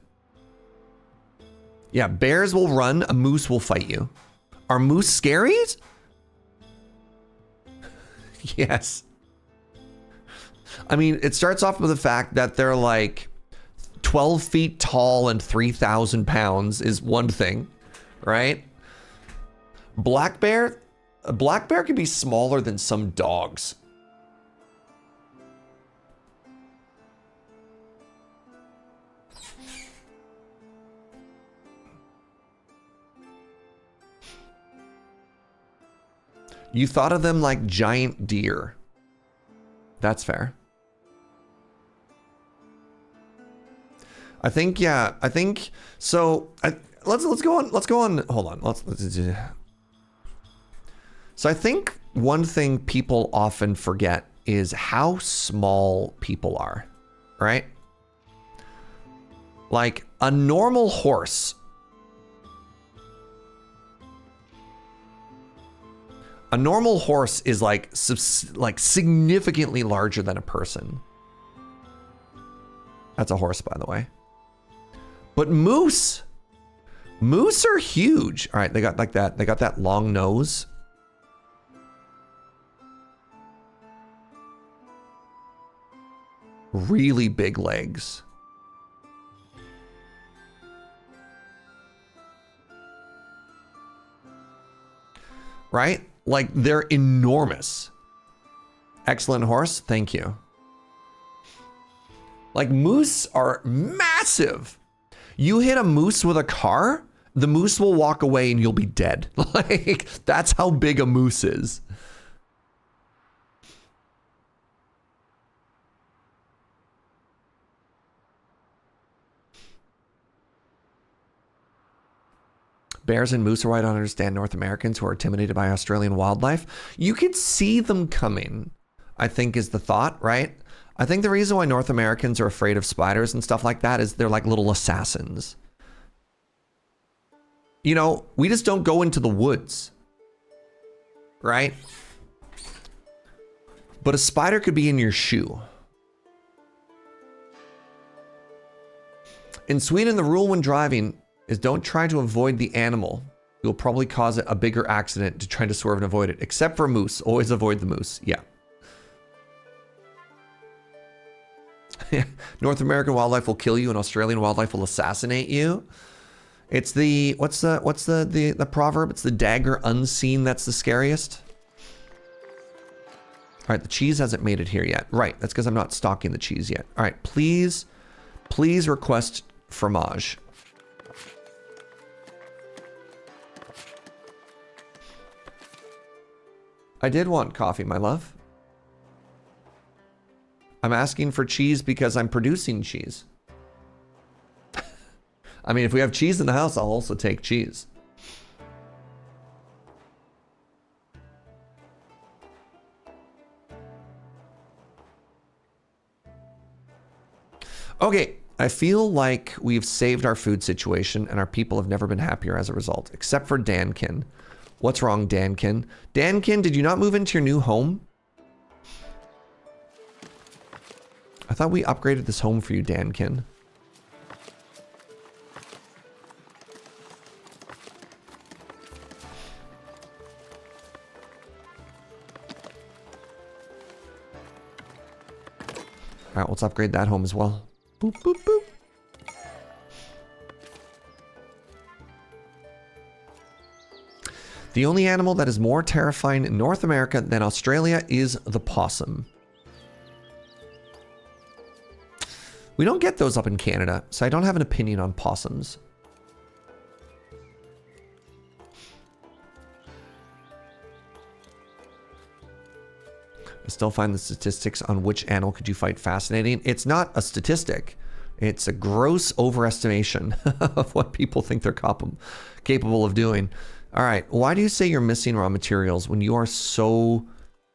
Yeah, bears will run, a moose will fight you. Are moose scary? Yes. I mean, it starts off with the fact that they're like 12 feet tall and 3,000 pounds is one thing, right? Black bear? A black bear can be smaller than some dogs. You thought of them like giant deer. That's fair. I think, yeah, I think so. Let's go on. Hold on. So I think one thing people often forget is how small people are, right? Like a normal horse. A normal horse is like significantly larger than a person. That's a horse, by the way. But moose are huge. All right, they got like that. They got that long nose. Really big legs. Right? Like they're enormous. Excellent horse. Thank you. Like moose are massive. You hit a moose with a car, the moose will walk away and you'll be dead. Like that's how big a moose is. Bears and moose are why I don't understand North Americans who are intimidated by Australian wildlife. You could see them coming, I think is the thought, right? I think the reason why North Americans are afraid of spiders and stuff like that is they're like little assassins. You know, we just don't go into the woods, right? But a spider could be in your shoe. In Sweden, the rule when driving is don't try to avoid the animal. You'll probably cause a bigger accident to try to swerve and avoid it. Except for moose. Always avoid the moose. Yeah. North American wildlife will kill you and Australian wildlife will assassinate you. It's the, what's the proverb? It's the dagger unseen that's the scariest. All right, the cheese hasn't made it here yet. Right, that's because I'm not stocking the cheese yet. All right, please request fromage. I did want coffee, my love. I'm asking for cheese because I'm producing cheese. I mean, if we have cheese in the house, I'll also take cheese. Okay, I feel like we've saved our food situation and our people have never been happier as a result, except for Dankin. What's wrong, Dankin? Dankin, did you not move into your new home? I thought we upgraded this home for you, Dankin. All right, let's upgrade that home as well. Boop, boop, boop. The only animal that is more terrifying in North America than Australia is the possum. We don't get those up in Canada, so I don't have an opinion on possums. I still find the statistics on which animal could you fight fascinating. It's not a statistic. It's a gross overestimation of what people think they're capable of doing. All right, why do you say you're missing raw materials when you are so...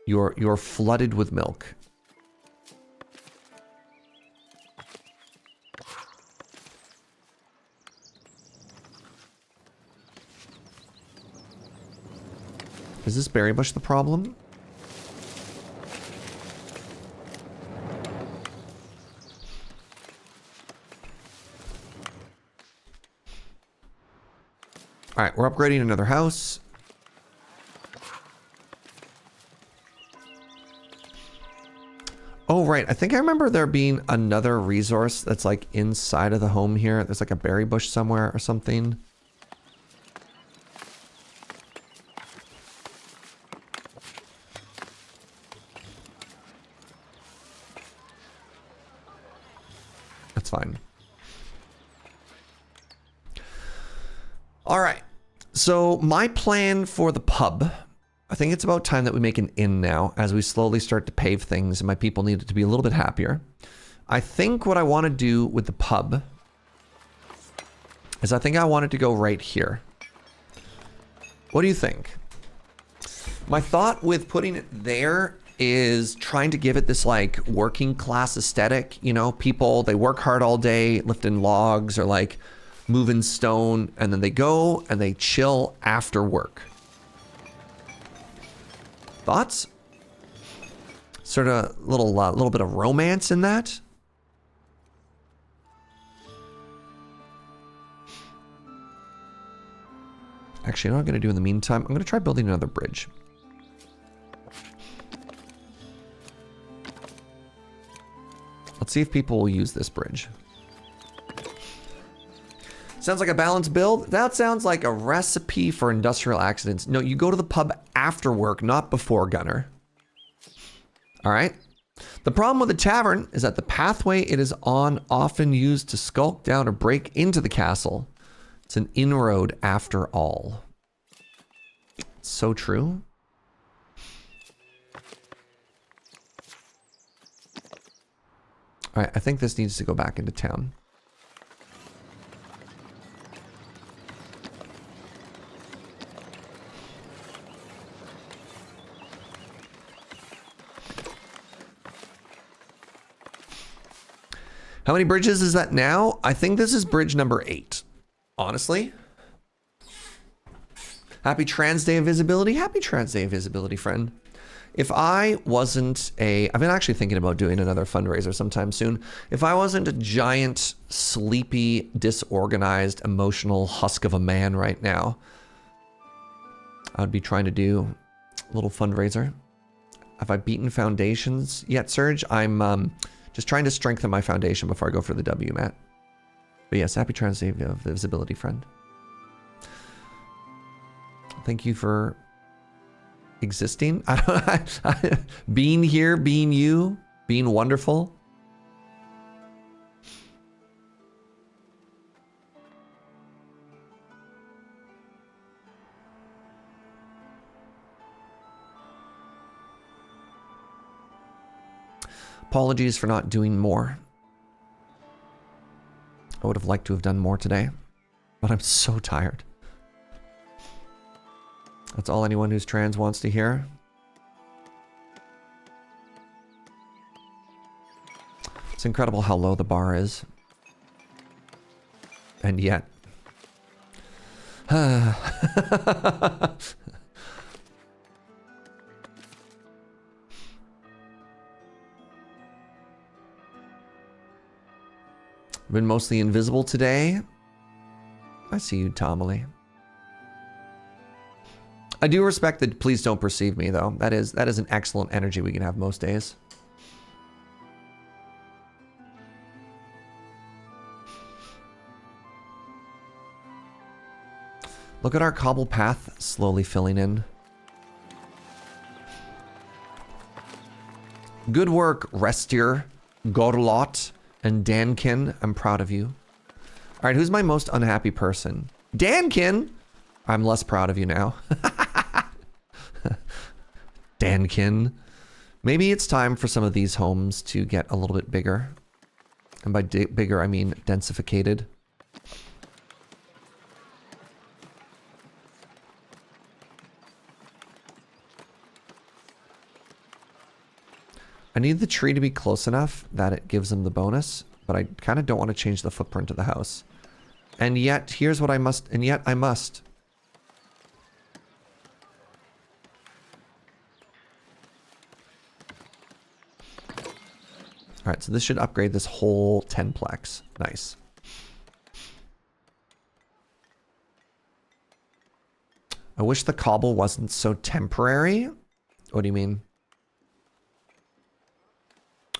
You're flooded with milk? Is this berry bush the problem? All right, we're upgrading another house. Oh, right. I think I remember there being another resource that's like inside of the home here. There's like a berry bush somewhere or something. That's fine. All right. So my plan for the pub, I think it's about time that we make an inn now as we slowly start to pave things and my people need it to be a little bit happier. I think what I want to do with the pub is I think I want it to go right here. What do you think? My thought with putting it there is trying to give it this like working class aesthetic. You know, people, they work hard all day lifting logs or like moving stone, and then they go and they chill after work. Thoughts? Sort of little bit of romance in that. Actually, you know what I'm going to do in the meantime? I'm going to try building another bridge. Let's see if people will use this bridge. Sounds like a balanced build. That sounds like a recipe for industrial accidents. No, you go to the pub after work, not before, Gunner. All right. The problem with the tavern is that the pathway it is on often used to skulk down or break into the castle. It's an inroad after all. So true. All right, I think this needs to go back into town. How many bridges is that now? I think this is bridge number 8. Honestly. Happy Trans Day of Visibility. Happy Trans Day of Visibility, friend. If I wasn't I've been actually thinking about doing another fundraiser sometime soon. If I wasn't a giant, sleepy, disorganized, emotional husk of a man right now, I would be trying to do a little fundraiser. Have I beaten foundations yet, Serge? I'm just trying to strengthen my foundation before I go for the W, Matt. But yes, happy Trans Day of Visibility, friend. Thank you for existing. Being here, being you, being wonderful. Apologies for not doing more. I would have liked to have done more today, but I'm so tired. That's all anyone who's trans wants to hear. It's incredible how low the bar is. And yet... Been mostly invisible today. I see you, Tomily. I do respect that please don't perceive me, though. That is an excellent energy we can have most days. Look at our cobble path slowly filling in. Good work, Restier, Gorlot, and Dankin. I'm proud of you. All right, who's my most unhappy person? Dankin! I'm less proud of you now. Dankin. Maybe it's time for some of these homes to get a little bit bigger. And by bigger, I mean densificated. I need the tree to be close enough that it gives them the bonus, but I kind of don't want to change the footprint of the house. And yet, here's what I must, and yet I must. All right, so this should upgrade this whole 10-plex. Nice. I wish the cobble wasn't so temporary. What do you mean?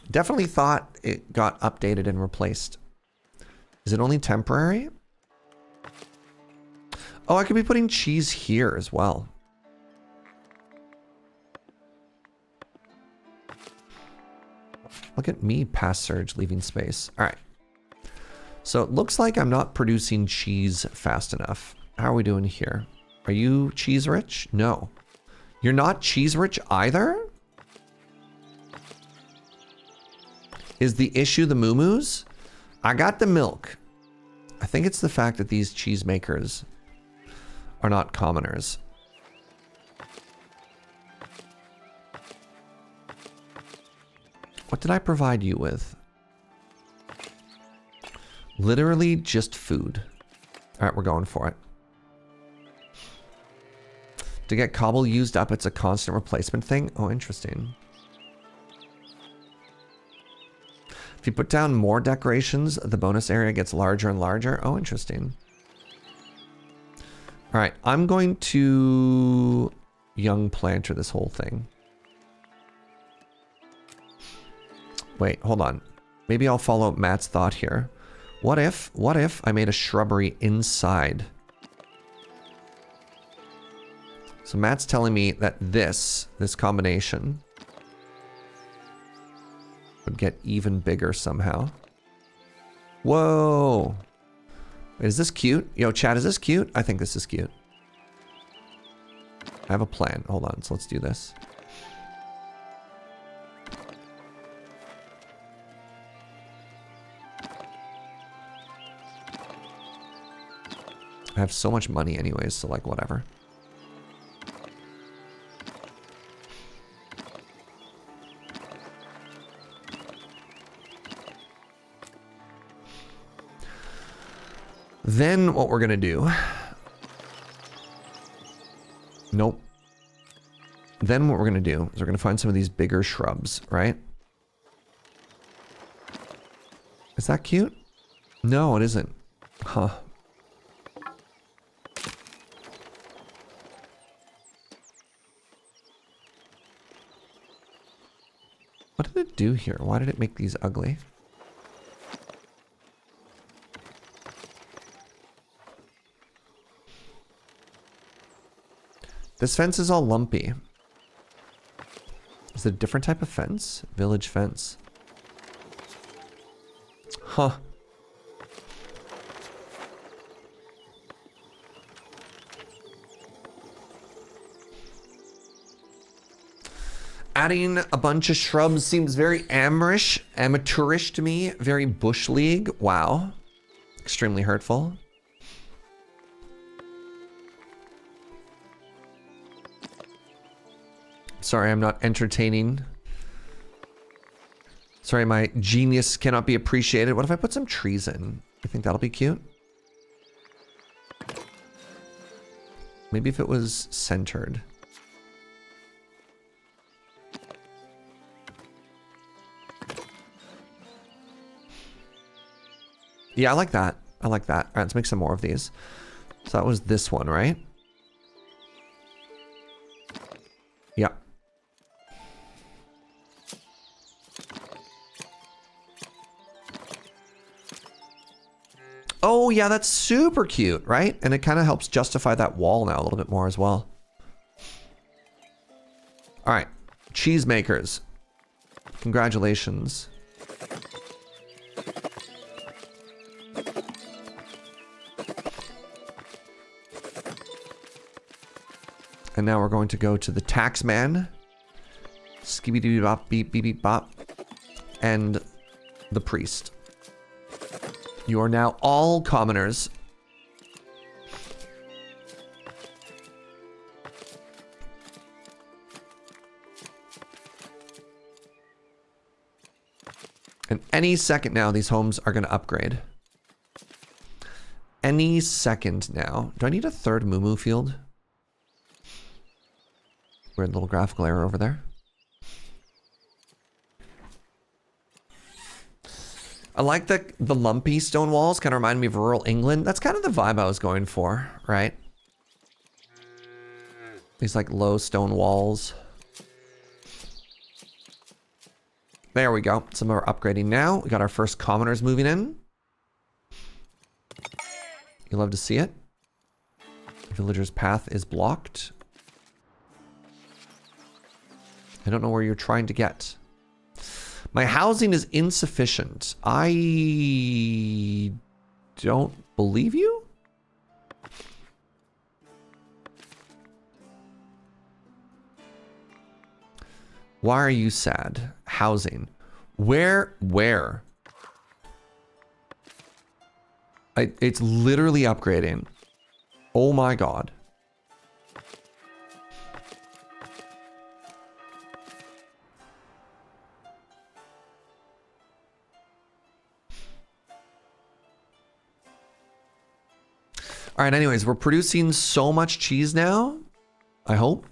Definitely thought it got updated and replaced. Is it only temporary? Oh, I could be putting cheese here as well. Look at me, past surge, leaving space. All right. So it looks like I'm not producing cheese fast enough. How are we doing here? Are you cheese rich? No. You're not cheese rich either? Is the issue the moo-moos? I got the milk. I think it's the fact that these cheese makers are not commoners. What did I provide you with? Literally just food. All right, we're going for it. To get cobble used up, it's a constant replacement thing. Oh, interesting. If you put down more decorations, the bonus area gets larger and larger. Oh, interesting. All right, I'm going to young planter this whole thing. Wait, hold on. Maybe I'll follow Matt's thought here. What if I made a shrubbery inside? So Matt's telling me that this combination would get even bigger somehow. Whoa. Wait, is this cute? Yo, chat, is this cute? I think this is cute. I have a plan. Hold on, so let's do this. I have so much money anyways, so like whatever. Then what we're gonna do... Nope. Then what we're gonna do is we're gonna find some of these bigger shrubs, right? Is that cute? No, it isn't. Huh. What did it do here? Why did it make these ugly? This fence is all lumpy. Is it a different type of fence? Village fence. Huh. Adding a bunch of shrubs seems very amateurish to me. Very bush league. Wow. Extremely hurtful. Sorry, I'm not entertaining. Sorry, my genius cannot be appreciated. What if I put some trees in? You think that'll be cute? Maybe if it was centered. Yeah, I like that. I like that. All right, let's make some more of these. So that was this one, right? Yeah. Oh, yeah, that's super cute, right? And it kind of helps justify that wall now a little bit more as well. All right, cheesemakers. Congratulations. And now we're going to go to the tax man. Skibidi bop, beep, beep, beep, bop. And the priest. You are now all commoners. And any second now, these homes are going to upgrade. Any second now. Do I need a third moo field? Weird little graphical error over there. I like the lumpy stone walls. Kind of remind me of rural England. That's kind of the vibe I was going for, right? These like low stone walls. There we go. Some are upgrading now. We got our first commoners moving in. You love to see it. Villager's path is blocked. I don't know where you're trying to get. My housing is insufficient. I don't believe you? Why are you sad? Housing. Where? It's literally upgrading. Oh my god. All right, anyways, we're producing so much cheese now. I hope.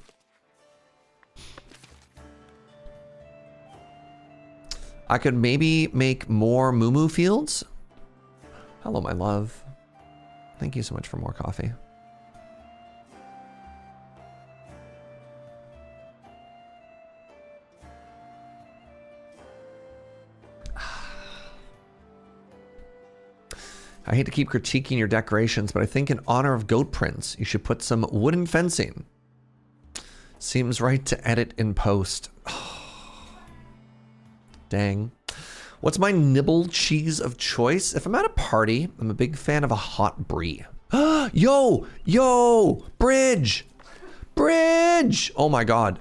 I could maybe make more moo fields. Hello, my love. Thank you so much for more coffee. I hate to keep critiquing your decorations, but I think in honor of goat prints, you should put some wooden fencing. Seems right to edit in post. Dang. What's my nibble cheese of choice? If I'm at a party, I'm a big fan of a hot brie. Yo, bridge. Oh my god.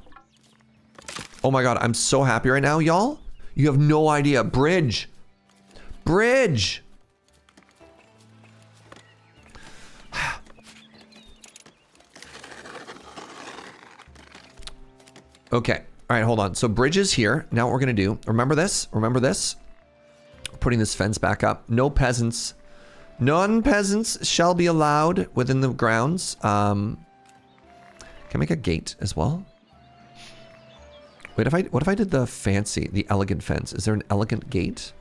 Oh my god, I'm so happy right now, y'all. You have no idea. Bridge. Okay. All right, hold on. So bridge is here. Now what we're going to do, remember this? Putting this fence back up. No peasants. None peasants shall be allowed within the grounds. Can I make a gate as well? Wait, what if I did the elegant fence? Is there an elegant gate?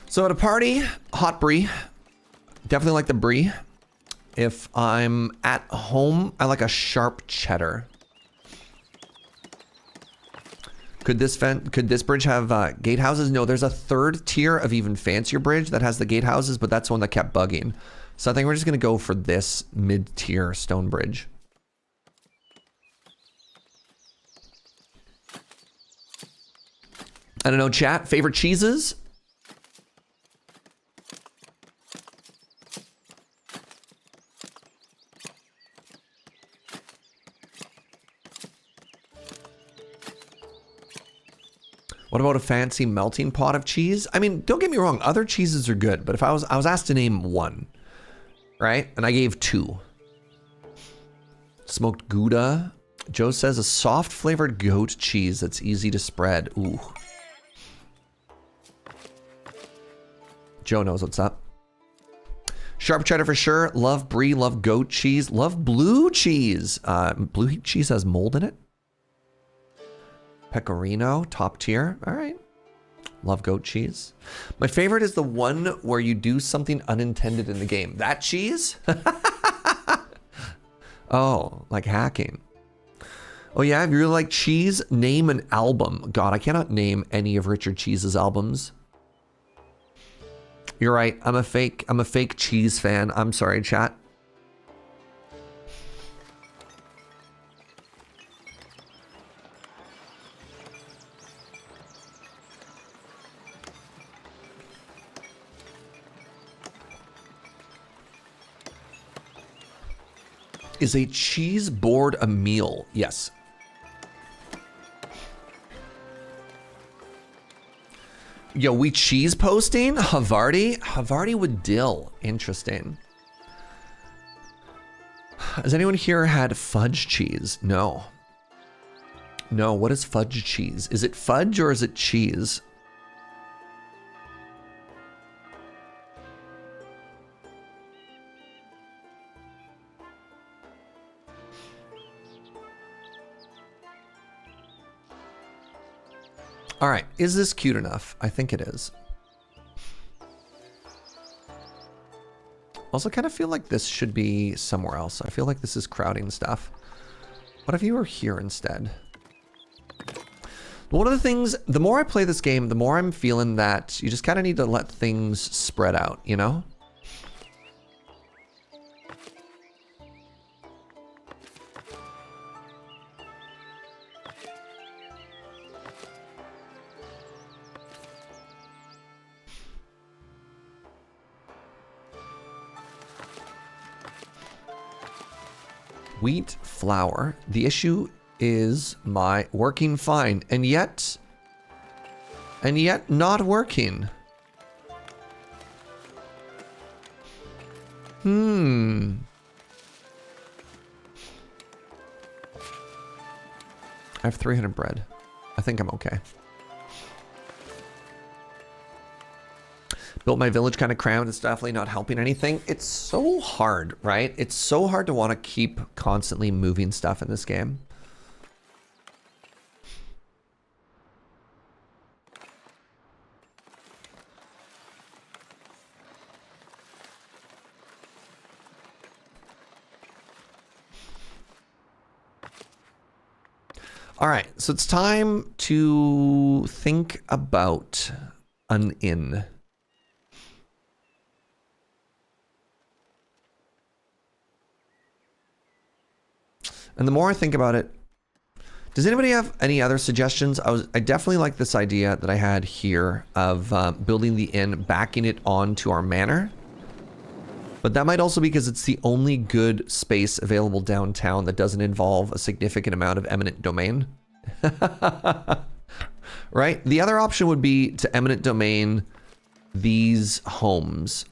So at a party, hot brie. Definitely like the brie. If I'm at home, I like a sharp cheddar. Could this bridge have gatehouses? No, there's a third tier of even fancier bridge that has the gatehouses, but that's the one that kept bugging. So I think we're just gonna go for this mid-tier stone bridge. I don't know, chat, favorite cheeses? What about a fancy melting pot of cheese? I mean, don't get me wrong, other cheeses are good, but if I was asked to name one, right? And I gave two. Smoked Gouda. Joe says a soft flavored goat cheese that's easy to spread. Ooh. Joe knows what's up. Sharp cheddar for sure. Love brie, love goat cheese, love blue cheese. Blue cheese has mold in it. Pecorino, top tier. All right. Love goat cheese. My favorite is the one where you do something unintended in the game. That cheese? Oh, like hacking. Oh yeah, if you really like cheese, name an album. God, I cannot name any of Richard Cheese's albums. You're right. I'm a fake cheese fan. I'm sorry, chat. Is a cheese board a meal? Yes. Yo, we cheese posting? Havarti with dill. Interesting. Has anyone here had fudge cheese? No. No, what is fudge cheese? Is it fudge or is it cheese? All right, is this cute enough? I think it is. Also, kind of feel like this should be somewhere else. I feel like this is crowding stuff. What if you were here instead? One of the things, the more I play this game, the more I'm feeling that you just kind of need to let things spread out, you know? Wheat, flour. The issue is my working fine, and yet not working. I have 300 bread. I think I'm okay. Built my village kind of crammed. It's definitely not helping anything. It's so hard, right? It's so hard to want to keep constantly moving stuff in this game. All right, so it's time to think about an inn. And the more I think about it, does anybody have any other suggestions? I definitely like this idea that I had here of building the inn, backing it onto our manor. But that might also be because it's the only good space available downtown that doesn't involve a significant amount of eminent domain. Right? The other option would be to eminent domain these homes.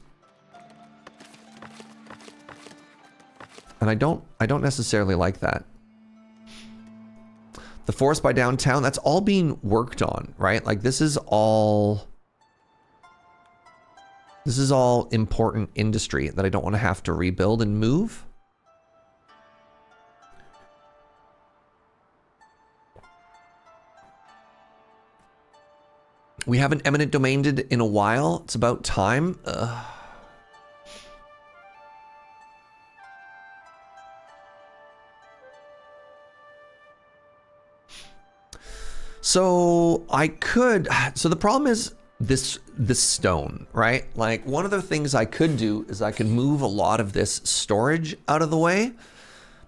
And I don't necessarily like that. The forest by downtown, that's all being worked on, right? Like this is all important industry that I don't want to have to rebuild and move. We haven't eminent domained in a while. It's about time. So the problem is this stone, right? Like one of the things I could do is I could move a lot of this storage out of the way,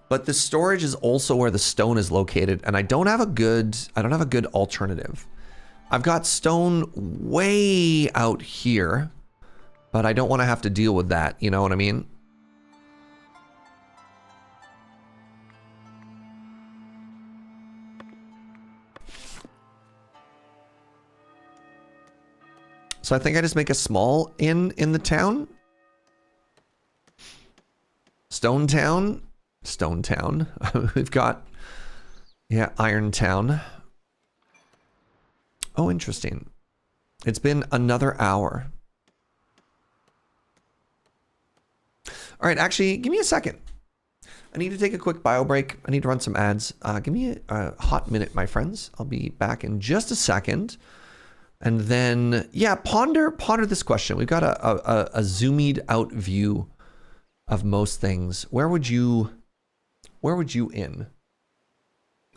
but the storage is also where the stone is located, and I don't have a good alternative. I've got stone way out here, but I don't want to have to deal with that, you know what I mean? So I think I just make a small inn in the town. Stone Town. We've got, yeah, Iron Town. Oh, interesting. It's been another hour. All right, actually, give me a second. I need to take a quick bio break. I need to run some ads. Give me a hot minute, my friends. I'll be back in just a second. And then, yeah, ponder this question. We've got a zoomed out view of most things. Where would you inn?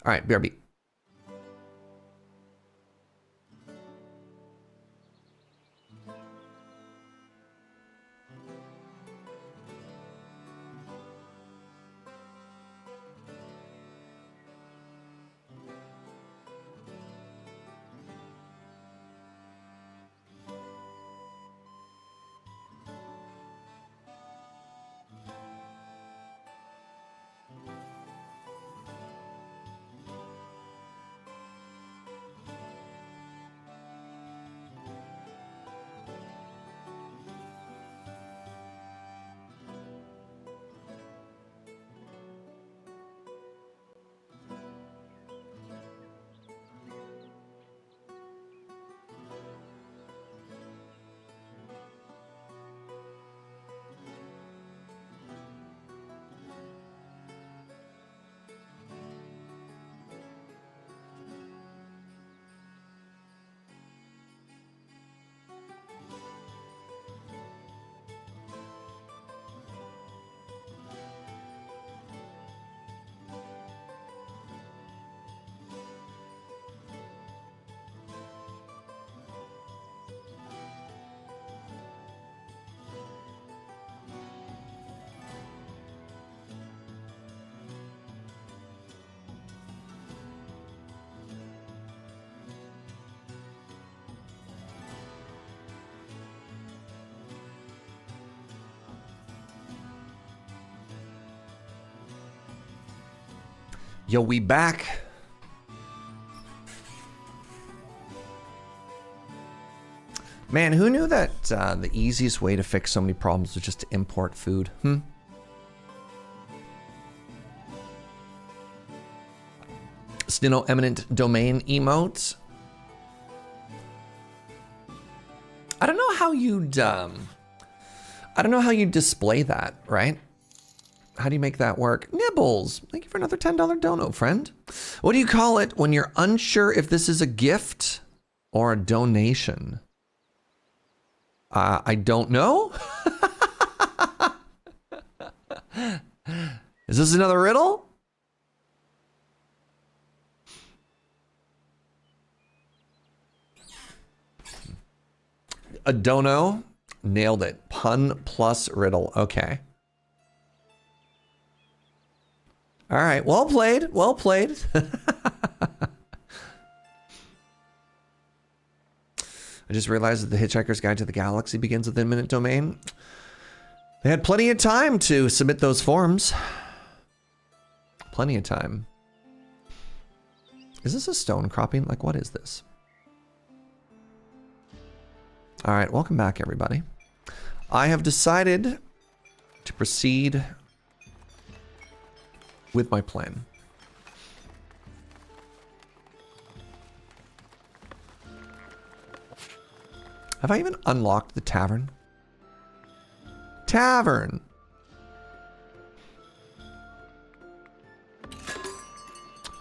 All right, BRB. Yo, we back. Man, who knew that the easiest way to fix so many problems was just to import food? Stino Eminent Domain emote. I don't know how you'd display that, right? How do you make that work? Nibbles, thank you for another $10 dono, friend. What do you call it when you're unsure if this is a gift or a donation? I don't know. Is this another riddle? A dono. Nailed it. Pun plus riddle. Okay. All right. Well played. Well played. I just realized that the Hitchhiker's Guide to the Galaxy begins with the Eminent Domain. They had plenty of time to submit those forms. Plenty of time. Is this a stone cropping? Like, what is this? All right, welcome back, everybody. I have decided to proceed with my plan. Have I even unlocked the tavern? Tavern!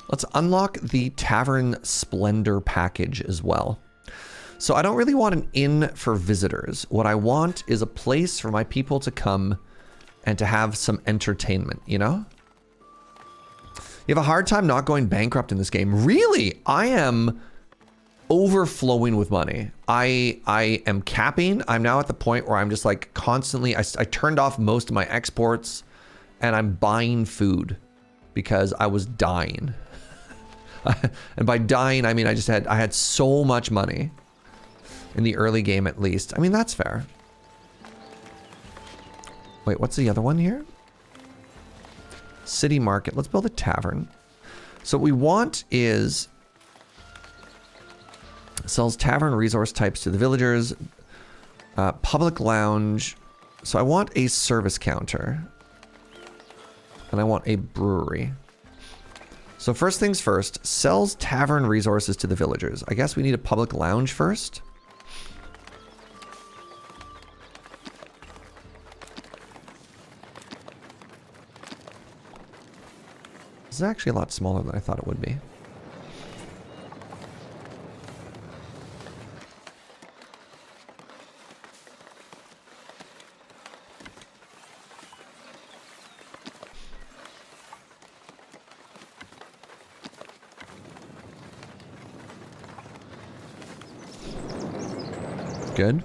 Let's unlock the Tavern Splendor package as well. So I don't really want an inn for visitors. What I want is a place for my people to come and to have some entertainment, you know? You have a hard time not going bankrupt in this game. Really? I am overflowing with money. I am capping. I'm now at the point where I'm just like constantly, I turned off most of my exports and I'm buying food because I was dying. And by dying, I mean, I had so much money in the early game at least. I mean, that's fair. Wait, what's the other one here? City market. Let's build a tavern. So what we want is sells tavern resource types to the villagers. Public lounge. So I want a service counter. And I want a brewery. So first things first, sells tavern resources to the villagers. I guess we need a public lounge first. This is actually a lot smaller than I thought it would be. Good.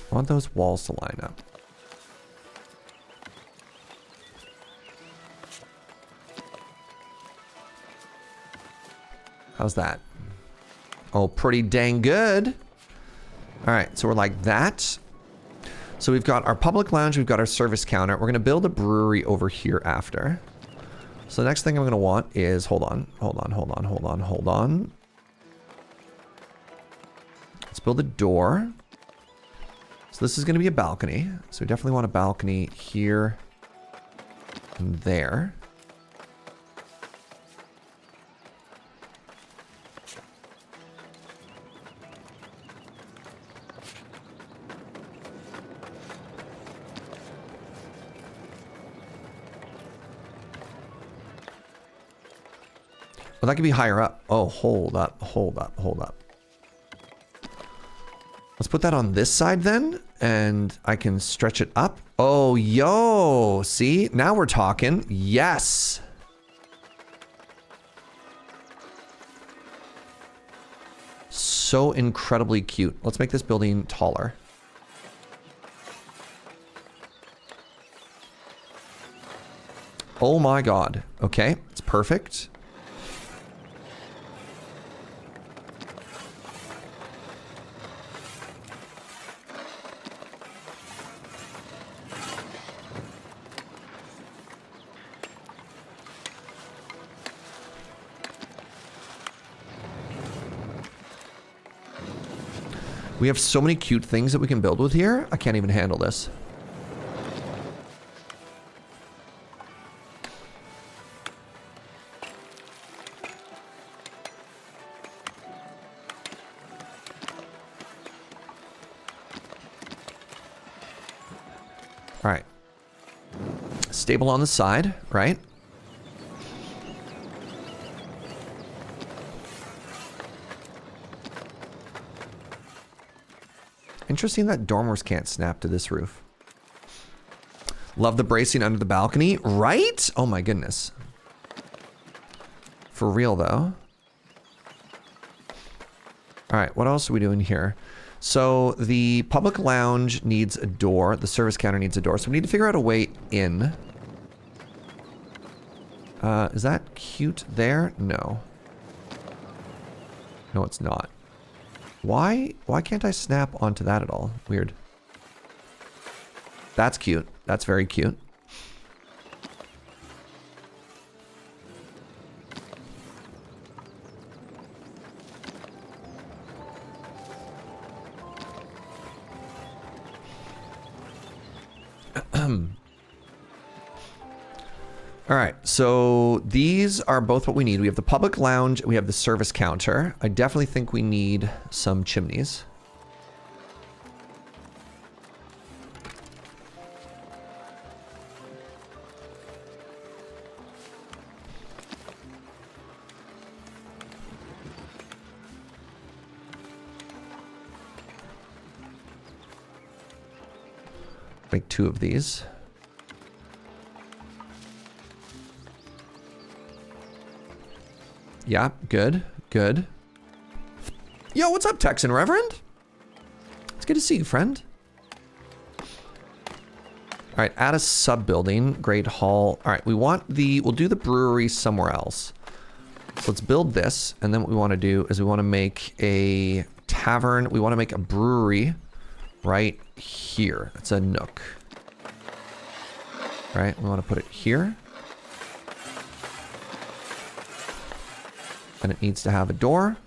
I want those walls to line up. How's that? Oh, pretty dang good. All right, so we're like that. So we've got our public lounge, we've got our service counter. We're gonna build a brewery over here after. So the next thing I'm gonna want is, hold on. Let's build a door. So this is gonna be a balcony. So we definitely want a balcony here and there. Well, that could be higher up. Oh, hold up. Let's put that on this side then, and I can stretch it up. Oh, yo, see? Now we're talking. Yes. So incredibly cute. Let's make this building taller. Oh my God. Okay, it's perfect. We have so many cute things that we can build with here. I can't even handle this. All right. Stable on the side, right? Interesting that dormers can't snap to this roof. Love the bracing under the balcony, right? Oh my goodness. For real though. All right, what else are we doing here? So the public lounge needs a door. The service counter needs a door. So we need to figure out a way in. Is that cute there? No. No, it's not. Why can't I snap onto that at all? Weird. That's cute. That's very cute. All right, so these are both what we need. We have the public lounge, we have the service counter. I definitely think we need some chimneys. Make 2 of these. Yeah, good, good. Yo, what's up, Texan Reverend? It's good to see you, friend. All right, add a sub-building, Great Hall. All right, we'll do the brewery somewhere else. So let's build this, and then what we want to do is we want to make a tavern. We want to make a brewery right here. It's a nook. All right, we want to put it here. And it needs to have a door.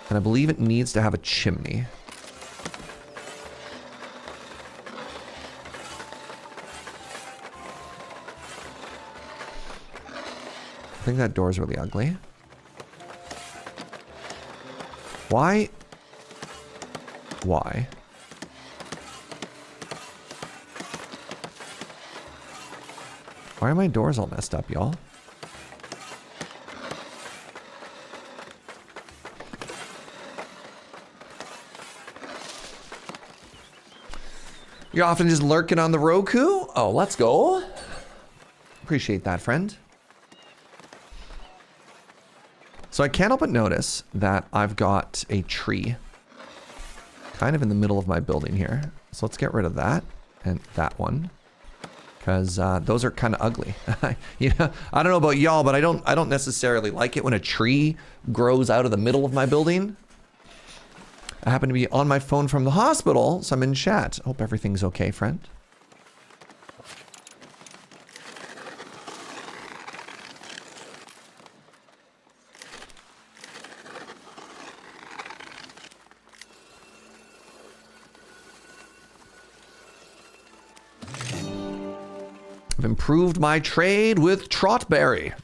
And I believe it needs to have a chimney. I think that door's really ugly. Why? Why? Why are my doors all messed up, y'all? You're often just lurking on the Roku? Oh, let's go. Appreciate that, friend. So I can't help but notice that I've got a tree kind of in the middle of my building here. So let's get rid of that and that one. Because those are kind of ugly. You know, I don't know about y'all, but I don't necessarily like it when a tree grows out of the middle of my building. I happen to be on my phone from the hospital, so I'm in chat. Hope everything's okay, friend. I've improved my trade with Trotbury.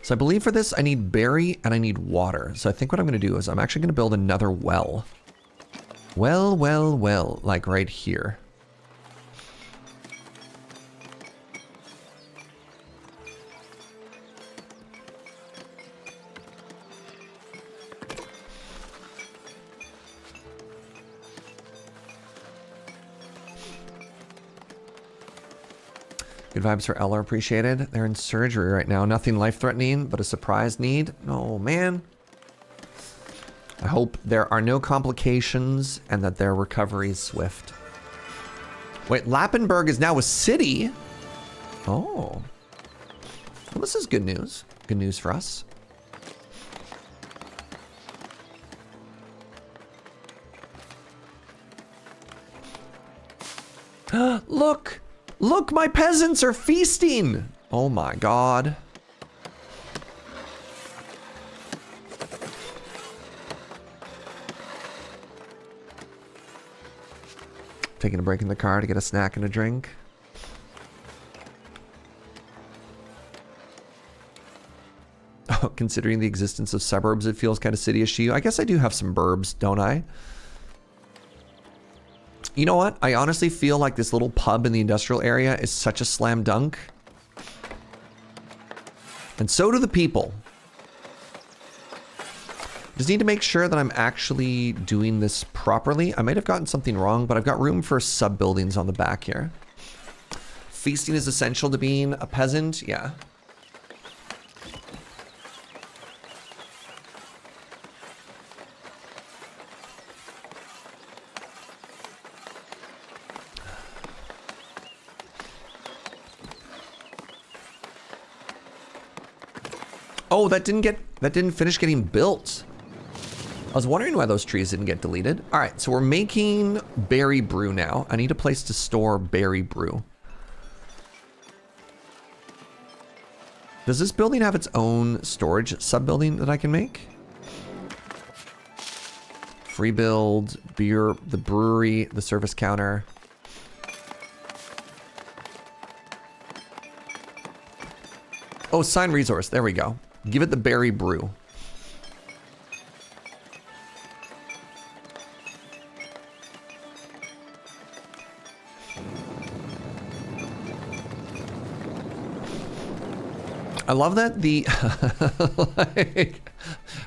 So I believe for this, I need berry and I need water. So I think what I'm going to do is I'm actually going to build another well. Well, like right here. Good vibes for Eller, appreciated. They're in surgery right now. Nothing life-threatening, but a surprise need. Oh, man. I hope there are no complications and that their recovery is swift. Wait, Lapinburg is now a city? Oh. Well, this is good news. Good news for us. Look! Look, my peasants are feasting! Oh my god. Taking a break in the car to get a snack and a drink. Oh, considering the existence of suburbs, it feels kind of city-ish to you. I guess I do have some burbs, don't I? You know what? I honestly feel like this little pub in the industrial area is such a slam dunk. And so do the people. Just need to make sure that I'm actually doing this properly. I might have gotten something wrong, but I've got room for sub-buildings on the back here. Feasting is essential to being a peasant, yeah. Oh, that didn't finish getting built. I was wondering why those trees didn't get deleted. All right, so we're making berry brew now. I need a place to store berry brew. Does this building have its own storage sub-building that I can make? Free build, beer, the brewery, the service counter. Oh, sign resource, there we go. Give it the berry brew. I love that the... like,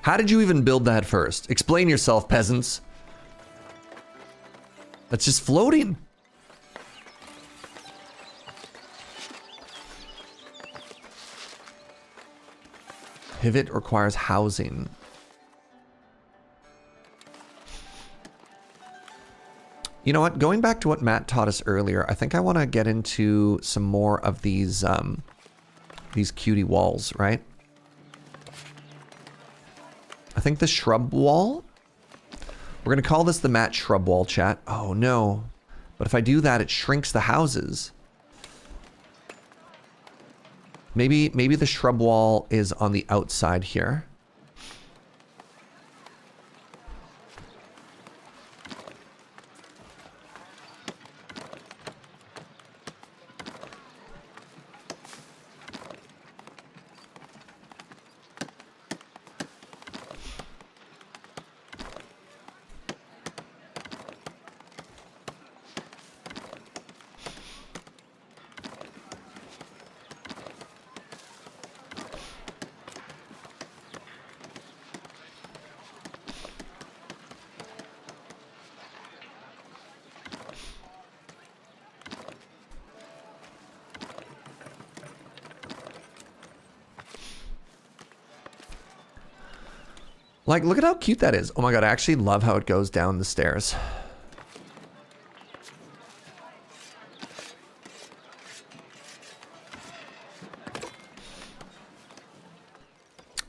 how did you even build that first? Explain yourself, peasants. That's just floating. Pivot requires housing. You know what? Going back to what Matt taught us earlier, I think I want to get into some more of these cutie walls, right? I think the shrub wall. We're going to call this the Matt shrub wall, chat. Oh, no. But if I do that, it shrinks the houses. Maybe the shrub wall is on the outside here. Like, look at how cute that is. Oh my god, I actually love how it goes down the stairs.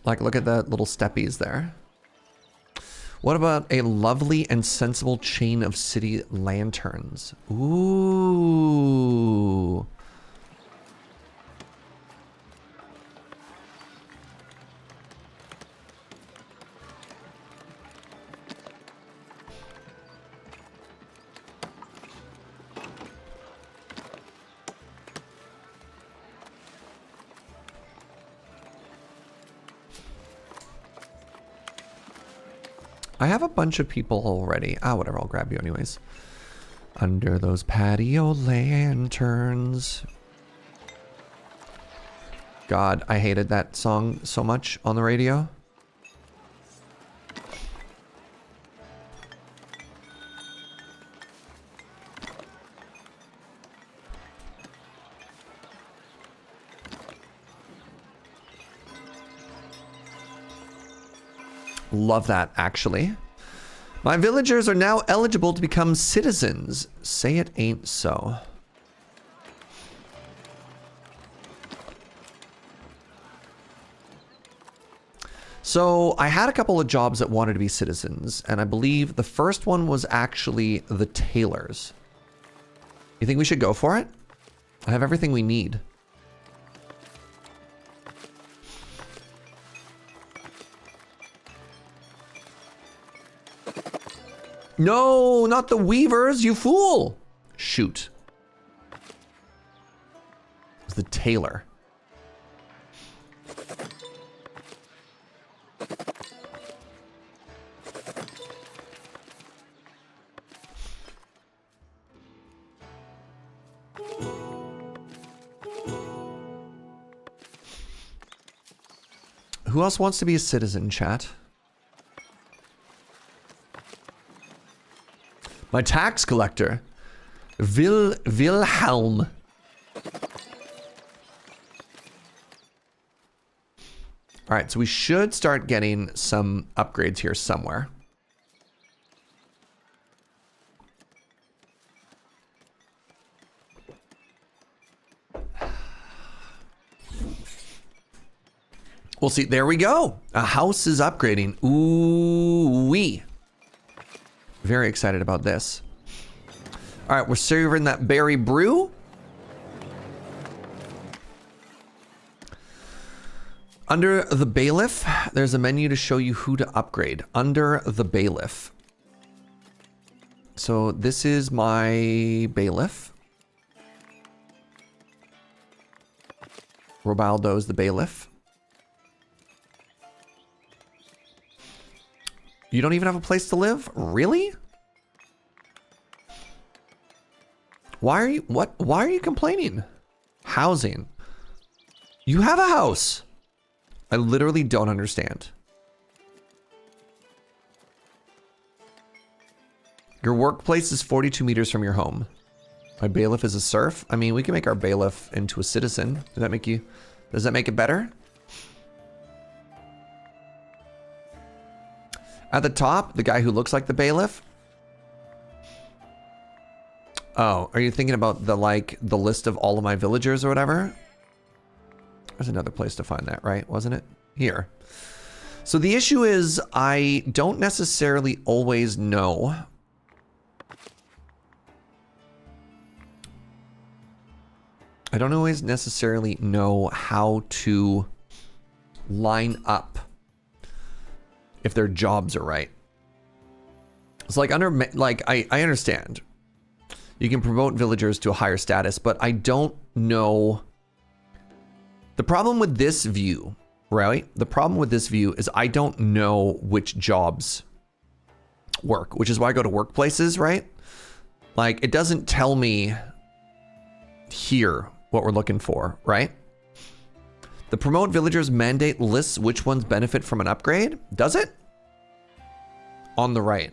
Like, look at the little steppies there. What about a lovely and sensible chain of city lanterns? Ooh. I have a bunch of people already. Ah, whatever, I'll grab you anyways. Under those patio lanterns. God, I hated that song so much on the radio. Love that, actually. My villagers are now eligible to become citizens. Say it ain't so. So I had a couple of jobs that wanted to be citizens, and I believe the first one was actually the tailors. You think we should go for it? I have everything we need. No, not the weavers, you fool! Shoot. It was the tailor. Who else wants to be a citizen, chat? My tax collector, Wilhelm. All right, so we should start getting some upgrades here somewhere. We'll see. There we go. A house is upgrading. Ooh-wee. Very excited about this. All right, we're serving that berry brew. Under the bailiff, there's a menu to show you who to upgrade. Under the bailiff. So this is my bailiff. Robaldo's the bailiff. You don't even have a place to live? Really? Why are you complaining? Housing. You have a house. I literally don't understand. Your workplace is 42 meters from your home. My bailiff is a serf? I mean, we can make our bailiff into a citizen. Does that make it better? At the top, the guy who looks like the bailiff. Oh, are you thinking about the list of all of my villagers or whatever? There's another place to find that, right? Wasn't it? Here. So the issue is I don't necessarily always know. I don't always necessarily know how to line up if their jobs are right. It's like I understand. You can promote villagers to a higher status, but I don't know. The problem with this view, right? The problem with this view is I don't know which jobs work, which is why I go to workplaces, right? Like, it doesn't tell me here what we're looking for, right? The promote villagers mandate lists which ones benefit from an upgrade. Does it? On the right.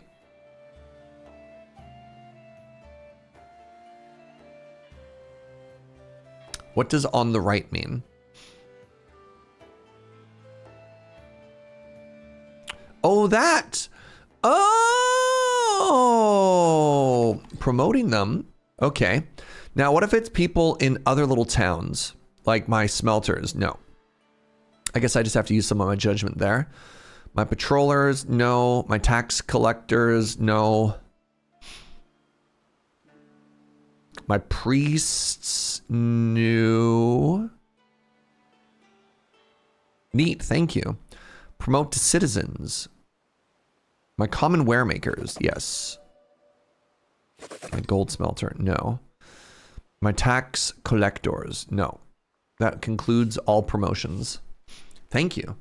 What does on the right mean? Oh, that. Oh, promoting them. Okay. Now, what if it's people in other little towns, like my smelters? No. I guess I just have to use some of my judgment there. My patrollers, no. My tax collectors, no. My priests, no. Neat, thank you. Promote to citizens. My common ware makers, yes. My gold smelter, no. My tax collectors, no. That concludes all promotions. Thank you.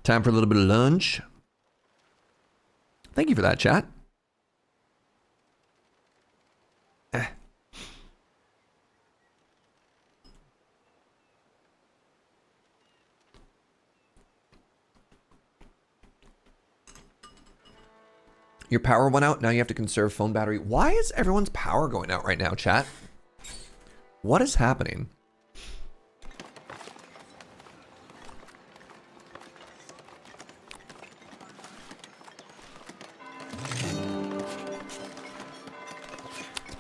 Time for a little bit of lunch. Thank you for that, chat. Your power went out, now you have to conserve phone battery. Why is everyone's power going out right now, chat? What is happening?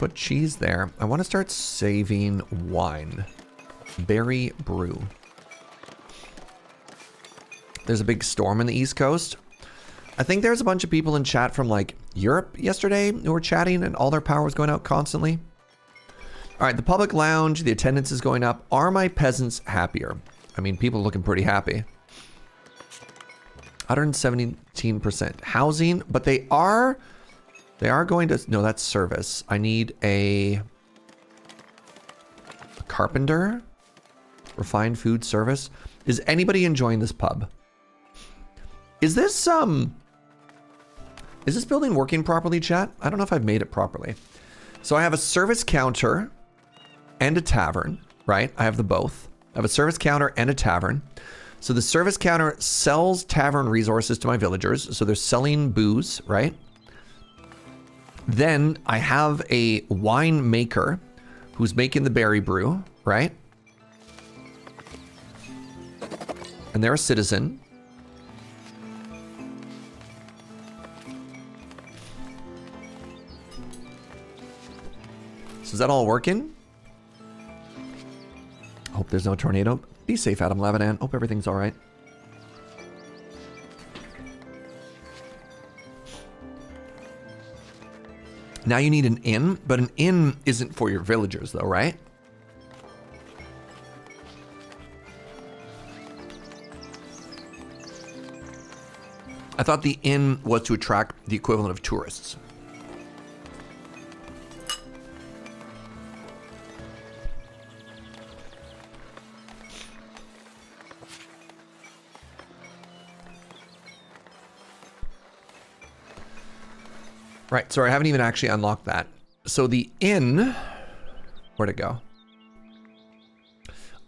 put cheese there. I want to start saving wine. Berry brew. There's a big storm in the East Coast. I think there's a bunch of people in chat from like Europe yesterday who were chatting and all their power was going out constantly. All right, the public lounge, the attendance is going up. Are my peasants happier? I mean, people are looking pretty happy. 117%. Housing, but they are going to, no, that's service. I need a carpenter, refined food service. Is anybody enjoying this pub? Is this building working properly, chat? I don't know if I've made it properly. So I have a service counter and a tavern, right? I have the both. I have a service counter and a tavern. So the service counter sells tavern resources to my villagers. So they're selling booze, right? Then I have a wine maker who's making the berry brew, right? And they're a citizen. So is that all working? Hope there's no tornado. Be safe, Adam Levinan. Hope everything's all right. Now you need an inn, but an inn isn't for your villagers though, right? I thought the inn was to attract the equivalent of tourists. Right, sorry, I haven't even actually unlocked that. So the inn, where'd it go?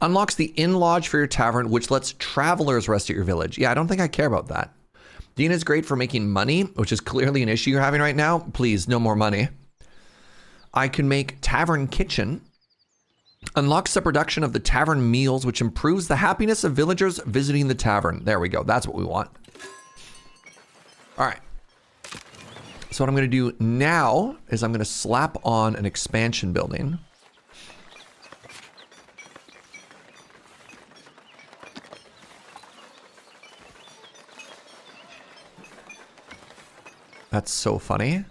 Unlocks the inn lodge for your tavern, which lets travelers rest at your village. Yeah, I don't think I care about that. The inn is great for making money, which is clearly an issue you're having right now. Please, no more money. I can make tavern kitchen. Unlocks the production of the tavern meals, which improves the happiness of villagers visiting the tavern. There we go, that's what we want. All right. So what I'm going to do now is I'm going to slap on an expansion building. That's so funny.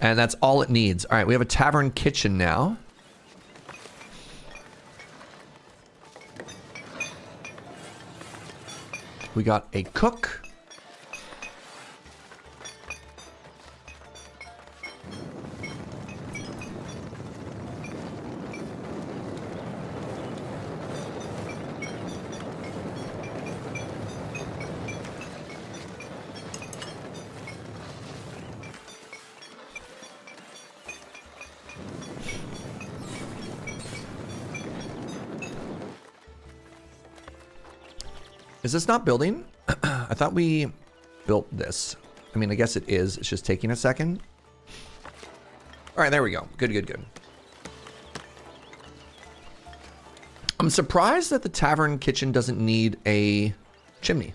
And that's all it needs. All right, we have a tavern kitchen now. We got a cook. Is this not building? I thought we built this. I mean, I guess it is. It's just taking a second. All right, there we go. Good, good, good. I'm surprised that the tavern kitchen doesn't need a chimney.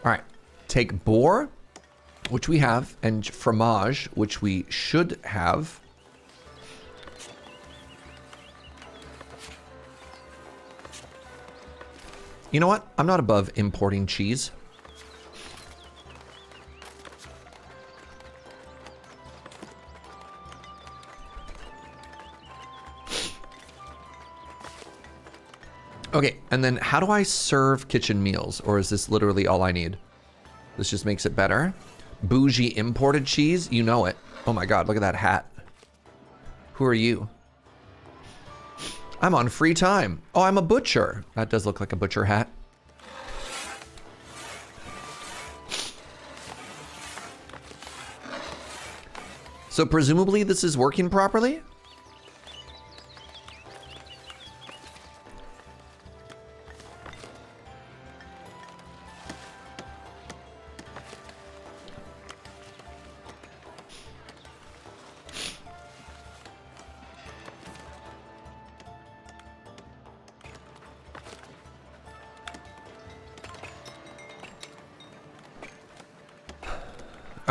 All right, take boar, which we have, and fromage, which we should have. You know what? I'm not above importing cheese. Okay, and then how do I serve kitchen meals? Or is this literally all I need? This just makes it better. Bougie imported cheese, you know it. Oh my God, look at that hat. Who are you? I'm on free time. Oh, I'm a butcher. That does look like a butcher hat. So presumably this is working properly?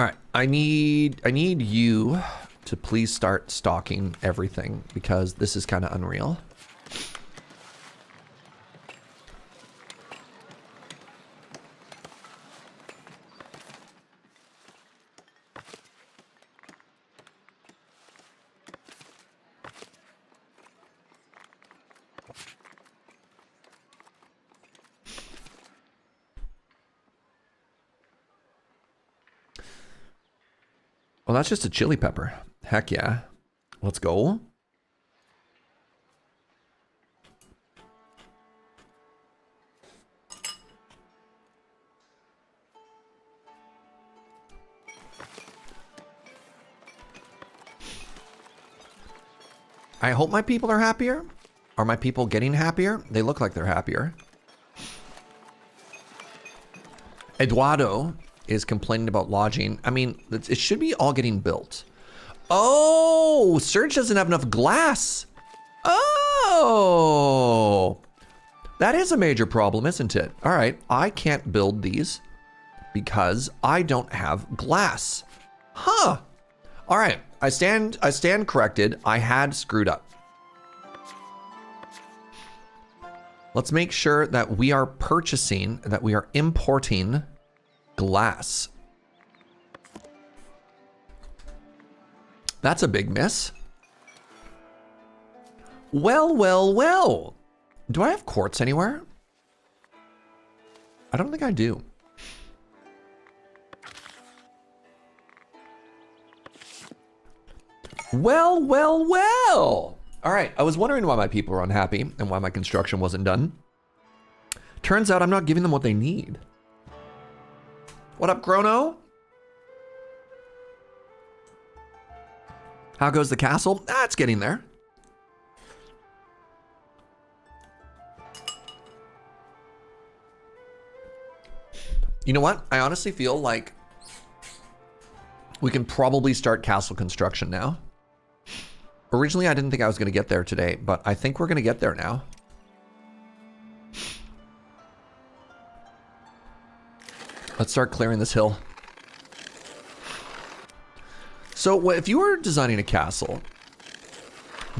All right, I need you to please start stocking everything because this is kind of unreal. Well, that's just a chili pepper. Heck yeah. Let's go. I hope my people are happier. Are my people getting happier? They look like they're happier. Eduardo is complaining about lodging. I mean, it should be all getting built. Oh, Surge doesn't have enough glass. Oh, that is a major problem, isn't it? All right, I can't build these because I don't have glass. Huh. All right, I stand corrected. I had screwed up. Let's make sure that we are purchasing, that we are importing glass. That's a big miss. Well, well, well. Do I have quartz anywhere? I don't think I do. Well, well, well. All right, I was wondering why my people were unhappy and why my construction wasn't done. Turns out I'm not giving them what they need. What up, Chrono? How goes the castle? Ah, it's getting there. You know what? I honestly feel like we can probably start castle construction now. Originally, I didn't think I was going to get there today, but I think we're going to get there now. Let's start clearing this hill. So if you were designing a castle,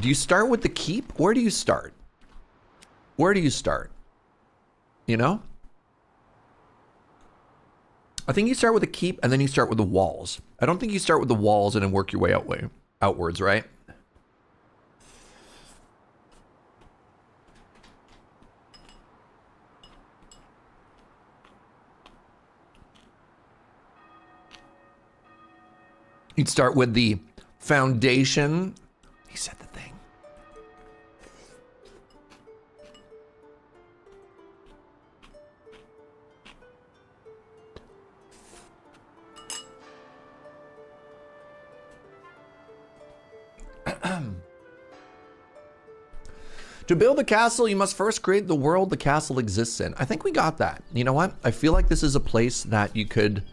do you start with the keep? Where do you start? Where do you start? You know? I think you start with the keep and then you start with the walls. I don't think you start with the walls and then work your way outwards, right? You'd start with the foundation. He said the thing. To build a castle, you must first create the world the castle exists in. I think we got that. You know what? I feel like this is a place that you could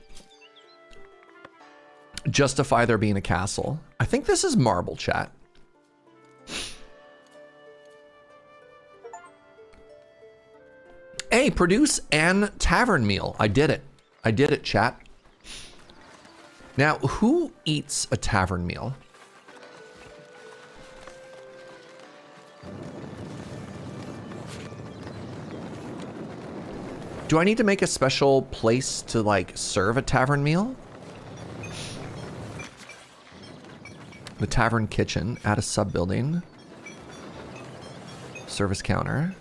justify there being a castle. I think this is marble, chat. Hey, produce an tavern meal. I did it. I did it, chat. Now, who eats a tavern meal? Do I need to make a special place to like serve a tavern meal? The tavern kitchen, add a sub building. Service counter.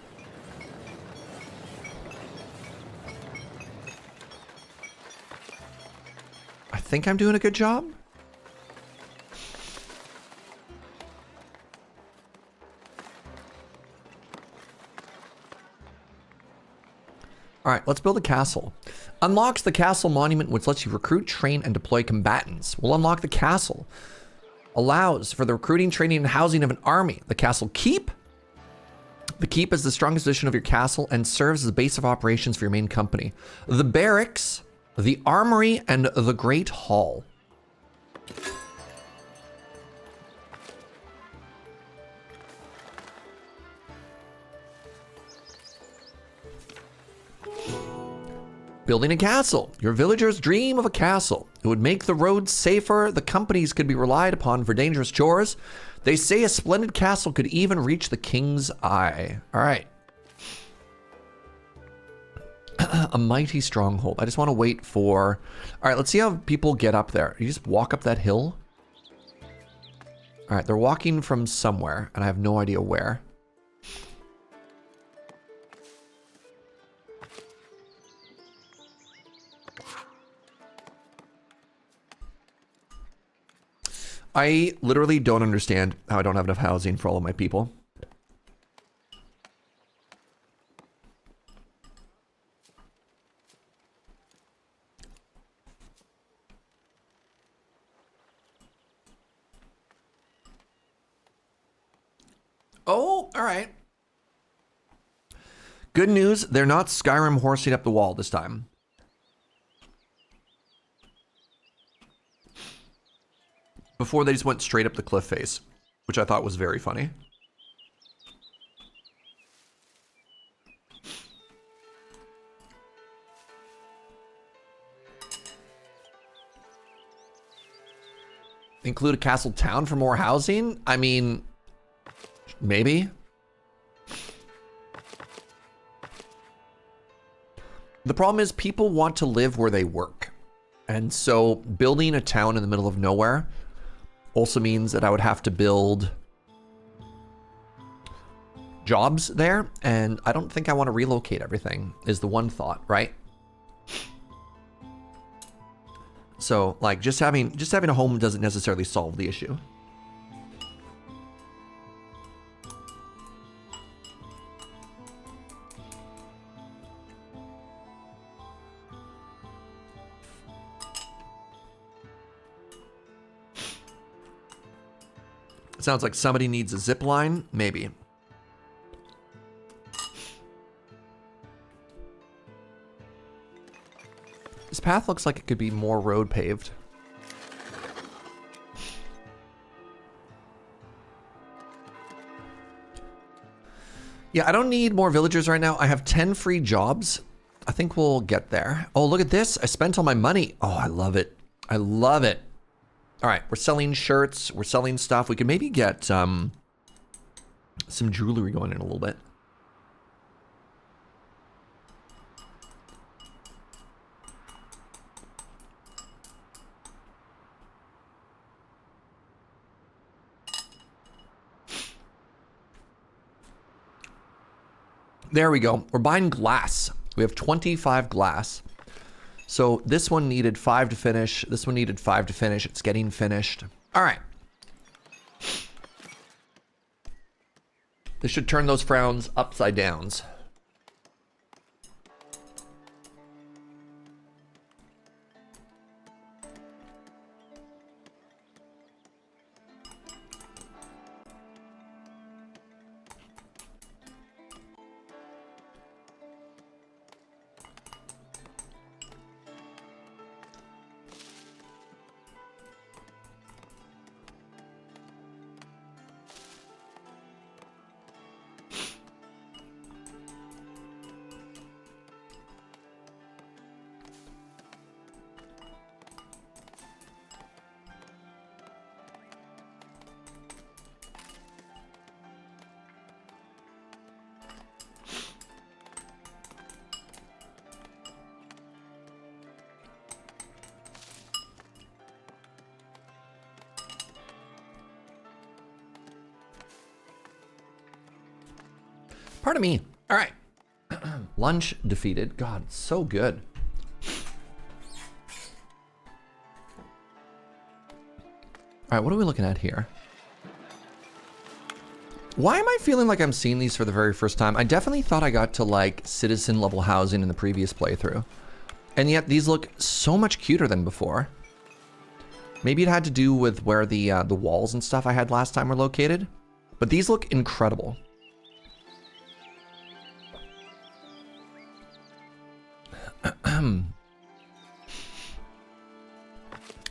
I think I'm doing a good job. All right, let's build a castle. Unlocks the castle monument, which lets you recruit, train, and deploy combatants. We'll unlock the castle. Allows for the recruiting, training, and housing of an army. The castle keep. The keep is the strongest position of your castle and serves as the base of operations for your main company. The barracks, the armory, and the great hall. Building a castle. Your villagers dream of a castle. It would make the roads safer. The companies could be relied upon for dangerous chores. They say a splendid castle could even reach the king's eye. All right. A mighty stronghold. I just want to wait for... All right, let's see how people get up there. You just walk up that hill? All right, they're walking from somewhere, and I have no idea where. I literally don't understand how I don't have enough housing for all of my people. Oh, all right. Good news, they're not Skyrim horsing up the wall this time. Before they just went straight up the cliff face, which I thought was very funny. Include a castle town for more housing? I mean, maybe. The problem is people want to live where they work. And so building a town in the middle of nowhere also means that I would have to build jobs there. And I don't think I want to relocate everything is the one thought, right? So like just having a home doesn't necessarily solve the issue. Sounds like somebody needs a zip line, maybe. This path looks like it could be more road paved. Yeah, I don't need more villagers right now. I have 10 free jobs. I think we'll get there. Oh, look at this. I spent all my money. Oh, I love it. I love it. All right, we're selling shirts. We're selling stuff. We could maybe get some jewelry going in a little bit. There we go. We're buying glass. We have 25 glass. So this one needed 5 to finish. This one needed 5 to finish. It's getting finished. All right. This should turn those frowns upside downs. Pardon me. All right. Lunch defeated. God, so good. All right, what are we looking at here? Why am I feeling like I'm seeing these for the very first time? I definitely thought I got to like citizen level housing in the previous playthrough. And yet these look so much cuter than before. Maybe it had to do with where the walls and stuff I had last time were located. But these look incredible.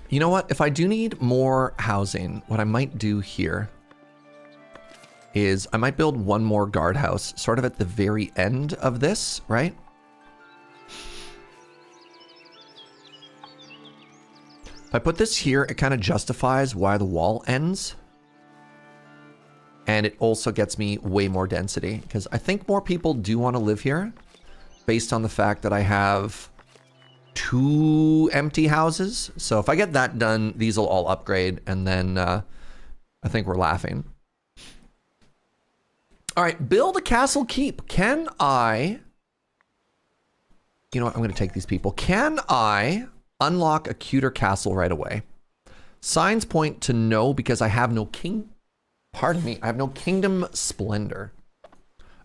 You know what? If I do need more housing, what I might do here is I might build one more guardhouse sort of at the very end of this, right? If I put this here, it kind of justifies why the wall ends. And it also gets me way more density because I think more people do want to live here based on the fact that I have 2 empty houses. So if I get that done, these will all upgrade and then I think we're laughing. All right, build a castle keep. Can I... You know what? I'm going to take these people. Can I unlock a cuter castle right away? Signs point to no because I have no king. Pardon me. I have no kingdom splendor.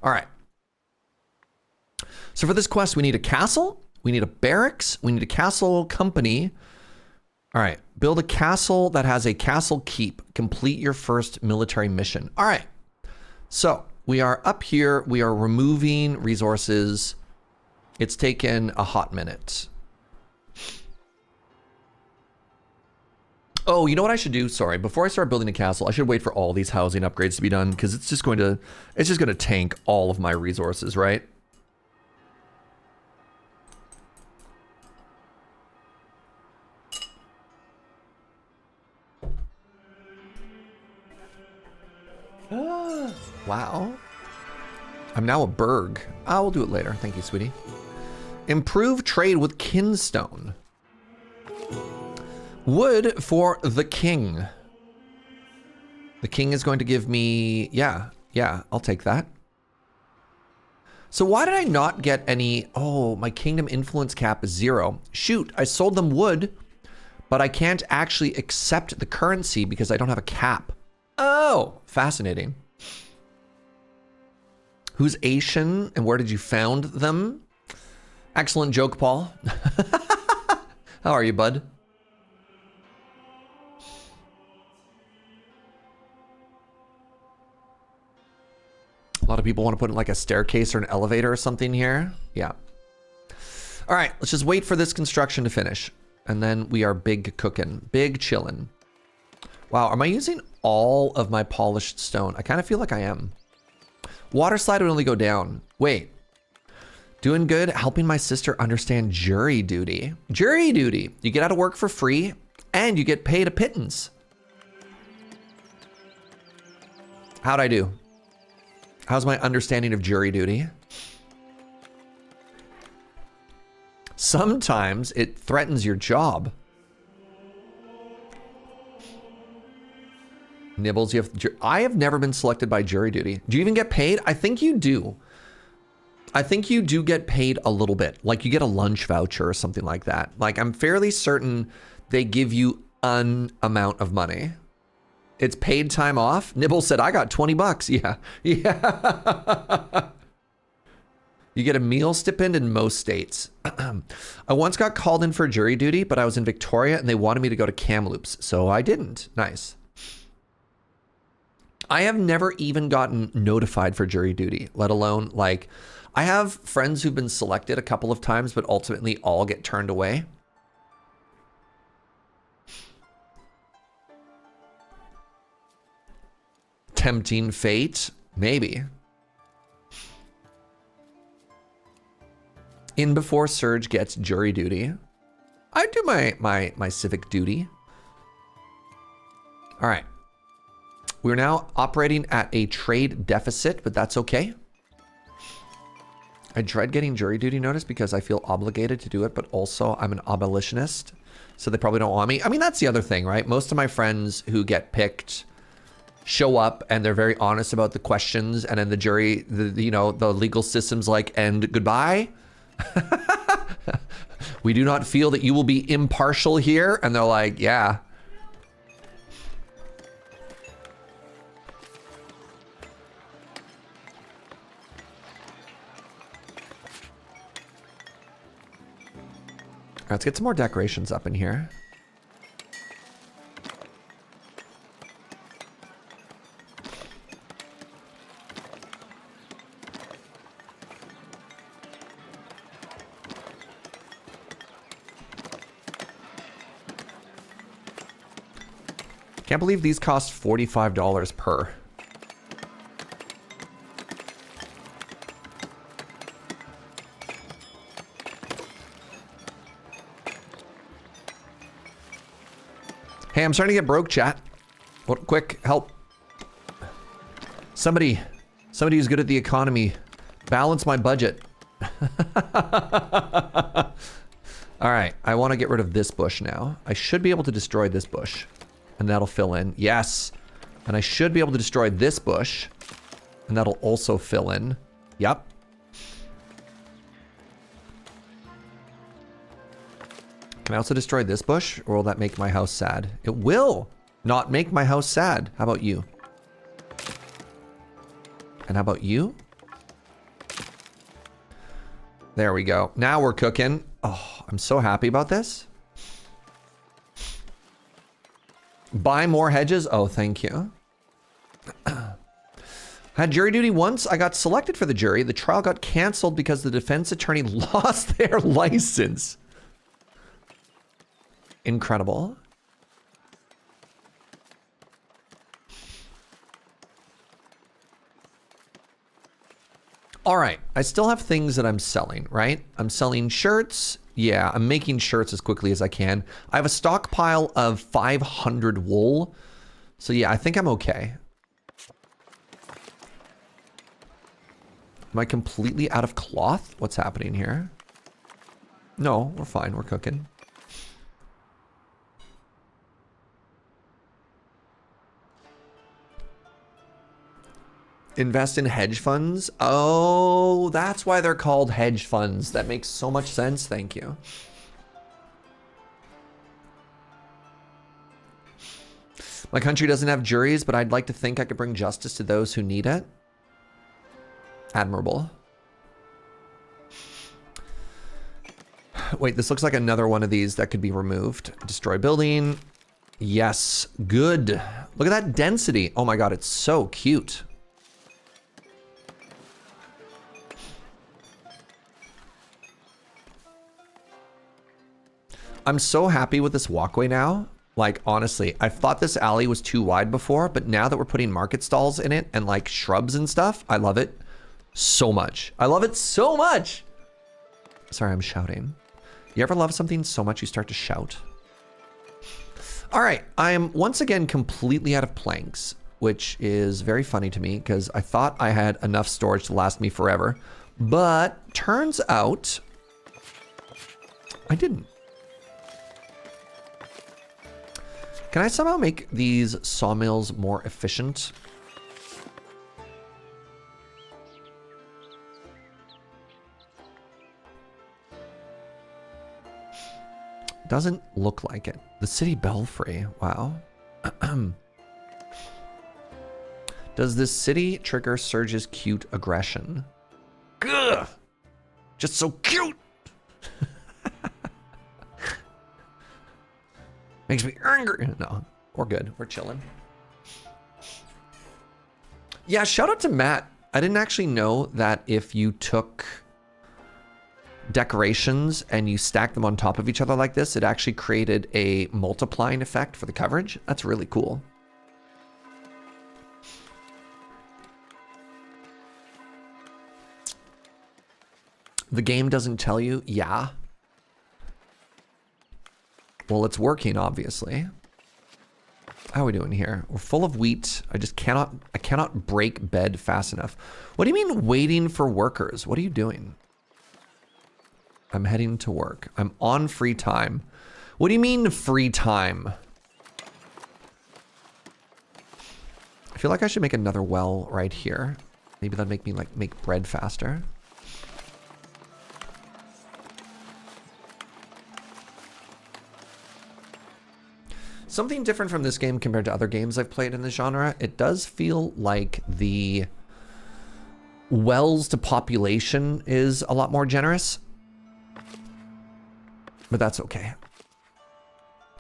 All right. So for this quest, we need a castle. We need a barracks. We need a castle company. All right. Build a castle that has a castle keep. Complete your first military mission. All right. So we are up here. We are removing resources. It's taken a hot minute. Oh, you know what I should do? Sorry, before I start building a castle, I should wait for all these housing upgrades to be done because it's just going to tank all of my resources, right? Wow. I'm now a burg. I will do it later. Thank you, sweetie. Improve trade with kinstone. Wood for the king. The king is going to give me... Yeah, I'll take that. So why did I not get any... Oh, my kingdom influence cap is 0. Shoot, I sold them wood, but I can't actually accept the currency because I don't have a cap. Oh, fascinating. Who's Asian and where did you found them? Excellent joke, Paul. How are you, bud? A lot of people want to put in like a staircase or an elevator or something here. Yeah. All right, let's just wait for this construction to finish. And then we are big cooking, big chillin'. Wow, am I using all of my polished stone? I kind of feel like I am. Water slide would only go down. Wait. Doing good, helping my sister understand jury duty. Jury duty. You get out of work for free and you get paid a pittance. How'd I do? How's my understanding of jury duty? Sometimes it threatens your job. Nibbles, I have never been selected by jury duty. Do you even get paid? I think you do. I think you do get paid a little bit. Like you get a lunch voucher or something like that. Like I'm fairly certain they give you an amount of money. It's paid time off. Nibble said, I got 20 bucks. Yeah. Yeah. You get a meal stipend in most states. I once got called in for jury duty, but I was in Victoria and they wanted me to go to Kamloops. So I didn't. Nice. I have never even gotten notified for jury duty, let alone like, I have friends who've been selected a couple of times, but ultimately all get turned away. Tempting fate, maybe. In before Surge gets jury duty. I do my civic duty. All right. We're now operating at a trade deficit, but that's okay. I dread getting jury duty notice because I feel obligated to do it, but also I'm an abolitionist, so they probably don't want me. I mean, that's the other thing, right? Most of my friends who get picked show up and they're very honest about the questions, and then the jury, the legal system's like, and goodbye. We do not feel that you will be impartial here, and they're like, yeah. Let's get some more decorations up in here. Can't believe these cost $45 per. Hey, I'm starting to get broke, chat. What? Quick, help. Somebody who's good at the economy, balance my budget. All right, I want to get rid of this bush now. I should be able to destroy this bush, and that'll fill in. Yes, and I should be able to destroy this bush, and that'll also fill in. Yep. Can I also destroy this bush, or will that make my house sad? It will not make my house sad. How about you? And how about you? There we go. Now we're cooking. Oh, I'm so happy about this. Buy more hedges? Oh, thank you. Had jury duty once. I got selected for the jury. The trial got canceled because the defense attorney lost their license. Incredible. All right, I still have things that I'm selling, right? I'm selling shirts. Yeah, I'm making shirts as quickly as I can. I have a stockpile of 500 wool. So yeah, I think I'm okay. Am I completely out of cloth? What's happening here? No, we're fine. We're cooking. Invest in hedge funds? Oh, that's why they're called hedge funds. That makes so much sense. Thank you. My country doesn't have juries, but I'd like to think I could bring justice to those who need it. Admirable. Wait, this looks like another one of these that could be removed. Destroy building. Yes, good. Look at that density. Oh my God, it's so cute. I'm so happy with this walkway now. Like, honestly, I thought this alley was too wide before, but now that we're putting market stalls in it and like shrubs and stuff, I love it so much. I love it so much. Sorry, I'm shouting. You ever love something so much you start to shout? All right, I am once again completely out of planks, which is very funny to me because I thought I had enough storage to last me forever, but turns out I didn't. Can I somehow make these sawmills more efficient? Doesn't look like it. The city belfry, wow. Does this city trigger Surge's cute aggression? Ugh! Just so cute! Makes me angry. No, we're good. We're chilling. Yeah, shout out to Matt. I didn't actually know that if you took decorations and you stacked them on top of each other like this, it actually created a multiplying effect for the coverage. That's really cool. The game doesn't tell you? Yeah. Well, it's working, obviously. How are we doing here? We're full of wheat. I cannot break bed fast enough. What do you mean waiting for workers? What are you doing? I'm heading to work. I'm on free time. What do you mean free time? I feel like I should make another well right here. Maybe that'd make me like make bread faster. Something different from this game compared to other games I've played in the genre, it does feel like the wells to population is a lot more generous. But that's okay.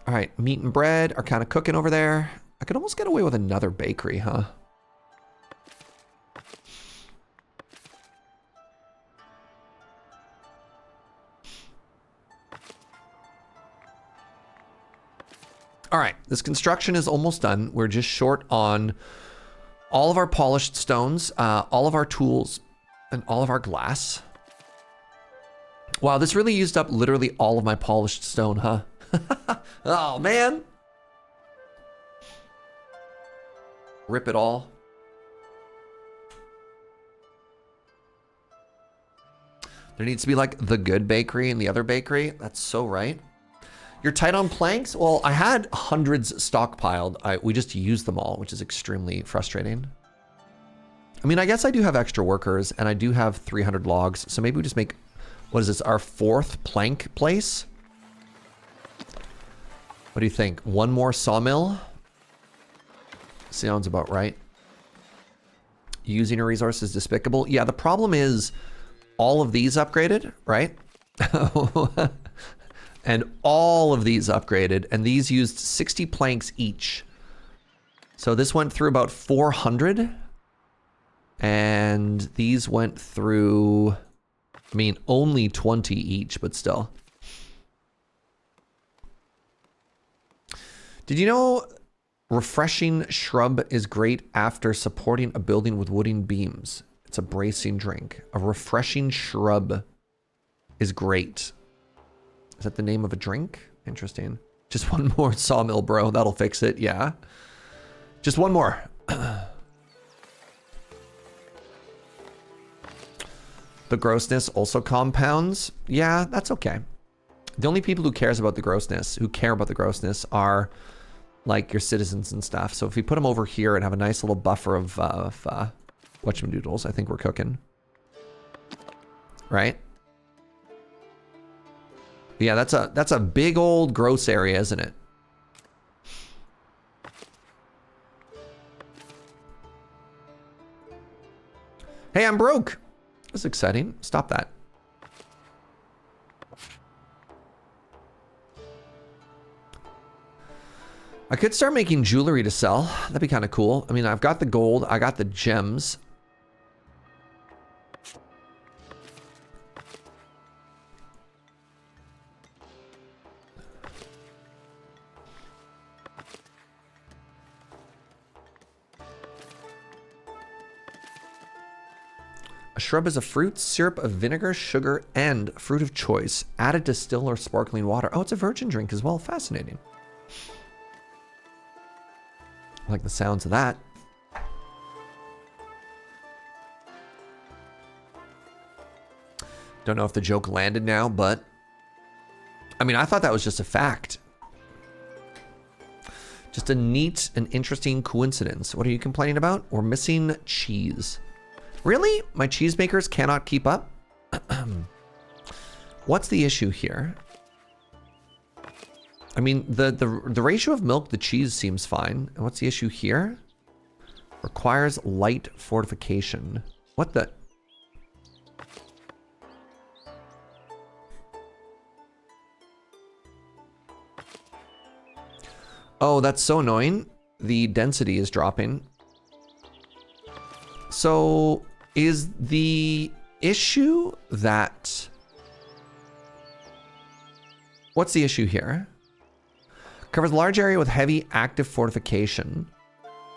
All right, meat and bread are kind of cooking over there. I could almost get away with another bakery, huh? All right, this construction is almost done. We're just short on all of our polished stones, all of our tools, and all of our glass. Wow, this really used up literally all of my polished stone, huh? Oh, man. Rip it all. There needs to be like the good bakery and the other bakery. That's so right. You're tight on planks? Well, I had hundreds stockpiled. We just used them all, which is extremely frustrating. I mean, I guess I do have extra workers and I do have 300 logs. So maybe we just make, what is this, our 4th plank place? What do you think? One more sawmill? Sounds about right. Using a resource is despicable. Yeah, the problem is all of these upgraded, right? And all of these upgraded, and these used 60 planks each. So this went through about 400. And these went through, I mean, only 20 each, but still. Did you know refreshing shrub is great after supporting a building with wooden beams? It's a bracing drink. A refreshing shrub is great. Is that the name of a drink? Interesting. Just one more sawmill, bro. That'll fix it. Yeah. Just one more. The grossness also compounds. Yeah, that's okay. The only people who care about the grossness are like your citizens and stuff. So if we put them over here and have a nice little buffer of whatchamadoodles, I think we're cooking. Right? Yeah, that's a big old gross area, isn't it? Hey, I'm broke. That's exciting. Stop that. I could start making jewelry to sell. That'd be kind of cool. I mean, I've got the gold. I got the gems. A shrub is a fruit, syrup of vinegar, sugar, and fruit of choice, added to still or sparkling water. Oh, it's a virgin drink as well. Fascinating. I like the sounds of that. Don't know if the joke landed now, but I mean, I thought that was just a fact. Just a neat and interesting coincidence. What are you complaining about? We're missing cheese. Really? My cheese makers cannot keep up? What's the issue here? I mean, the ratio of milk to cheese seems fine. And what's the issue here? Requires light fortification. What the? Oh, that's so annoying. The density is dropping. So is the issue that... What's the issue here? Covers a large area with heavy active fortification.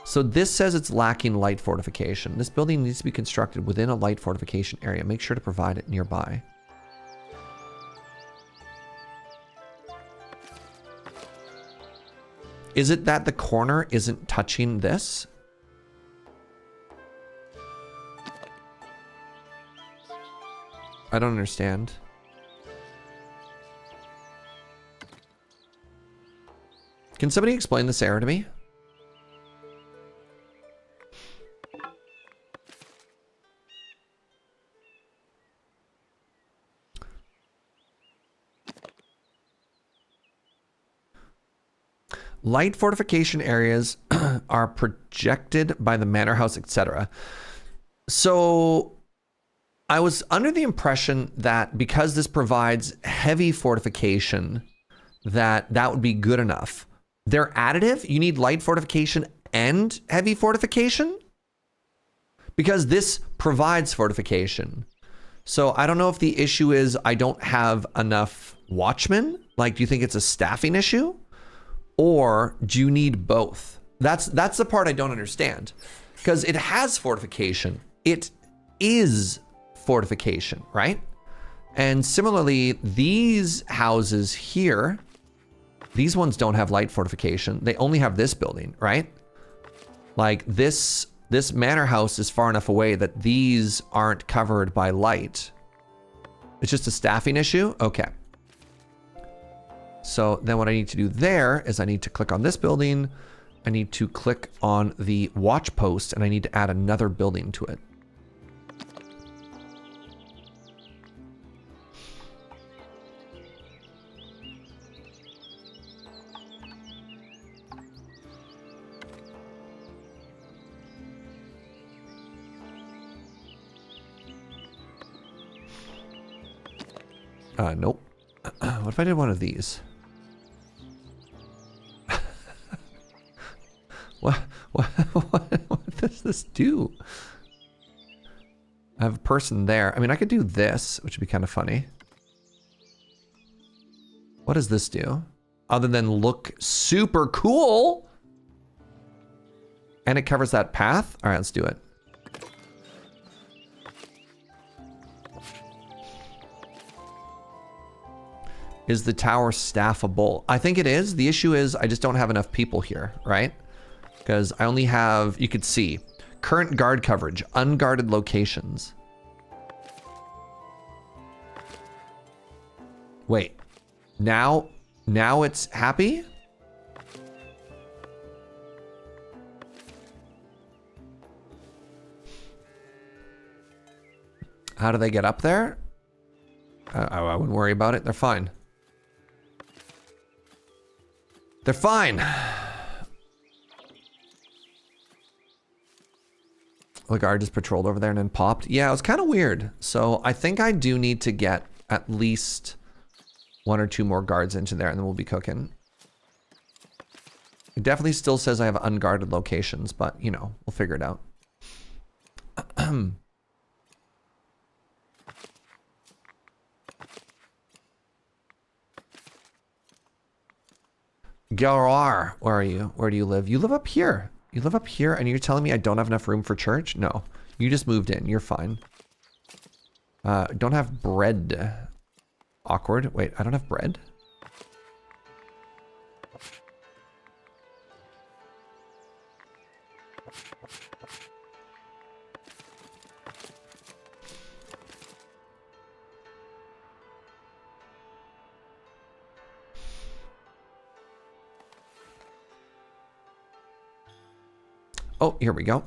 So this says it's lacking light fortification. This building needs to be constructed within a light fortification area. Make sure to provide it nearby. Is it that the corner isn't touching this? I don't understand. Can somebody explain this error to me? Light fortification areas are projected by the manor house, etc. So I was under the impression that because this provides heavy fortification, that would be good enough. They're additive? You need light fortification and heavy fortification? Because this provides fortification. So I don't know if the issue is I don't have enough watchmen. Like, do you think it's a staffing issue? Or do you need both? That's the part I don't understand. Because it has fortification. It is fortification, right? And similarly, these houses here, these ones don't have light fortification. They only have this building, right? Like this manor house is far enough away that these aren't covered by light. It's just a staffing issue? Okay. So then what I need to do there is I need to click on this building. I need to click on the watch post and I need to add another building to it. Nope. What if I did one of these? What does this do? I have a person there. I mean, I could do this, which would be kind of funny. What does this do? Other than look super cool. And it covers that path. All right, let's do it. Is the tower staffable? I think it is. The issue is I just don't have enough people here, right? Because I only have, you could see, current guard coverage, unguarded locations. Wait, now it's happy? How do they get up there? I wouldn't worry about it. They're fine. They're fine. The guard just patrolled over there and then popped. Yeah, it was kind of weird. So I think I do need to get at least 1 or 2 more guards into there and then we'll be cooking. It definitely still says I have unguarded locations, but you know, we'll figure it out. Garar, where are you? Where do you live? You live up here. You live up here and you're telling me I don't have enough room for church? No, you just moved in. You're fine. Don't have bread. Awkward. Wait, I don't have bread? Oh, here we go.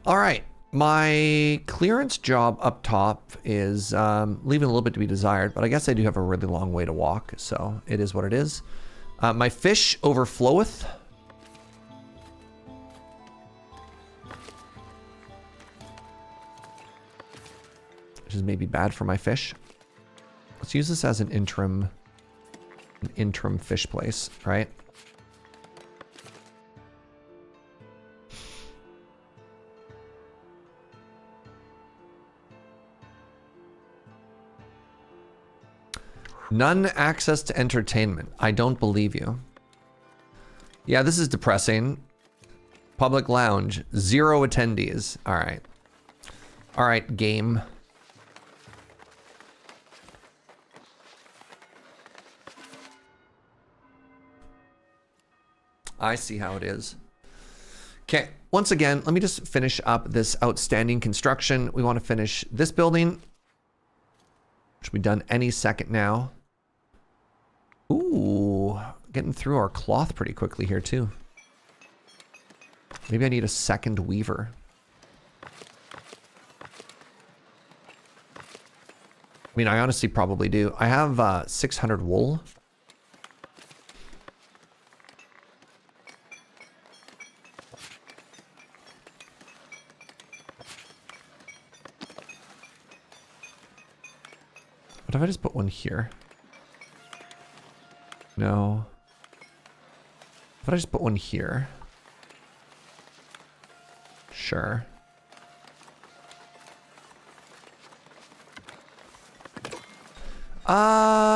All right, my clearance job up top is leaving a little bit to be desired, but I guess I do have a really long way to walk, so it is what it is. My fish overfloweth. Which is maybe bad for my fish. Let's use this as an interim fish place, right? None access to entertainment. I don't believe you. Yeah, this is depressing. Public lounge, 0 attendees. All right. All right, game. I see how it is. Okay, once again, let me just finish up this outstanding construction. We want to finish this building, which will be done any second now. Ooh, getting through our cloth pretty quickly here too. Maybe I need a second weaver. I mean, I honestly probably do. I have 600 wool. What if I just put one here? No. What if I just put one here? Sure.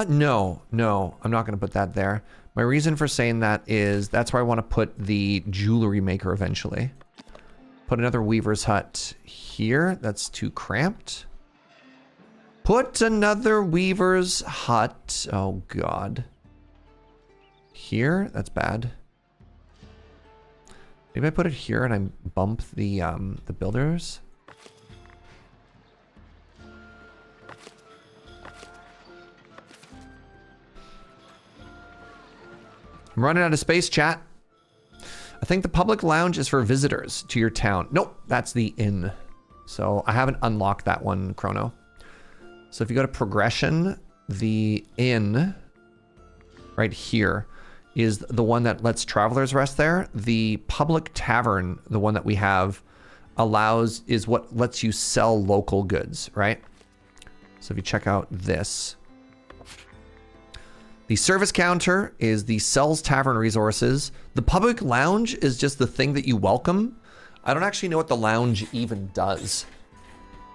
No, I'm not gonna put that there. My reason for saying that is that's where I want to put the jewelry maker eventually. Put another weaver's hut here. That's too cramped. Put another weaver's hut. Oh, God. Here? That's bad. Maybe I put it here and I bump the builders. I'm running out of space, chat. I think the public lounge is for visitors to your town. Nope, that's the inn. So I haven't unlocked that one, Chrono. So if you go to progression, the inn right here is the one that lets travelers rest there. The public tavern, the one that we have, is what lets you sell local goods, right? So if you check out this. The service counter is the sells tavern resources. The public lounge is just the thing that you welcome. I don't actually know what the lounge even does.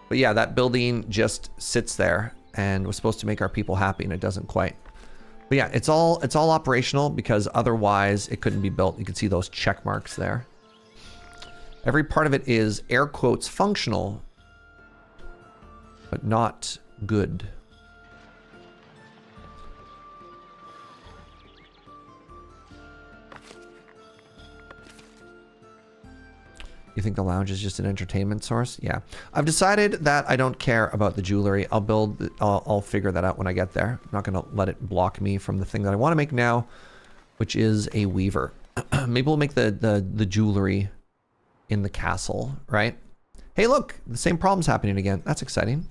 But yeah, that building just sits there and was supposed to make our people happy, and it doesn't quite. But yeah, it's all operational because otherwise it couldn't be built. You can see those check marks there. Every part of it is air quotes functional, but not good. You think the lounge is just an entertainment source? Yeah. I've decided that I don't care about the jewelry. I'll figure that out when I get there. I'm not going to let it block me from the thing that I want to make now, which is a weaver. Maybe we'll make the jewelry in the castle, right? Hey, look, the same problem's happening again. That's exciting.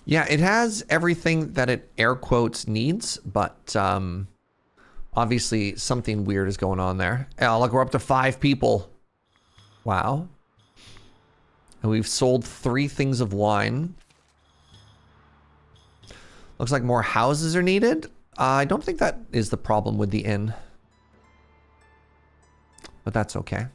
Yeah, it has everything that it air quotes needs, but obviously something weird is going on there. Oh, look, we're up to 5 people. Wow. And we've sold 3 things of wine. Looks like more houses are needed. I don't think that is the problem with the inn. But that's okay.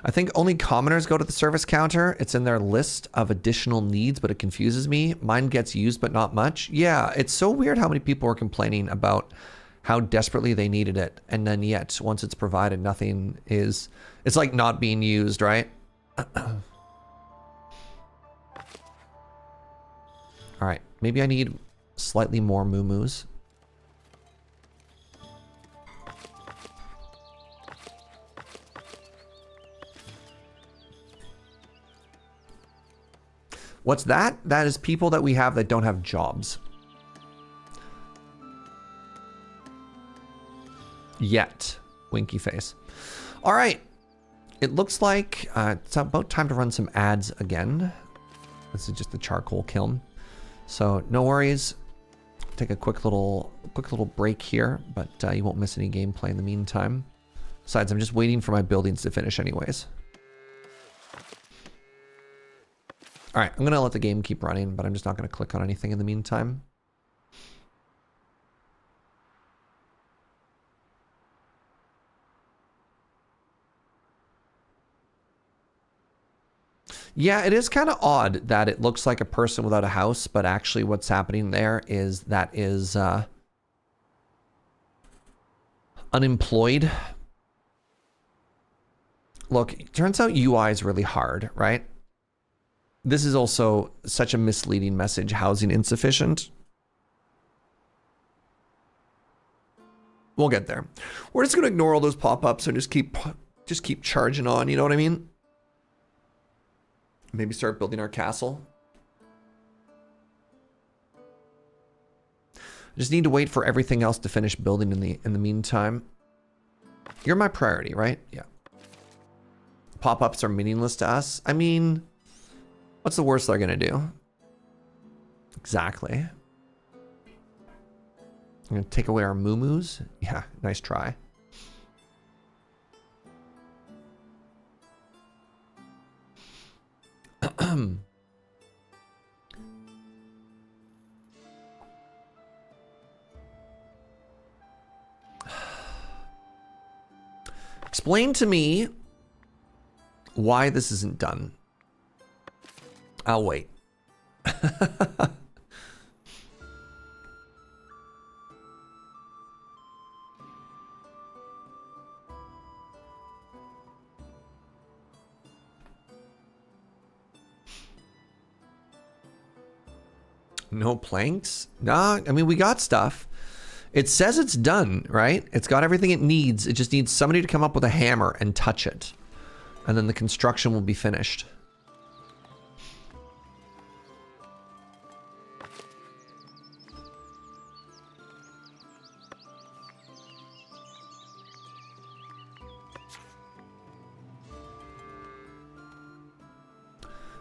I think only commoners go to the service counter. It's in their list of additional needs, but it confuses me. Mine gets used, but not much. Yeah, it's so weird how many people are complaining about how desperately they needed it. And then yet, once it's provided, nothing is... It's like not being used, right? All right, maybe I need slightly more moo-moos. What's that? That is people that we have that don't have jobs. Yet. Winky face. All right. It looks like it's about time to run some ads again. This is just the charcoal kiln. So no worries. Take a quick little break here, but you won't miss any gameplay in the meantime. Besides, I'm just waiting for my buildings to finish anyways. All right, I'm going to let the game keep running, but I'm just not going to click on anything in the meantime. Yeah, it is kind of odd that it looks like a person without a house, but actually what's happening there is that is unemployed. Look, it turns out UI is really hard, right? This is also such a misleading message, housing insufficient. We'll get there. We're just going to ignore all those pop-ups and just keep charging on, you know what I mean? Maybe start building our castle. Just need to wait for everything else to finish building in the meantime. You're my priority, right? Yeah. Pop-ups are meaningless to us. I mean, what's the worst they're gonna do? Exactly. I'm gonna take away our moo-moos. Yeah, nice try. Explain to me why this isn't done. I'll wait. No planks? Nah, I mean, we got stuff. It says it's done, right? It's got everything it needs. It just needs somebody to come up with a hammer and touch it. And then the construction will be finished.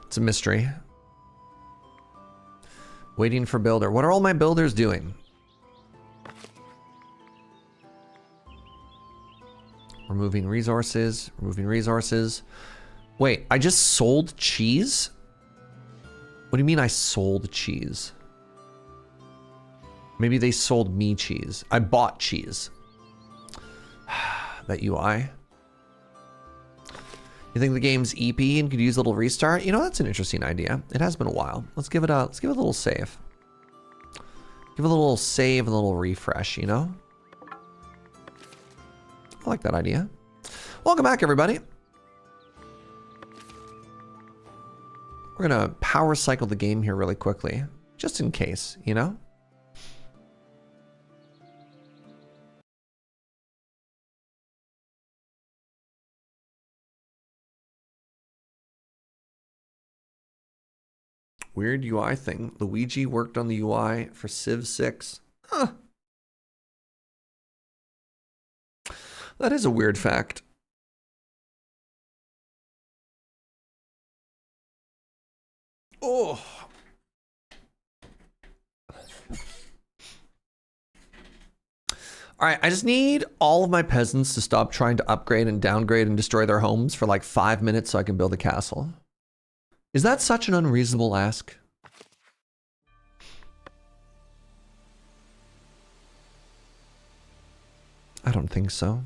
It's a mystery. Waiting for builder. What are all my builders doing? Removing resources. Removing resources. Wait, I just sold cheese? What do you mean I sold cheese? Maybe they sold me cheese. I bought cheese. That UI. You think the game's EP and could use a little restart? You know, that's an interesting idea. It has been a while. Let's give it a little save. Give it a little save and a little refresh, you know? I like that idea. Welcome back, everybody. We're gonna power cycle the game here really quickly, just in case, you know? Weird UI thing. Luigi worked on the UI for Civ 6. Huh. That is a weird fact. Oh. All right, I just need all of my peasants to stop trying to upgrade and downgrade and destroy their homes for like 5 minutes so I can build a castle. Is that such an unreasonable ask? I don't think so.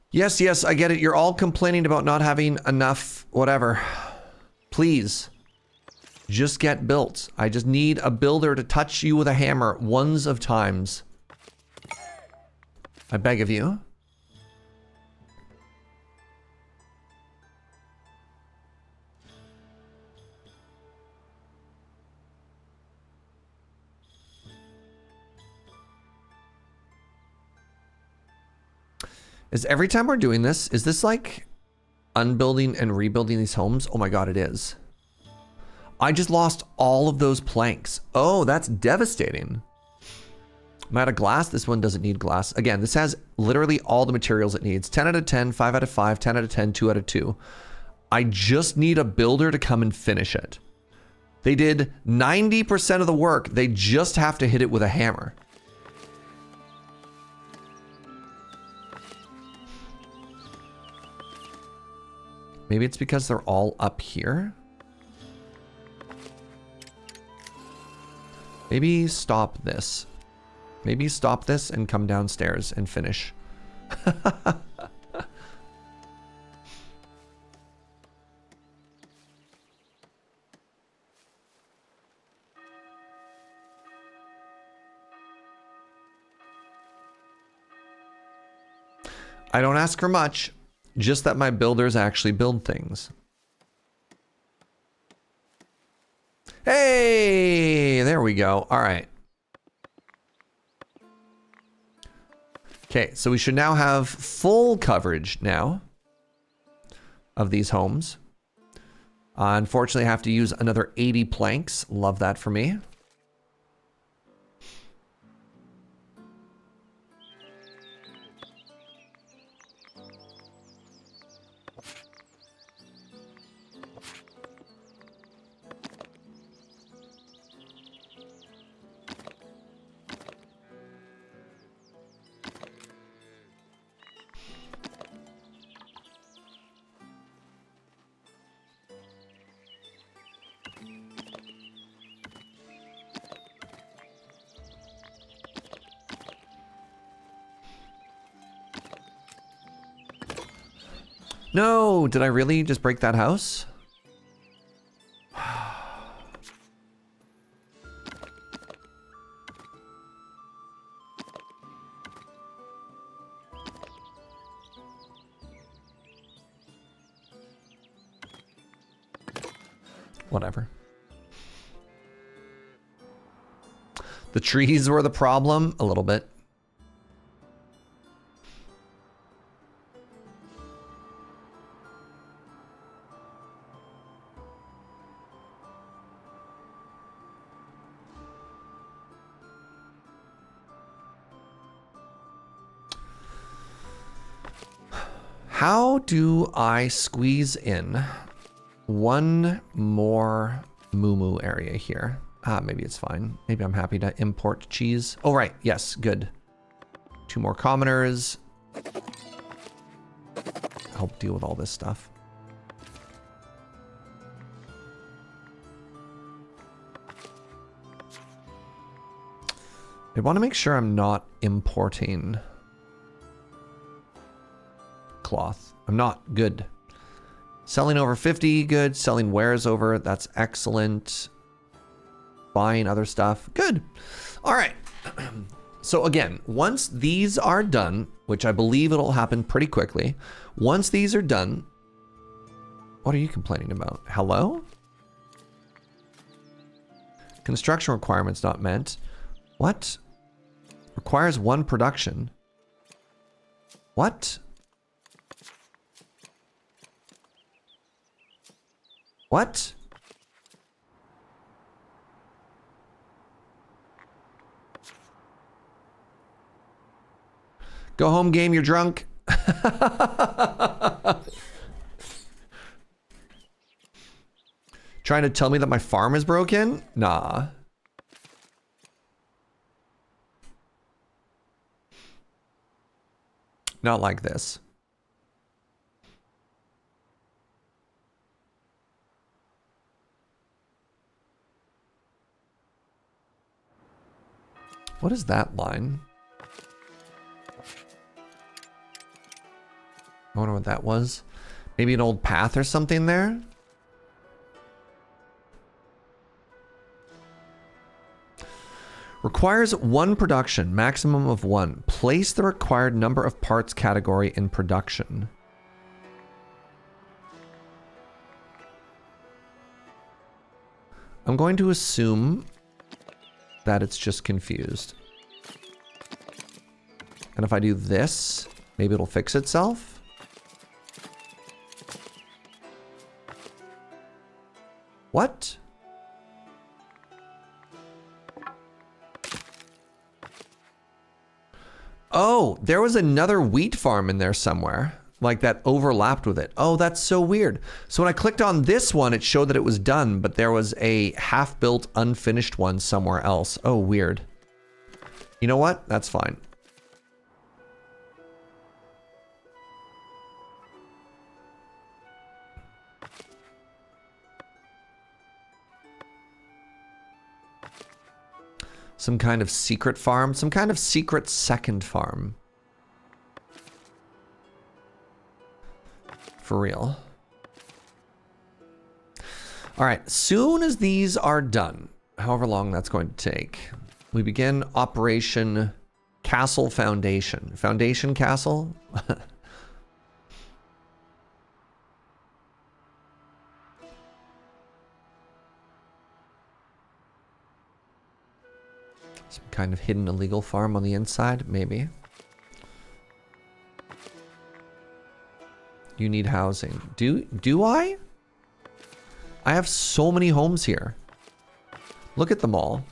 Yes, yes, I get it. You're all complaining about not having enough whatever. Please, just get built. I just need a builder to touch you with a hammer ones of times. I beg of you. Is every time we're doing this, is this like unbuilding and rebuilding these homes? Oh my god, it is. I just lost all of those planks. Oh, that's devastating. I'm out of glass. This one doesn't need glass. Again, this has literally all the materials it needs. 10 out of 10, 5 out of 5, 10 out of 10, 2 out of 2. I just need a builder to come and finish it. They did 90% of the work. They just have to hit it with a hammer. Maybe it's because they're all up here. Maybe stop this. Maybe stop this and come downstairs and finish. I don't ask for much, just that my builders actually build things. Hey, there we go. All right. Okay, so we should now have full coverage now of these homes. Unfortunately, I have to use another 80 planks. Love that for me. No, did I really just break that house? Whatever. The trees were the problem, a little bit. How do I squeeze in one more moo area here? Maybe it's fine. Maybe I'm happy to import cheese. Oh, right. Yes, good. 2 more commoners. Help deal with all this stuff. I want to make sure I'm not importing cloth. I'm not. Good. Selling over 50, good. Selling wares over, that's excellent. Buying other stuff, good. All right. So again, once these are done, which I believe it'll happen pretty quickly, once these are done, what are you complaining about? Hello? Construction requirements not met. What? Requires 1 production. What? What? Go home, game, you're drunk. Trying to tell me that my farm is broken? Nah. Not like this. What is that line? I wonder what that was. Maybe an old path or something there? Requires 1 production, maximum of 1. Place the required number of parts category in production. I'm going to assume that it's just confused. And if I do this, maybe it'll fix itself. What? Oh, there was another wheat farm in there somewhere. Like that overlapped with it. Oh, that's so weird. So when I clicked on this one, it showed that it was done, but there was a half-built, unfinished one somewhere else. Oh, weird. You know what? That's fine. Some kind of secret farm, some kind of secret second farm. For real. All right, soon as these are done, however long that's going to take, we begin Operation Castle Foundation. Foundation Castle? Some kind of hidden illegal farm on the inside, maybe. You need housing. Do I? I have so many homes here. Look at them all.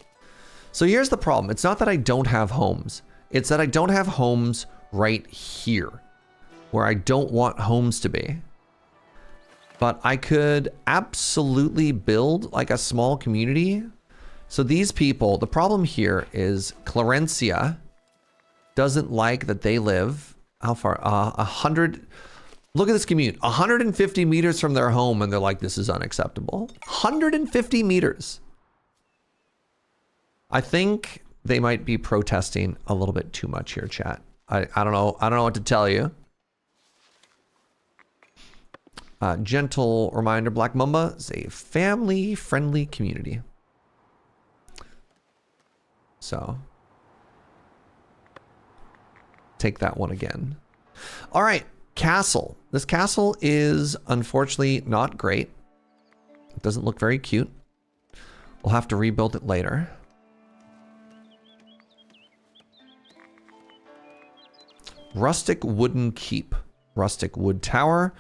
So here's the problem. It's not that I don't have homes. It's that I don't have homes right here, where I don't want homes to be. But I could absolutely build like a small community. So these people, the problem here is Clarencia doesn't like that they live, how far? 100, look at this commute, 150 meters from their home, and they're like, this is unacceptable. 150 meters. I think they might be protesting a little bit too much here, chat. I don't know. I don't know what to tell you. Gentle reminder, Black Mamba is a family-friendly community. So, take that one again. All right, castle. This castle is unfortunately not great. It doesn't look very cute. We'll have to rebuild it later. Rustic wooden keep. Rustic wood tower.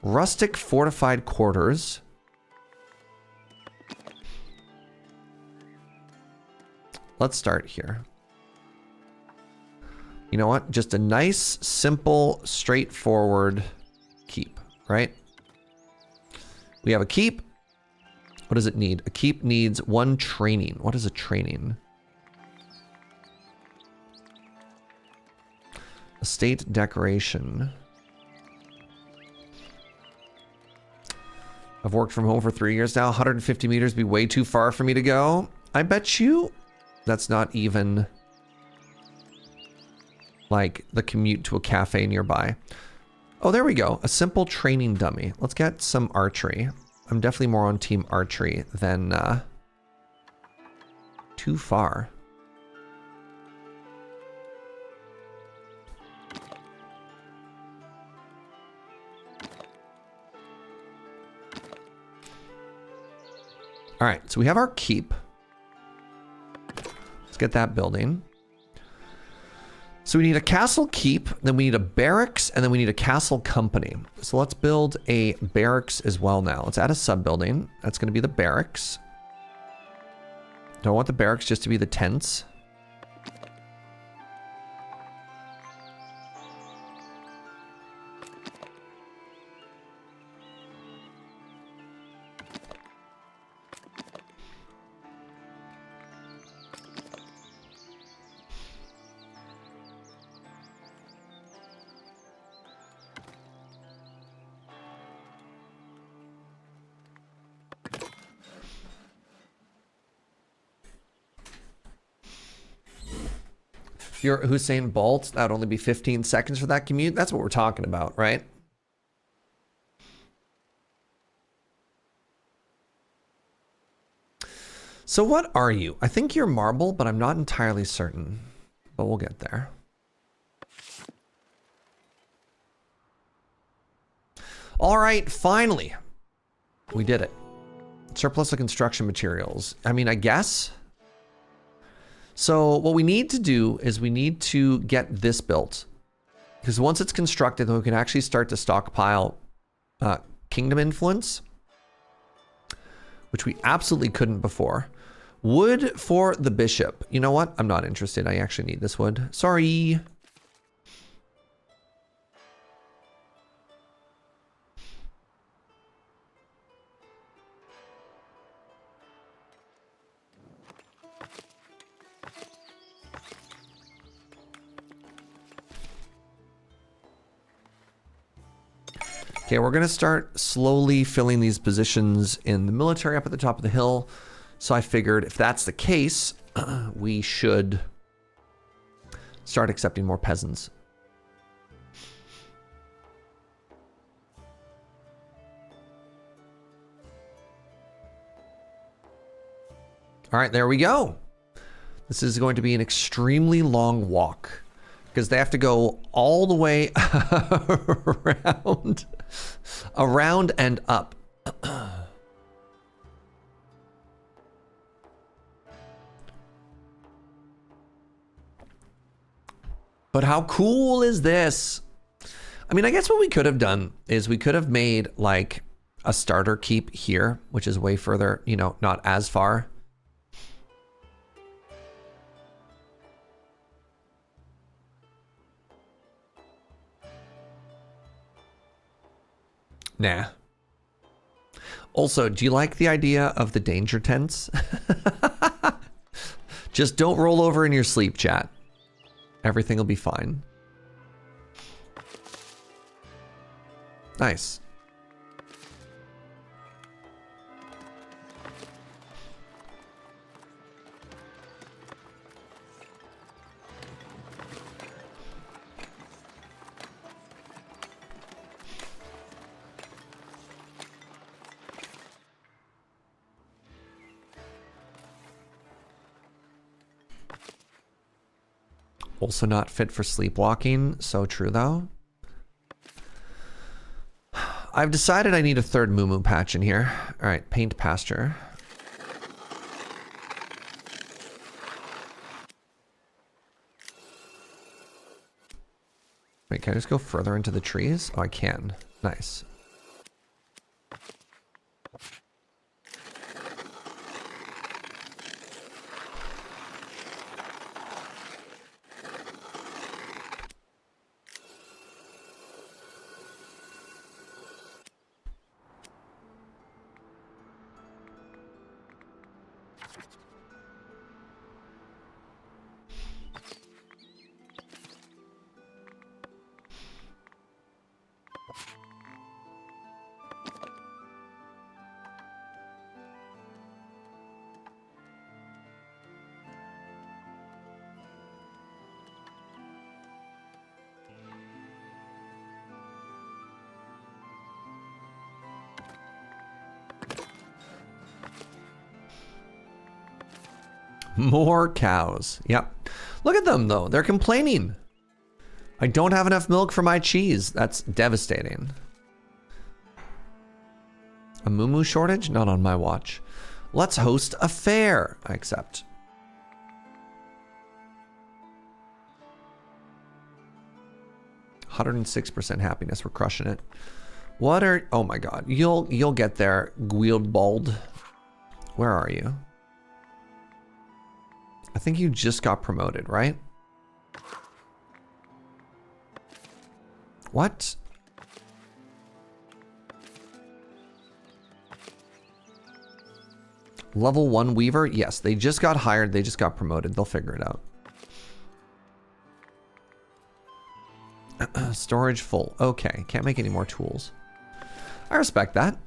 Rustic fortified quarters. Let's start here. You know what? Just a nice, simple, straightforward keep, right? We have a keep. What does it need? A keep needs 1 training. What is a training? Estate decoration. I've worked from home for 3 years now. 150 meters be way too far for me to go. I bet you that's not even like the commute to a cafe nearby. Oh, there we go. A simple training dummy. Let's get some archery. I'm definitely more on team archery than too far. All right, so we have our keep. Let's get that building. So we need a castle keep, then we need a barracks, and then we need a castle company. So let's build a barracks as well now. Let's add a sub-building. That's going to be the barracks. Don't want the barracks just to be the tents. If you're Hussein Bolt, that would only be 15 seconds for that commute. That's what we're talking about, right? So what are you? I think you're marble, but I'm not entirely certain. But we'll get there. All right, finally. We did it. Surplus of construction materials. I mean, I guess. So what we need to do is we need to get this built. Because once it's constructed, then we can actually start to stockpile kingdom influence. Which we absolutely couldn't before. Wood for the bishop. You know what? I'm not interested. I actually need this wood. Sorry. Okay, we're going to start slowly filling these positions in the military up at the top of the hill. So I figured if that's the case, we should start accepting more peasants. All right, there we go. This is going to be an extremely long walk because they have to go all the way around and up. But how cool is this? I mean, I guess what we could have done is we could have made like a starter keep here, which is way further, you know, not as far. Nah. Also, do you like the idea of the danger tents? Just don't roll over in your sleep, chat. Everything will be fine. Nice. Also not fit for sleepwalking. So true, though. I've decided I need a third moo patch in here. All right, paint pasture. Wait, can I just go further into the trees? Oh, I can. Nice. More cows. Yep. Look at them, though. They're complaining. I don't have enough milk for my cheese. That's devastating. A moo shortage? Not on my watch. Let's host a fair. I accept. "106% happiness. We're crushing it." What are... Oh my god. You'll get there, Guildbald. Where are you? I think you just got promoted, right? What? Level 1 Weaver? Yes, they just got hired. They just got promoted. They'll figure it out. Storage full. Okay, can't make any more tools. I respect that.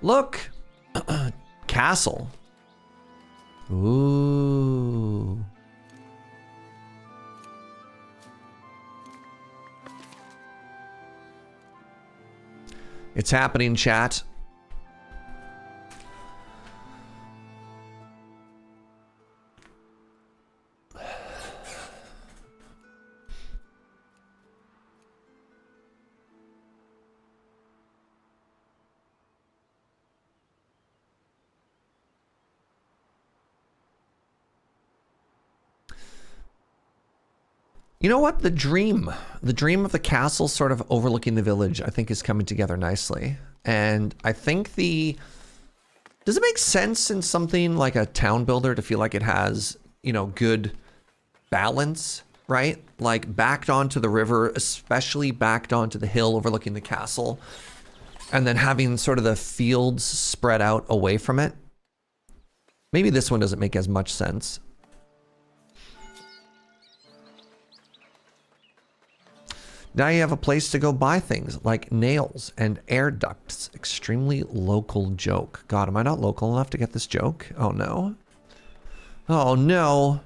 Look! Castle. Ooh. It's happening, chat. You know what? The dream of the castle sort of overlooking the village, I think, is coming together nicely. And I think does it make sense in something like a town builder to feel like it has, you know, good balance, right? Like backed onto the river, especially backed onto the hill overlooking the castle, and then having sort of the fields spread out away from it. Maybe this one doesn't make as much sense. Now you have a place to go buy things like nails and air ducts. Extremely local joke. God, am I not local enough to get this joke? Oh no. Oh no.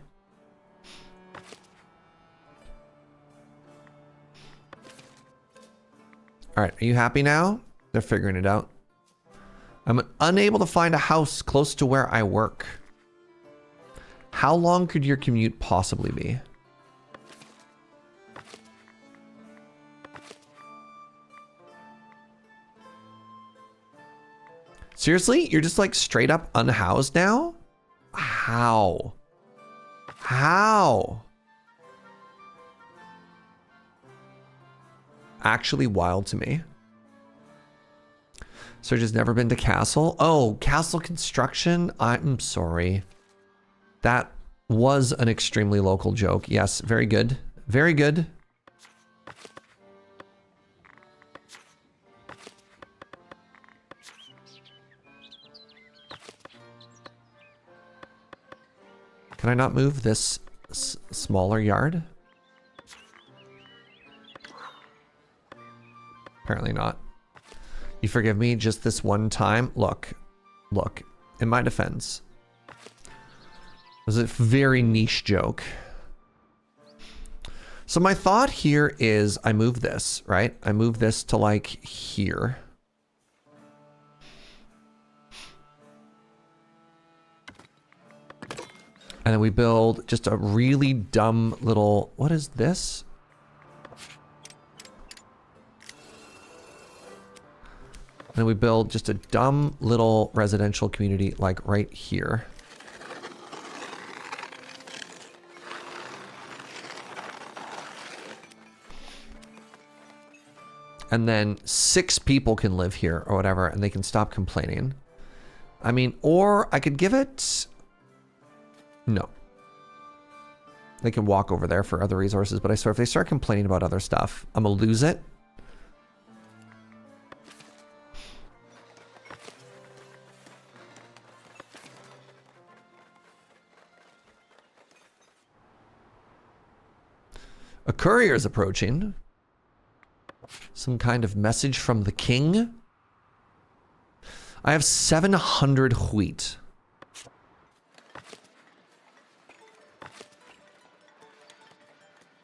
All right, are you happy now? They're figuring it out. I'm unable to find a house close to where I work. How long could your commute possibly be? Seriously? You're just like straight up unhoused now? How? How? Actually wild to me. Serge has never been to Castle? Oh, Castle construction? I'm sorry. That was an extremely local joke. Yes, very good. Very good. Can I not move this smaller yard? Apparently not. You forgive me just this one time? Look, in my defense, it was a very niche joke. So my thought here is I move this, right? I move this to like here. And then we build just a really dumb little, what is this? And then we build just a dumb little residential community like right here. And then 6 people can live here or whatever, and they can stop complaining. I mean, or I could give it... No. They can walk over there for other resources, but I swear if they start complaining about other stuff, I'm gonna lose it. A courier is approaching. Some kind of message from the king. I have 700 wheat.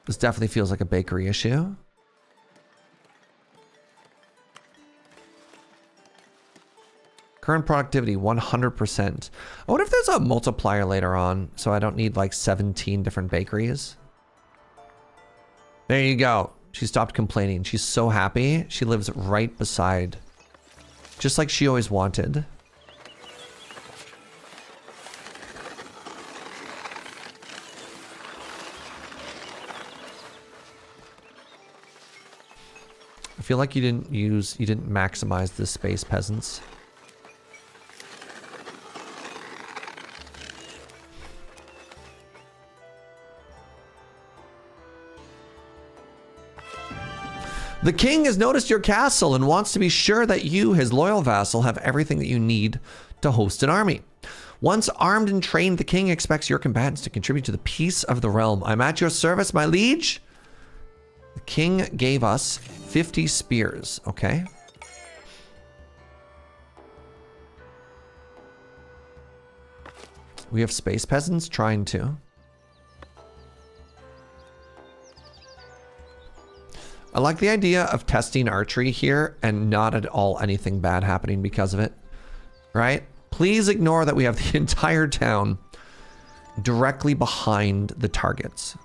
This definitely feels like a bakery issue. Current productivity, 100%. I wonder if there's a multiplier later on, so I don't need like 17 different bakeries. There you go. She stopped complaining. She's so happy. She lives right beside. Just like she always wanted. I feel like you didn't maximize this space, peasants. The king has noticed your castle and wants to be sure that you, his loyal vassal, have everything that you need to host an army. Once armed and trained, the king expects your combatants to contribute to the peace of the realm. I'm at your service, my liege. The king gave us 50 spears, okay? We have space peasants trying to. I like the idea of testing archery here and not at all anything bad happening because of it, right? Please ignore that we have the entire town directly behind the targets.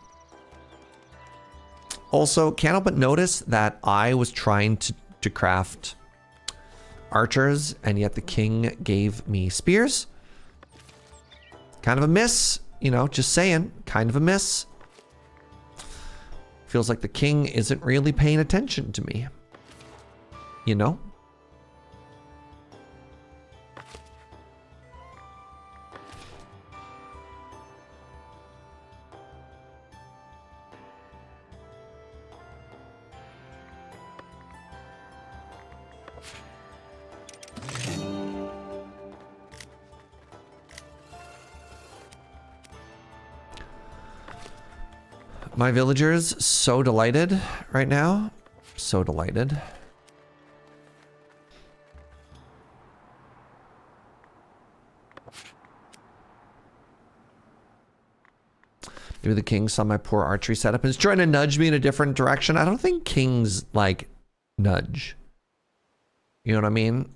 Also, can't help but notice that I was trying to craft archers, and yet the king gave me spears. Kind of a miss, you know, just saying, kind of a miss. Feels like the king isn't really paying attention to me. You know? My villagers, so delighted right now. So delighted. Maybe the king saw my poor archery setup and is trying to nudge me in a different direction. I don't think kings, like, nudge. You know what I mean?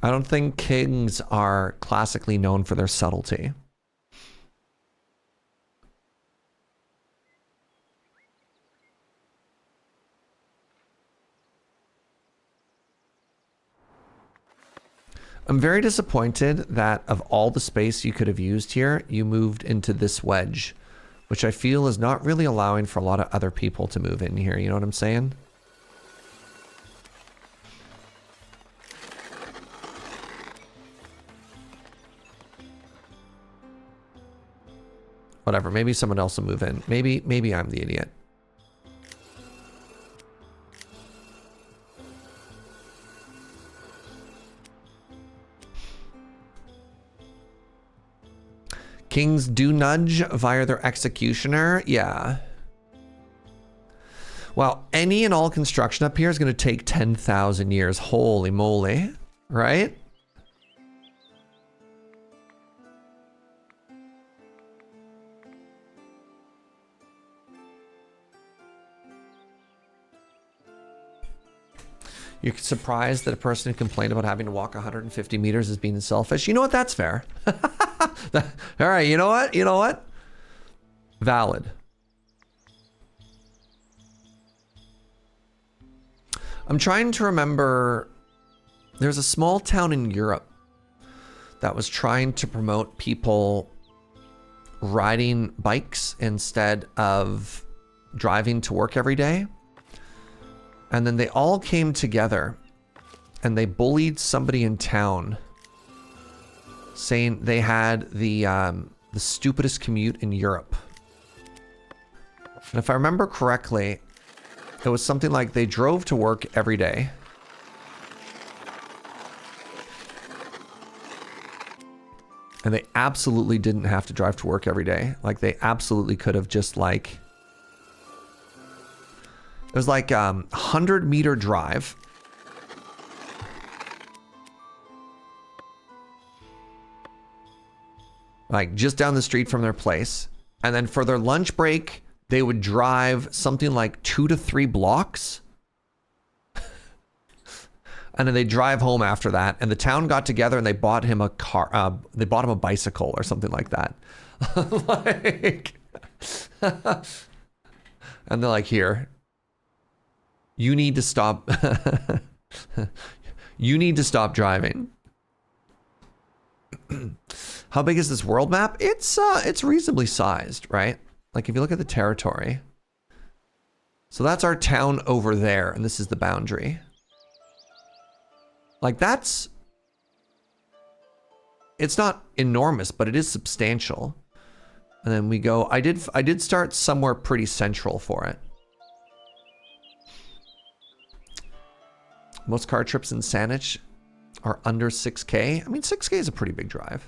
I don't think kings are classically known for their subtlety. I'm very disappointed that of all the space you could have used here, you moved into this wedge, which I feel is not really allowing for a lot of other people to move in here. You know what I'm saying? Whatever, maybe someone else will move in. Maybe I'm the idiot. Kings do nudge via their executioner. Yeah. Well, any and all construction up here is going to take 10,000 years. Holy moly. Right? You're surprised that a person who complained about having to walk 150 meters is being selfish. You know what? That's fair. All right, you know what? You know what? Valid. I'm trying to remember. There's a small town in Europe that was trying to promote people riding bikes instead of driving to work every day. And then they all came together and they bullied somebody in town, saying they had the stupidest commute in Europe. And if I remember correctly, it was something like they drove to work every day. And they absolutely didn't have to drive to work every day. Like, they absolutely could have just like... It was like 100-meter drive. Like, just down the street from their place. And then for their lunch break, they would drive something like 2 to 3 blocks. And then they drive home after that. And the town got together and they bought him a car. They bought him a bicycle or something like that. Like, and they're like, here, you need to stop. You need to stop driving. How big is this world map? It's reasonably sized, right? Like, if you look at the territory. So that's our town over there, and this is the boundary. Like, that's... It's not enormous, but it is substantial. And then we go... I did start somewhere pretty central for it. Most car trips in Saanich are under 6K. I mean, 6K is a pretty big drive.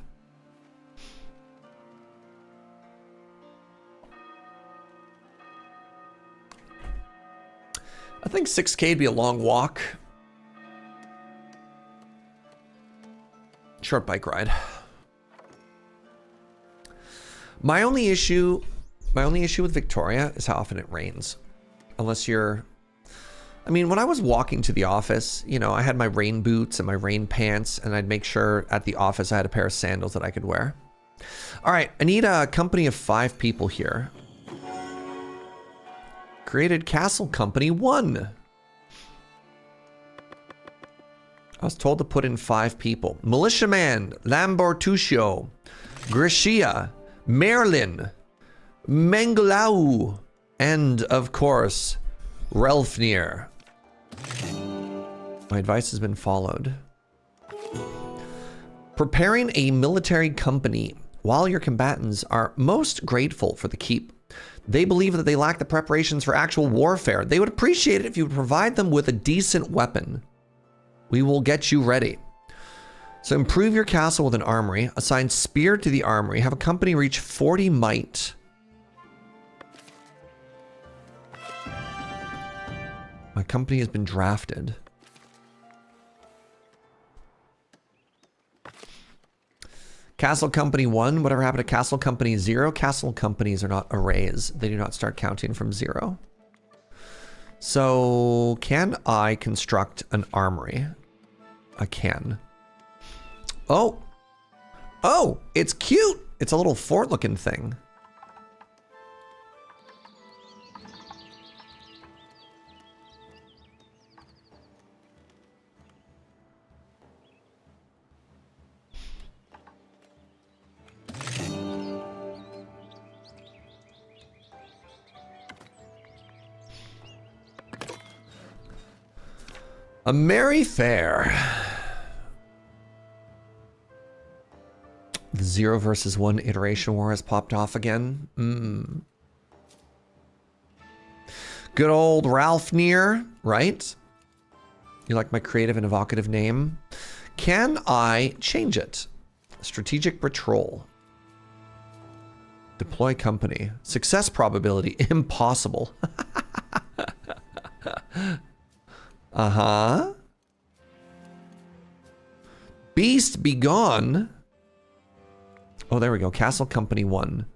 I think 6K would be a long walk. Short bike ride. My only issue with Victoria is how often it rains. Unless you're... I mean, when I was walking to the office, you know, I had my rain boots and my rain pants, and I'd make sure at the office I had a pair of sandals that I could wear. All right, I need a company of 5 people here. Created Castle Company 1. I was told to put in 5 people. Militiaman, Lambortuccio, Gracia, Merlin, Mengelau, and, of course, Relfnir. My advice has been followed. Preparing a military company. While your combatants are most grateful for the keep, they believe that they lack the preparations for actual warfare. They would appreciate it if you would provide them with a decent weapon. We will get you ready. So improve your castle with an armory. Assign spear to the armory. Have a company reach 40 might. My company has been drafted. Castle Company 1, whatever happened to Castle Company 0? Castle companies are not arrays. They do not start counting from 0. So, can I construct an armory? I can. Oh! Oh! It's cute! It's a little fort-looking thing. A merry fair. The 0 versus 1 iteration war has popped off again. Good old Ralfnir, right? You like my creative and evocative name? Can I change it? Strategic patrol. Deploy company. Success probability, impossible. Uh-huh. Beast be gone. Oh, there we go. Castle Company 1.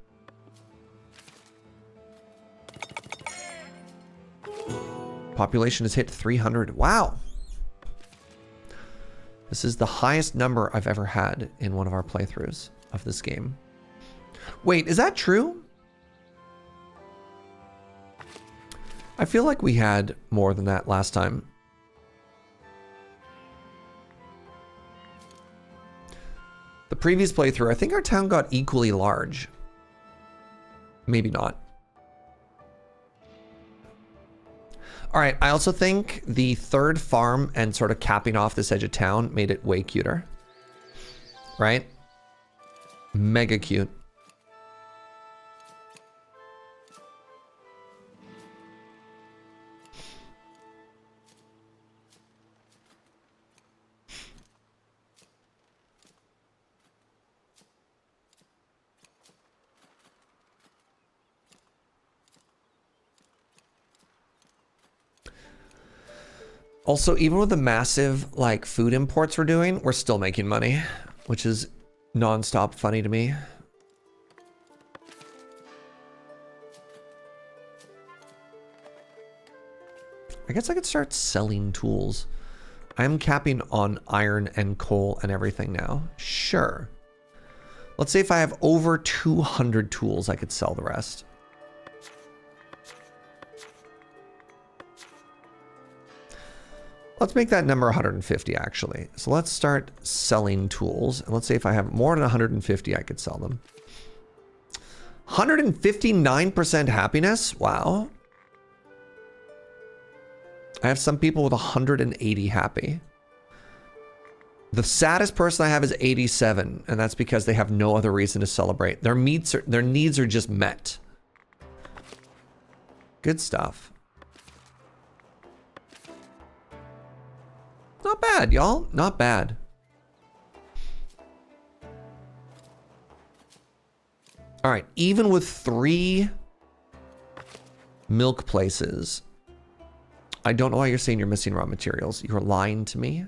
Population has hit 300. Wow. This is the highest number I've ever had in one of our playthroughs of this game. Wait, is that true? I feel like we had more than that last time. The previous playthrough, I think our town got equally large. Maybe not. All right, I also think the third farm and sort of capping off this edge of town made it way cuter. Right? Mega cute. Also, even with the massive like food imports we're doing, we're still making money, which is non-stop funny to me. I guess I could start selling tools. I'm capping on iron and coal and everything now. Sure. Let's say if I have over 200 tools, I could sell the rest. Let's make that number 150 actually. So let's start selling tools. And let's say if I have more than 150, I could sell them. 159% happiness? Wow. I have some people with 180 happy. The saddest person I have is 87, and that's because they have no other reason to celebrate. Their needs are just met. Good stuff. Not bad, y'all. Not bad. All right, even with 3 milk places, I don't know why you're saying you're missing raw materials. You're lying to me.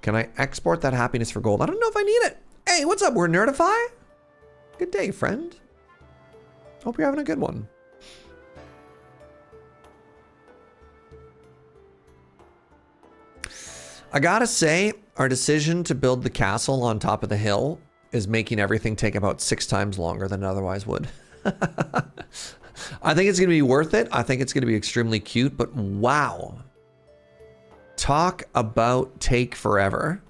Can I export that happiness for gold? I don't know if I need it. Hey, what's up? We're Nerdify? Good day, friend. Hope you're having a good one. I gotta say, our decision to build the castle on top of the hill is making everything take about 6 times longer than it otherwise would. I think it's gonna be worth it. I think it's gonna be extremely cute, but wow. Talk about take forever.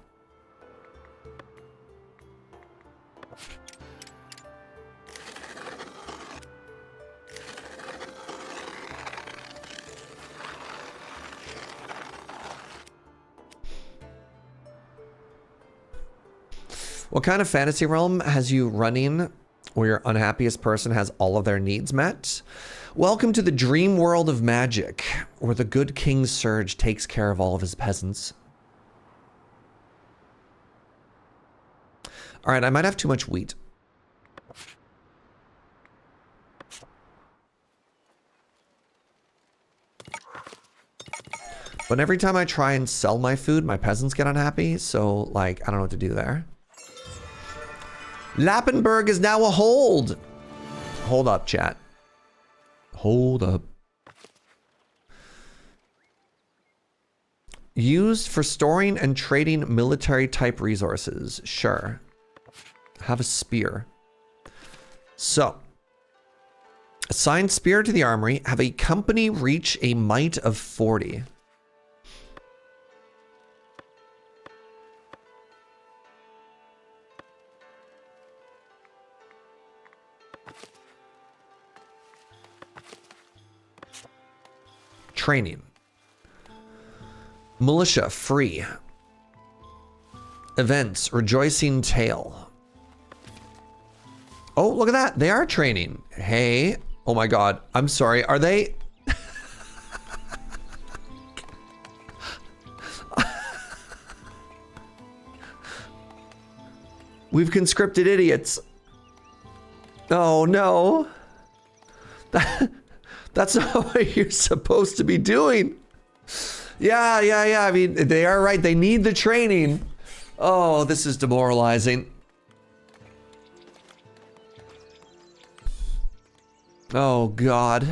What kind of fantasy realm has you running where your unhappiest person has all of their needs met? Welcome to the dream world of magic, where the good King Surge takes care of all of his peasants. All right, I might have too much wheat. But every time I try and sell my food, my peasants get unhappy, so like, I don't know what to do there. Lapinburg is now a hold. Hold up, chat. Hold up. Used for storing and trading military type resources. Sure. Have a spear. So. Assign spear to the armory. Have a company reach a might of 40. Training. Militia, free. Events, rejoicing tale. Oh, look at that. They are training. Hey. Oh my God. I'm sorry. Are they? We've conscripted idiots. Oh no. That's not what you're supposed to be doing. Yeah. I mean, they are right. They need the training. Oh, this is demoralizing. Oh, God.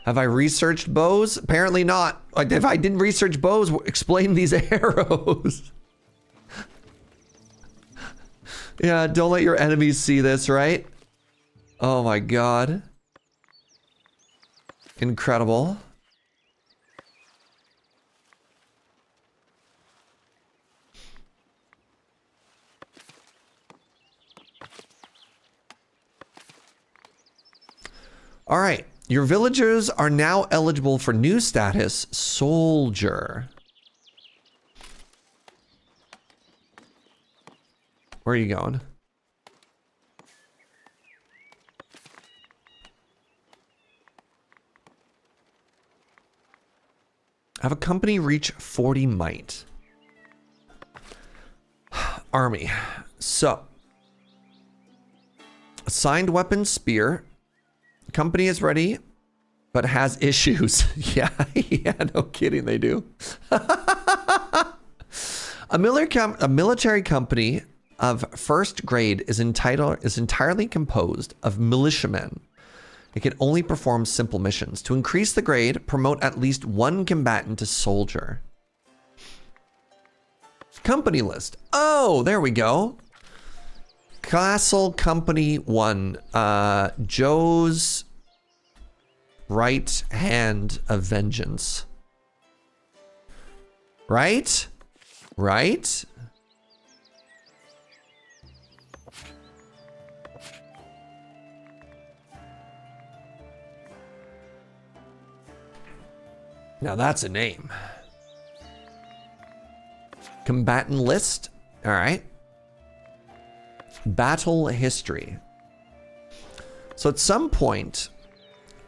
Have I researched bows? Apparently not. Like, if I didn't research bows, explain these arrows. Yeah, don't let your enemies see this, right? Oh my God. Incredible. All right. Your villagers are now eligible for new status, soldier. Where are you going? Have a company reach 40 might. Army. So. Assigned weapon, spear. Company is ready, but has issues. Yeah, no kidding, they do. A military company of first grade is entirely composed of militiamen. It can only perform simple missions. To increase the grade, promote at least one combatant to soldier. Company list. Oh, there we go. Castle Company 1. Joe's right hand of vengeance. Right? Right? Now that's a name. Combatant list. All right. Battle history. So at some point,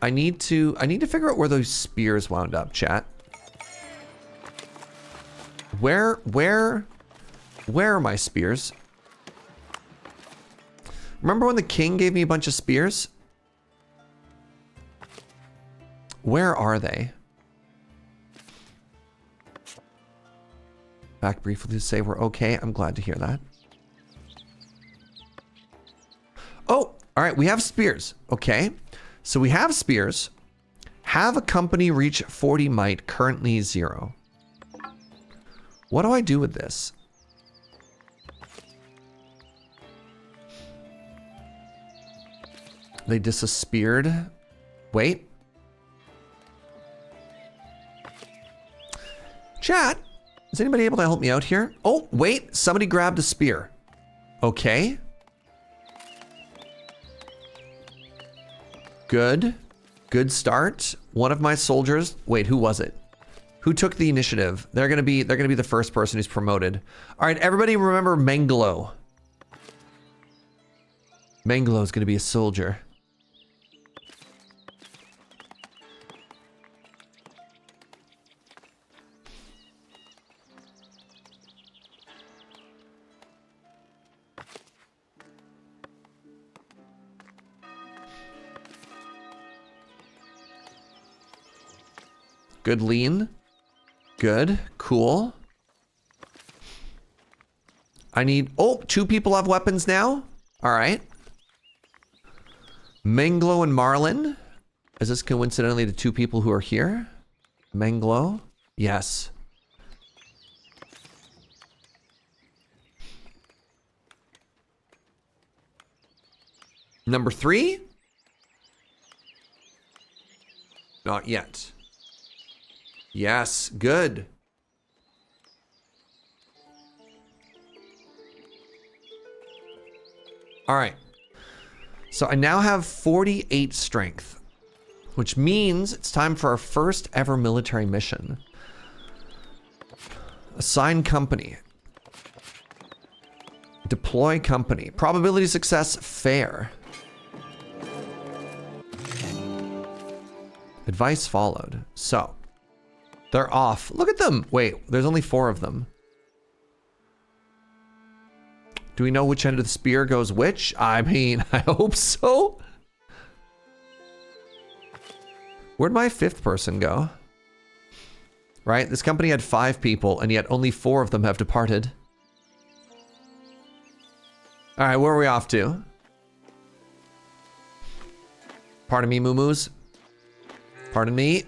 I need to figure out where those spears wound up, chat. Where are my spears? Remember when the king gave me a bunch of spears? Where are they? Back briefly to say we're okay. I'm glad to hear that. Oh, all right. We have spears. Okay. So we have spears. Have a company reach 40 might, currently 0. What do I do with this? They disappeared. Wait. Chat, is anybody able to help me out here? Oh, wait. Somebody grabbed a spear. Okay. Good. Good start. One of my soldiers. Wait, who was it? Who took the initiative? They're gonna be the first person who's promoted. All right, everybody remember Menglo. Menglo's gonna be a soldier. Good lean. Good. Cool. I need... Oh, 2 people have weapons now? All right. Menglo and Marlin. Is this coincidentally the 2 people who are here? Menglo? Yes. Number 3? Not yet. Yes, good. All right. So I now have 48 strength, which means it's time for our first ever military mission. Assign company. Deploy company. Probability of success, fair. Advice followed. So, they're off. Look at them. Wait, there's only 4 of them. Do we know which end of the spear goes which? I mean, I hope so. Where'd my 5th person go? Right, this company had 5 people, and yet only 4 of them have departed. All right, where are we off to? Pardon me, moo-moos. Pardon me.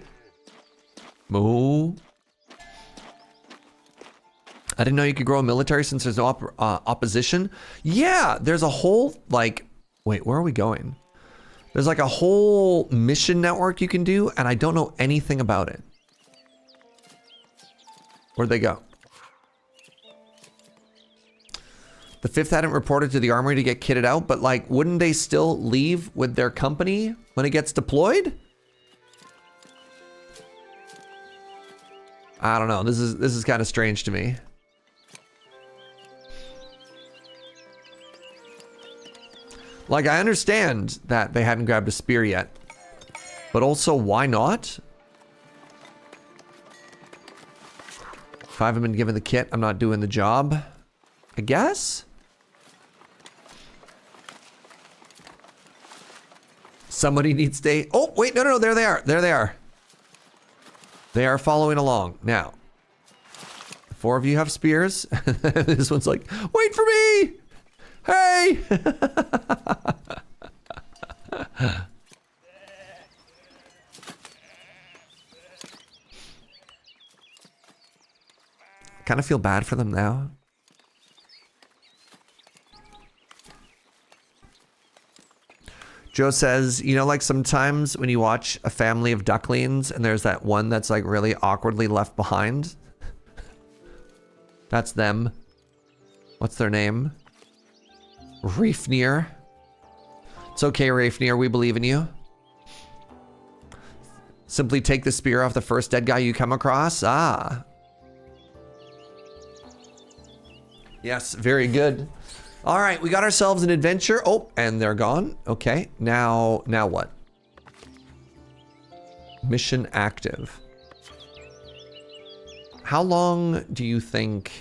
Moo. I didn't know you could grow a military since there's no opposition. Yeah, there's a whole, like, wait, where are we going? There's like a whole mission network you can do, and I don't know anything about it. Where'd they go? The 5th hadn't reported to the armory to get kitted out, but like, wouldn't they still leave with their company when it gets deployed? I don't know. This is kind of strange to me. Like, I understand that they hadn't grabbed a spear yet, but also, why not? If I haven't been given the kit, I'm not doing the job, I guess? Somebody needs to... Oh, wait, no, there they are. There they are. They are following along. Now, 4 of you have spears. This one's like, wait for me! Hey! Kind of feel bad for them now. Joe says, you know, like sometimes when you watch a family of ducklings and there's that one that's like really awkwardly left behind? That's them. What's their name? Reefnir. It's okay, Reefnir, we believe in you. Simply take the spear off the first dead guy you come across. Ah. Yes, very good. All right, we got ourselves an adventure. Oh, and they're gone. Okay, now what? Mission active. How long do you think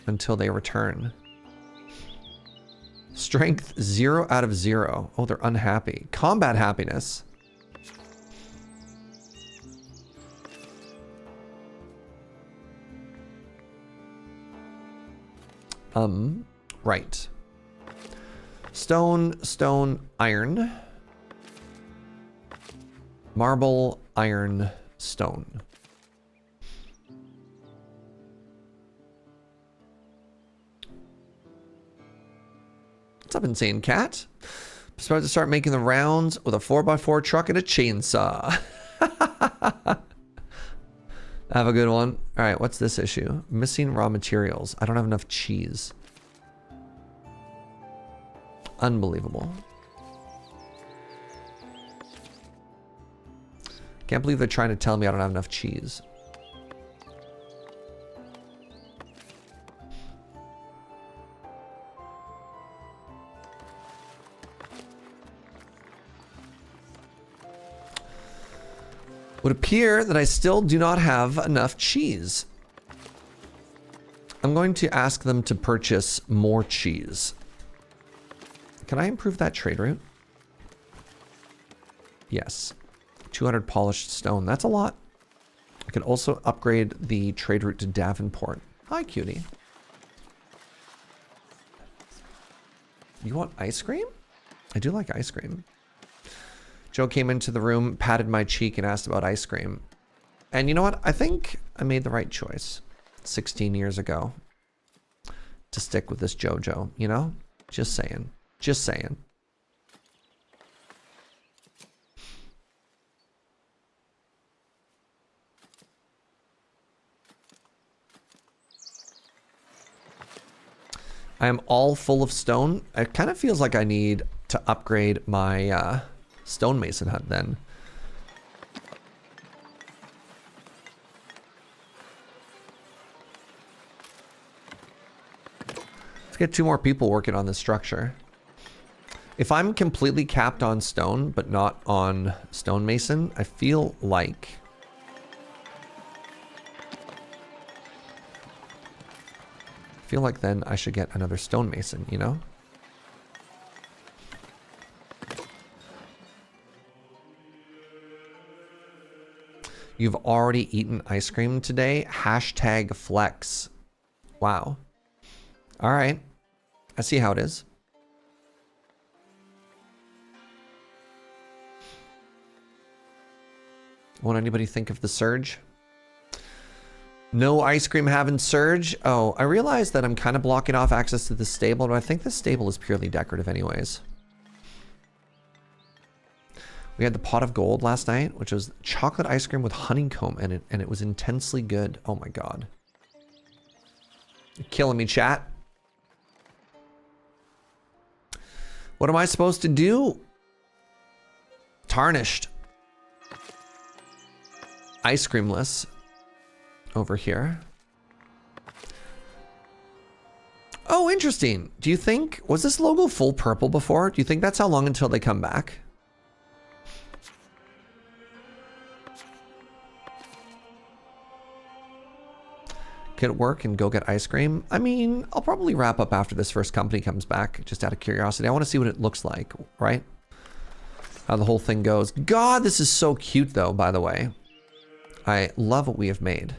until they return? Strength 0 out of 0. Oh, they're unhappy. Combat happiness. Right. Stone, iron. Marble, iron, stone. What's up, Insane Cat? Supposed to start making the rounds with a 4x4 truck and a chainsaw. Have a good one. All right, what's this issue? Missing raw materials. I don't have enough cheese. Unbelievable. Can't believe they're trying to tell me I don't have enough cheese. Would appear that I still do not have enough cheese. I'm going to ask them to purchase more cheese. Can I improve that trade route? Yes. 200 polished stone. That's a lot. I could also upgrade the trade route to Davenport. Hi, cutie. You want ice cream? I do like ice cream. Joe came into the room, patted my cheek, and asked about ice cream. And you know what? I think I made the right choice 16 years ago to stick with this JoJo, you know? Just saying. Just saying. I am all full of stone. It kind of feels like I need to upgrade my stonemason hut then. Let's get 2 more people working on this structure. If I'm completely capped on stone, but not on stonemason, I feel like then I should get another stonemason, you know? You've already eaten ice cream today? Hashtag flex. Wow. All right. I see how it is. Won't anybody think of the surge? No ice cream having surge. Oh, I realize that I'm kind of blocking off access to the stable, but I think the stable is purely decorative anyways. We had the pot of gold last night, which was chocolate ice cream with honeycomb in it, and it was intensely good. Oh my god. You're killing me, chat. What am I supposed to do? Tarnished. Ice creamless. Over here. Oh, interesting. Do you think, was this logo full purple before? Do you think that's how long until they come back? Could it work and go get ice cream? I mean, I'll probably wrap up after this first company comes back, just out of curiosity. I want to see what it looks like, right? How the whole thing goes. God, this is so cute though, by the way. I love what we have made.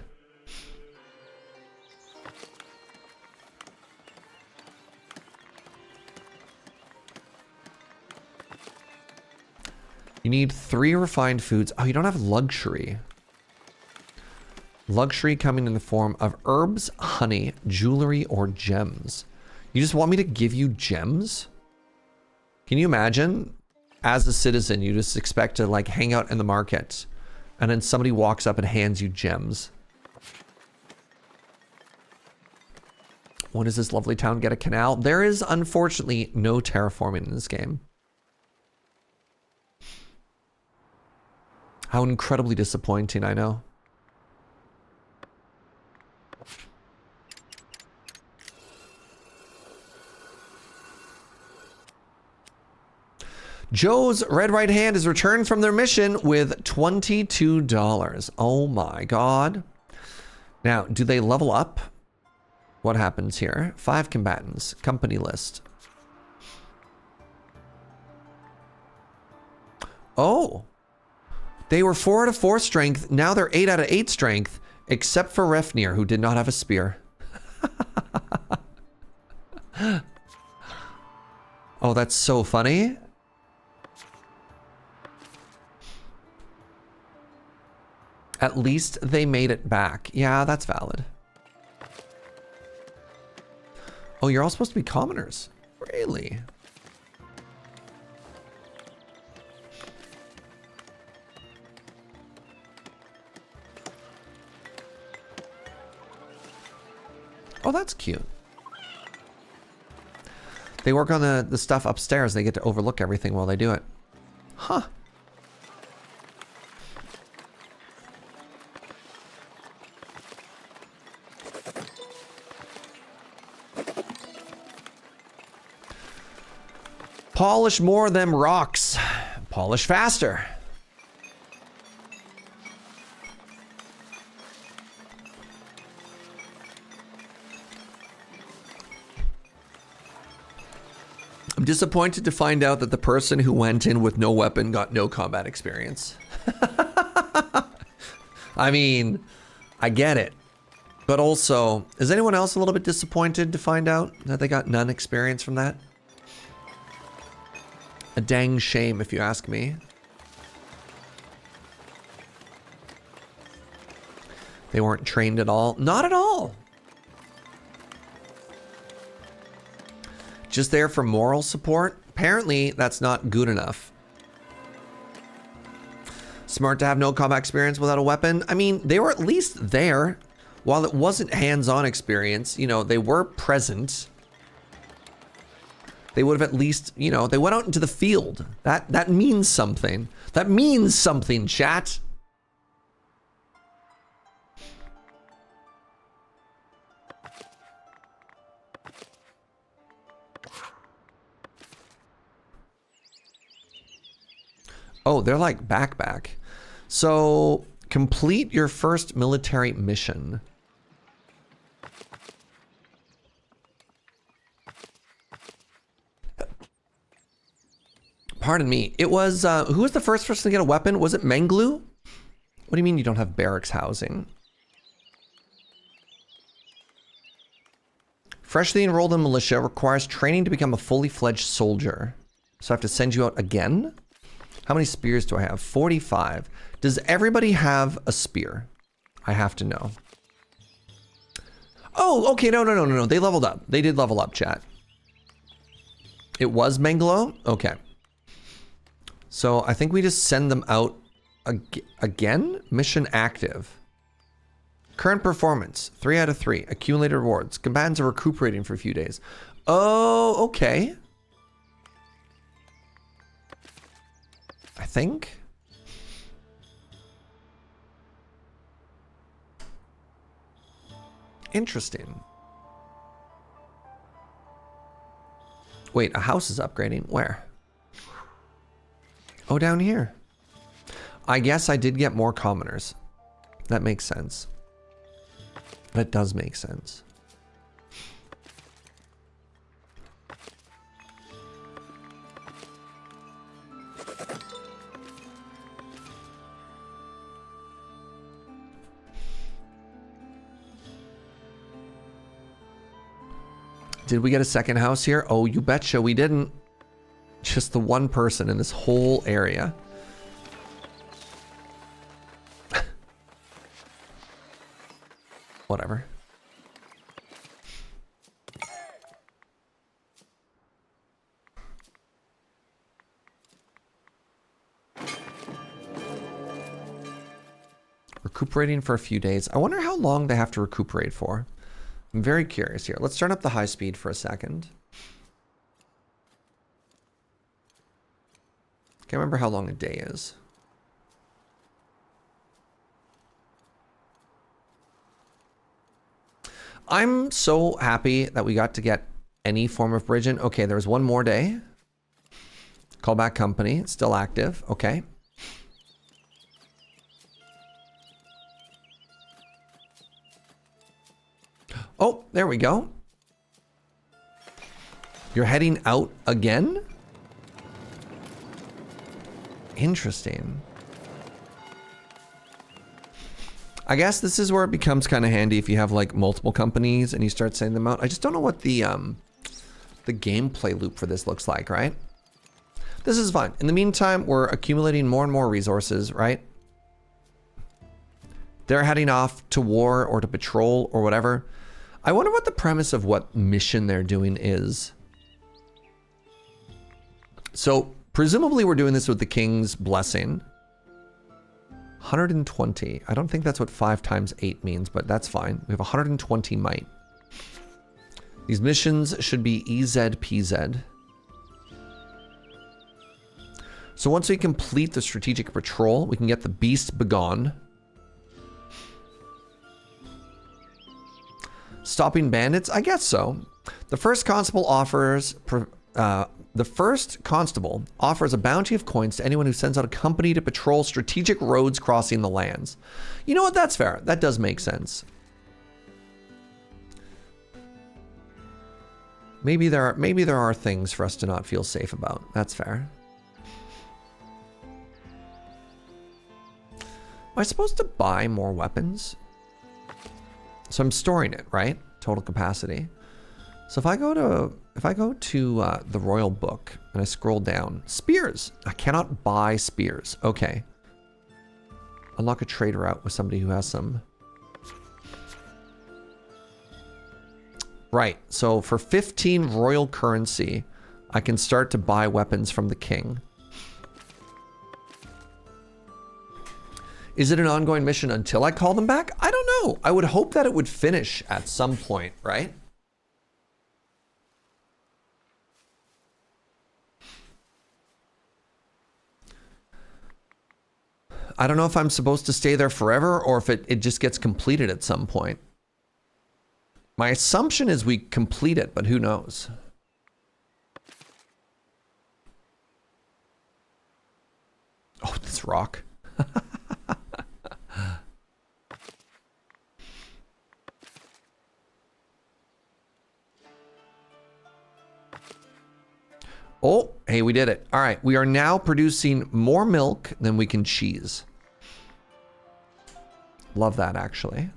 You need 3 refined foods. Oh, you don't have luxury. Luxury coming in the form of herbs, honey, jewelry, or gems. You just want me to give you gems? Can you imagine? As a citizen, you just expect to like hang out in the market and then somebody walks up and hands you gems. When does this lovely town get a canal? There is unfortunately no terraforming in this game. How incredibly disappointing, I know. Joe's red right hand is returned from their mission with $22. Oh my god. Now, do they level up? What happens here? 5 combatants. Company list. Oh. They were 4 out of 4 strength. Now they're 8 out of 8 strength. Except for Refnir, who did not have a spear. Oh, that's so funny. At least they made it back. Yeah, that's valid. Oh, you're all supposed to be commoners. Really? Oh, that's cute. They work on the stuff upstairs. They get to overlook everything while they do it. Huh. Polish more of them rocks. Polish faster. I'm disappointed to find out that the person who went in with no weapon got no combat experience. I mean, I get it. But also, is anyone else a little bit disappointed to find out that they got none experience from that? A dang shame, if you ask me. They weren't trained at all. Not at all. Just there for moral support? Apparently, that's not good enough. Smart to have no combat experience without a weapon. I mean, they were at least there. While it wasn't hands-on experience, you know, they were present. They would have at least, you know, they went out into the field. That means something. That means something, chat. Oh, they're like back. So, complete your first military mission. Pardon me. It was, who was the first person to get a weapon? Was it Menglu? What do you mean you don't have barracks housing? Freshly enrolled in militia requires training to become a fully fledged soldier. So I have to send you out again? How many spears do I have? 45. Does everybody have a spear? I have to know. Oh, okay. No. They leveled up. They did level up, chat. It was Manglo? Okay. So I think we just send them out again? Mission active. Current performance, 3 out of 3. Accumulated rewards. Combatants are recuperating for a few days. Oh, okay. I think. Interesting. Wait, a house is upgrading. Where? Oh, down here. I guess I did get more commoners. That makes sense. That does make sense. Did we get a second house here? Oh, you betcha we didn't. Just the one person in this whole area. Whatever. Recuperating for a few days. I wonder how long they have to recuperate for. I'm very curious here. Let's turn up the high speed for a second. Can't remember how long a day is. I'm so happy that we got to get any form of bridging. Okay, there's one more day. Callback company, still active. Okay. Oh, there we go. You're heading out again? Interesting. I guess this is where it becomes kind of handy if you have like multiple companies and you start sending them out. I just don't know what the gameplay loop for this looks like, right? This is fine. In the meantime, we're accumulating more and more resources, right? They're heading off to war or to patrol or whatever. I wonder what the premise of what mission they're doing is. So presumably we're doing this with the king's blessing. 120. I don't think that's what 5 times 8 means, but that's fine. We have 120 might. These missions should be EZPZ. So once we complete the strategic patrol, we can get the beast begone. Stopping bandits? I guess so. The first constable offers a bounty of coins to anyone who sends out a company to patrol strategic roads crossing the lands. You know what? That's fair. That does make sense. Maybe there are things for us to not feel safe about. That's fair. Am I supposed to buy more weapons? So I'm storing it, right? Total capacity. So if I go to the royal book and I scroll down, spears. I cannot buy spears. Okay. Unlock a trader out with somebody who has some. Right. So for 15 royal currency, I can start to buy weapons from the king. Is it an ongoing mission until I call them back? I don't know. I would hope that it would finish at some point, right? I don't know if I'm supposed to stay there forever or if it just gets completed at some point. My assumption is we complete it, but who knows? Oh, this rock. Oh, hey, we did it. All right, we are now producing more milk than we can cheese. Love that, actually.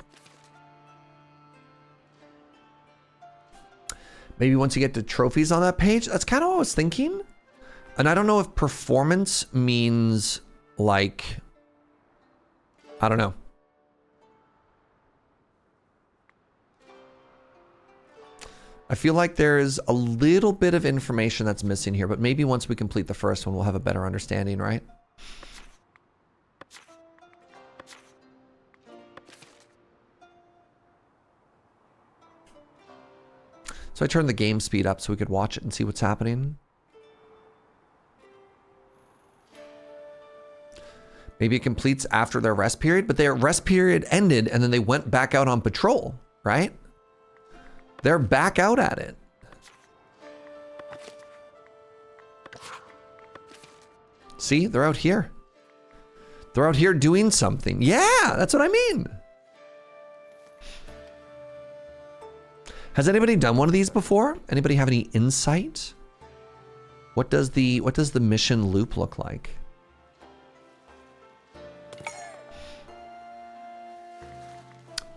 Maybe once you get to trophies on that page, that's kind of what I was thinking. And I don't know if performance means like, I don't know. I feel like there's a little bit of information that's missing here, but maybe once we complete the first one, we'll have a better understanding, right? So I turned the game speed up so we could watch it and see what's happening. Maybe it completes after their rest period, but their rest period ended and then they went back out on patrol, right? They're back out at it. See, they're out here. They're out here doing something. Yeah, that's what I mean. Has anybody done one of these before? Anybody have any insight? What does the mission loop look like?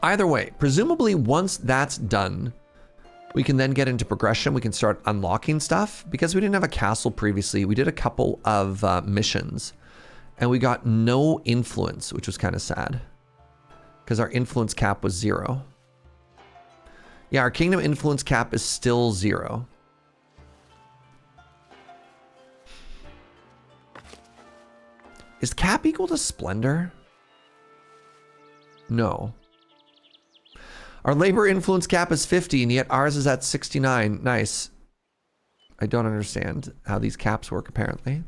Either way, presumably once that's done, we can then get into progression. We can start unlocking stuff. Because we didn't have a castle previously, we did a couple of missions and we got no influence, which was kind of sad because our influence cap was 0. Yeah, our kingdom influence cap is still 0. Is cap equal to splendor? No. Our labor influence cap is 50, and yet ours is at 69. Nice. I don't understand how these caps work, apparently.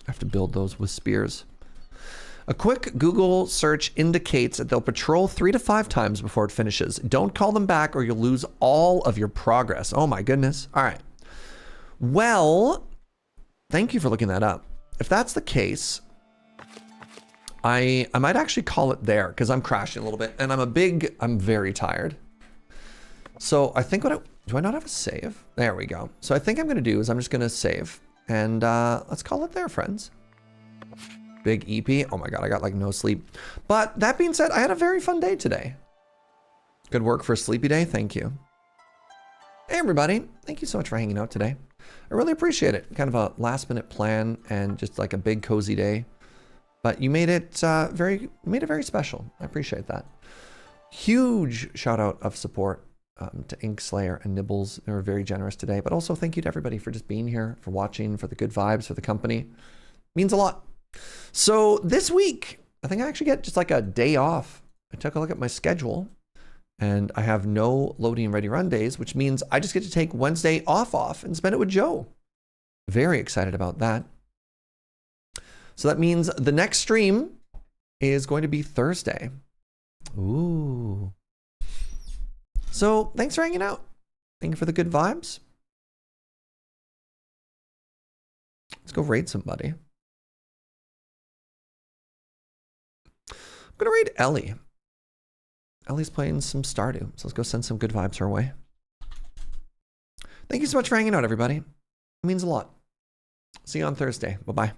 I have to build those with spears. A quick Google search indicates that they'll patrol 3 to 5 times before it finishes. Don't call them back or you'll lose all of your progress. Oh my goodness. All right. Well, thank you for looking that up. If that's the case, I might actually call it there because I'm crashing a little bit and I'm very tired. So I think do I not have a save? There we go. So I think I'm going to do is I'm just going to save and let's call it there, friends. Big EP. Oh my God, I got like no sleep. But that being said, I had a very fun day today. Good work for a sleepy day. Thank you. Hey everybody. Thank you so much for hanging out today. I really appreciate it. Kind of a last minute plan and just like a big cozy day. But you made it very special. I appreciate that. Huge shout out of support to Inkslayer and Nibbles. They were very generous today. But also thank you to everybody for just being here, for watching, for the good vibes, for the company. It means a lot. So this week, I think I actually get just like a day off. I took a look at my schedule and I have no loading and ready run days, which means I just get to take Wednesday off and spend it with Joe. Very excited about that. So that means the next stream is going to be Thursday. Ooh. So thanks for hanging out. Thank you for the good vibes. Let's go raid somebody. I'm gonna raid Ellie. Ellie's playing some Stardew, so let's go send some good vibes her way. Thank you so much for hanging out, everybody. It means a lot. See you on Thursday. Bye-bye.